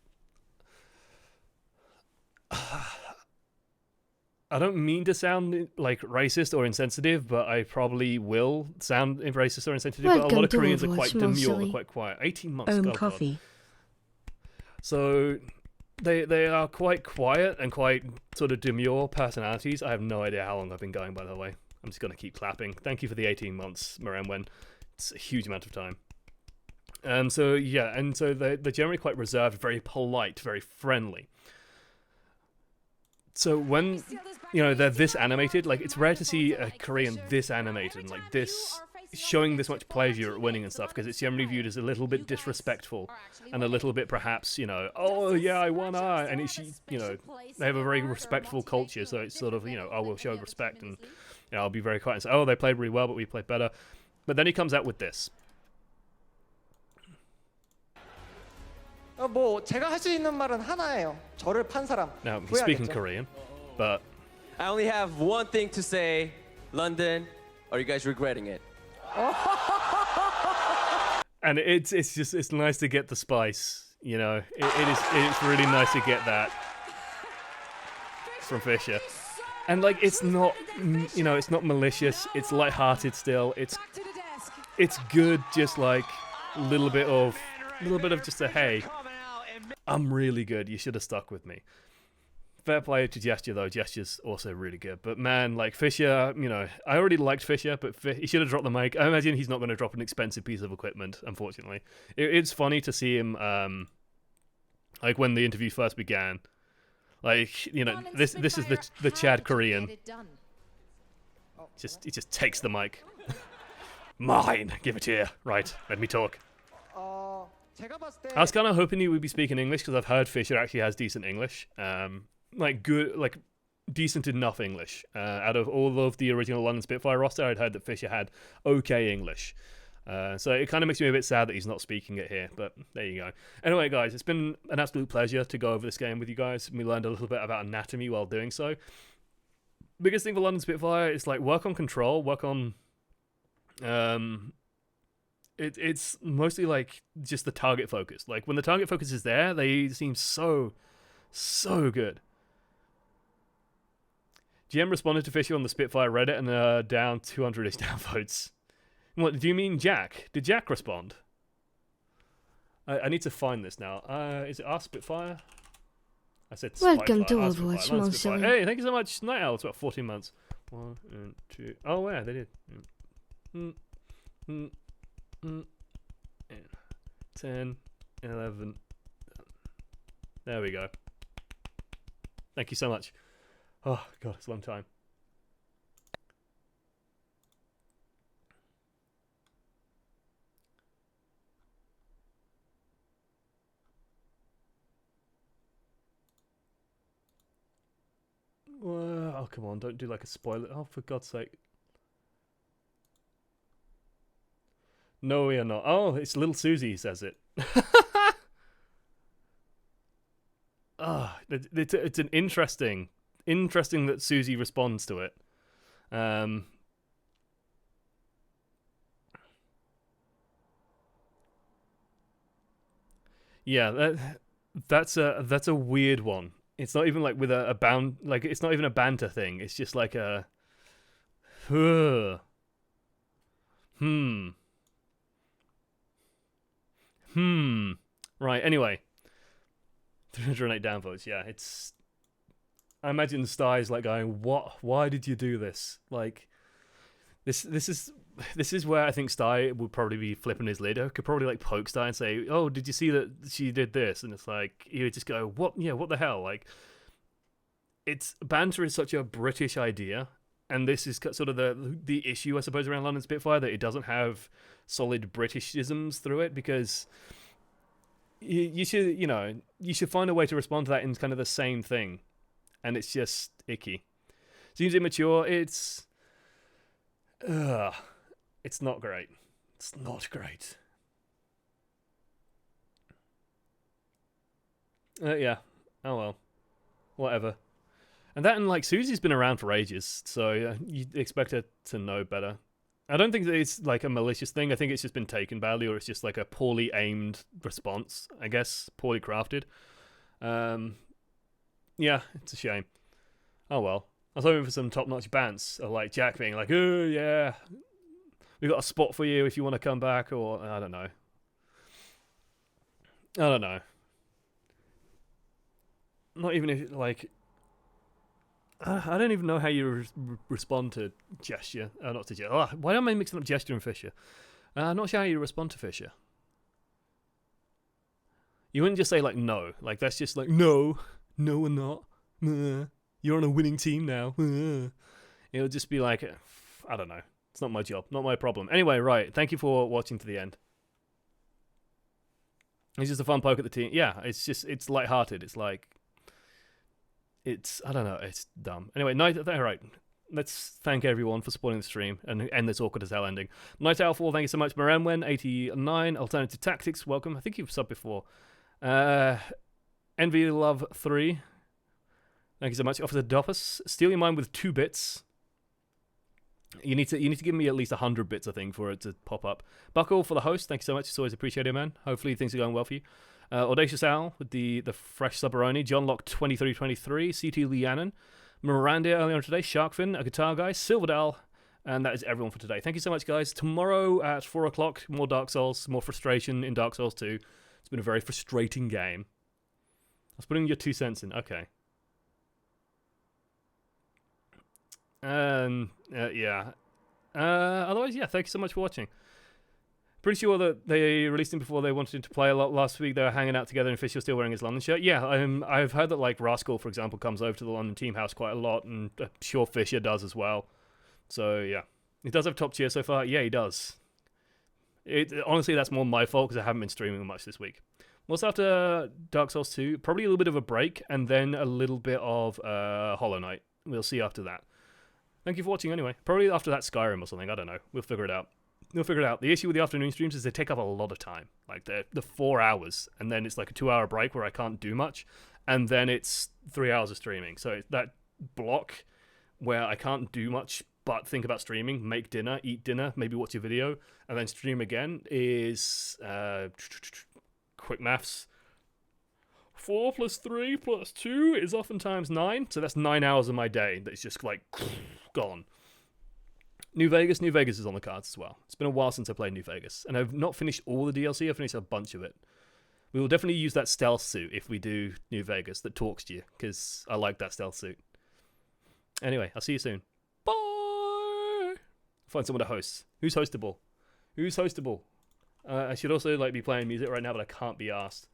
I don't mean to sound like racist or insensitive, but I probably will sound racist or insensitive. But a lot of Koreans are quite demure, they're quite quiet. 18 months. God, coffee. God. So they are quite quiet and quite sort of demure personalities. I have no idea how long I've been going, by the way. I'm just going to keep clapping. Thank you for the 18 months, Marenwen. It's a huge amount of time. So yeah, and so they're generally quite reserved, very polite, very friendly. So when, they're this animated, like, it's rare to see a Korean this animated, like this, showing this much pleasure at winning and stuff, because it's generally viewed as a little bit disrespectful, and a little bit perhaps, oh yeah, I won, and it's, they have a very respectful culture, so it's sort of, oh, we'll show respect, and, I'll be very quiet and say, oh, they played really well, but we played better. But then he comes out with this. 제가 할 수 있는 말은 하나예요. 저를 판 사람. Now, he's speaking Korean, but I only have one thing to say. London, are you guys regretting it? And it's nice to get the spice, it's really nice to get that from Fisher. And like, it's not, it's not malicious, it's lighthearted still, it's good, just like a little bit of just a, hey, I'm really good, you should have stuck with me. Fair play to Gesture, though. Gesture's also really good. But man, like Fisher, I already liked Fisher, but he should have dropped the mic. I imagine he's not going to drop an expensive piece of equipment, unfortunately. It's funny to see him, like when the interview first began. Like, this is the Chad Korean. He just takes the mic. Mine, give it here. Right, let me talk. I was kind of hoping he would be speaking English because I've heard Fisher actually has decent English. Like good, like decent enough English. Out of all of the original London Spitfire roster, I'd heard that Fisher had okay English. So it kind of makes me a bit sad that he's not speaking it here, but there you go. Anyway, guys, it's been an absolute pleasure to go over this game with you guys. We learned a little bit about anatomy while doing so. Biggest thing for London Spitfire is like work on control, work on it's mostly like just the target focus. Like when the target focus is there, they seem so good. GM responded to Fisher on the Spitfire Reddit and down 200-ish downvotes. What, do you mean Jack? Did Jack respond? I need to find this now. Is it our Spitfire? I said Welcome to Spitfire, Overwatch, Spitfire. Monster. Hey, thank you so much, Night Owl. It's about 14 months. 1 and 2. Oh, yeah, they did. 10, 11. There we go. Thank you so much. Oh, God, it's a long time. come on, don't do like a spoiler. Oh, for God's sake. No, we are not. Oh, it's little Susie says it. Ah, it's an interesting that Susie responds to it. Yeah, that's a weird one. It's not even like with a bound, like it's not even a banter thing. It's just like a Right, anyway. 308 downvotes, yeah, it's... I imagine Sty's like going, what? Why did you do this? Like, this is where I think Sty would probably be flipping his lid. I could probably like poke Sty and say, oh, did you see that she did this? And it's like, he would just go, what? Yeah, what the hell? Like, banter is such a British idea, and this is sort of the issue, I suppose, around London Spitfire, that it doesn't have solid Britishisms through it, because you should find a way to respond to that in kind of the same thing, and it's just icky. Seems immature. It's not great. It's not great. Yeah. Oh well. Whatever. And that, and like, Susie's been around for ages, so you'd expect her to know better. I don't think that it's like a malicious thing. I think it's just been taken badly, or it's just like a poorly aimed response, I guess. Poorly crafted. Yeah, it's a shame. Oh well. I was hoping for some top-notch bants, or like Jack being like, oh yeah, we got a spot for you if you want to come back, or I don't know. Not even if, like... I don't even know how you respond to gesture. Not to gesture. Oh, why am I mixing up gesture and Fisher? I'm not sure how you respond to Fisher. You wouldn't just say, like, no. Like, that's just like, no, we're not. You're on a winning team now. It'll just be like, I don't know. It's not my job. Not my problem. Anyway, right. Thank you for watching to the end. It's just a fun poke at the team. Yeah, it's lighthearted. It's like... I don't know, it's dumb. Anyway, alright. Let's thank everyone for supporting the stream and end this awkward as hell ending. Night Owl 4, thank you so much. Moranwen89, Alternative Tactics, welcome. I think you've subbed before. Envy Love 3, thank you so much. Officer Doppus, steal your mind with 2 bits. You need to give me at least 100 bits, I think, for it to pop up. Buckle for the host, thank you so much. It's always appreciated, man. Hopefully things are going well for you. Audacious Owl with the fresh Subbaroni, John Lock 2323, CT Leannon, Miranda earlier on today, Sharkfin, a guitar guy, Silverdale, and that is everyone for today. Thank you so much, guys. Tomorrow at 4 o'clock, more Dark Souls, more frustration in Dark Souls 2. It's been a very frustrating game. I was putting your 2 cents in. Okay. Yeah. Otherwise, yeah, thank you so much for watching. Pretty sure that they released him before they wanted him to play a lot last week. They were hanging out together and Fisher was still wearing his London shirt. Yeah, I've heard that, like, Rascal, for example, comes over to the London team house quite a lot, and I'm sure Fisher does as well. So, yeah. He does have top tier so far. Yeah, he does. Honestly, that's more my fault because I haven't been streaming much this week. What's after Dark Souls 2? Probably a little bit of a break, and then a little bit of Hollow Knight. We'll see after that. Thank you for watching anyway. Probably after that Skyrim or something. I don't know. We'll figure it out. The issue with the afternoon streams is they take up a lot of time. Like, they're 4 hours, and then it's like a 2-hour break where I can't do much, and then it's 3 hours of streaming. So that block where I can't do much but think about streaming, make dinner, eat dinner, maybe watch a video, and then stream again is quick maths. 4 plus 3 plus 2 is oftentimes 9, so that's 9 hours of my day that's just like gone. New Vegas is on the cards as well. It's been a while since I played New Vegas, and I've not finished all the DLC. I've finished a bunch of it. We will definitely use that stealth suit if we do New Vegas that talks to you, because I like that stealth suit. Anyway, I'll see you soon. Bye! Find someone to host. Who's hostable? I should also like be playing music right now, but I can't be asked.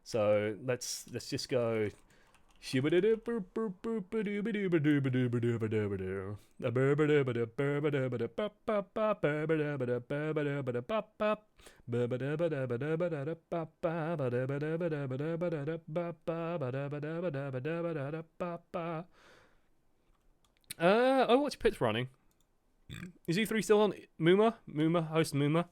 So let's just go. Overwatch Pit's running. Is E3 still on Muma? Muma, host Muma?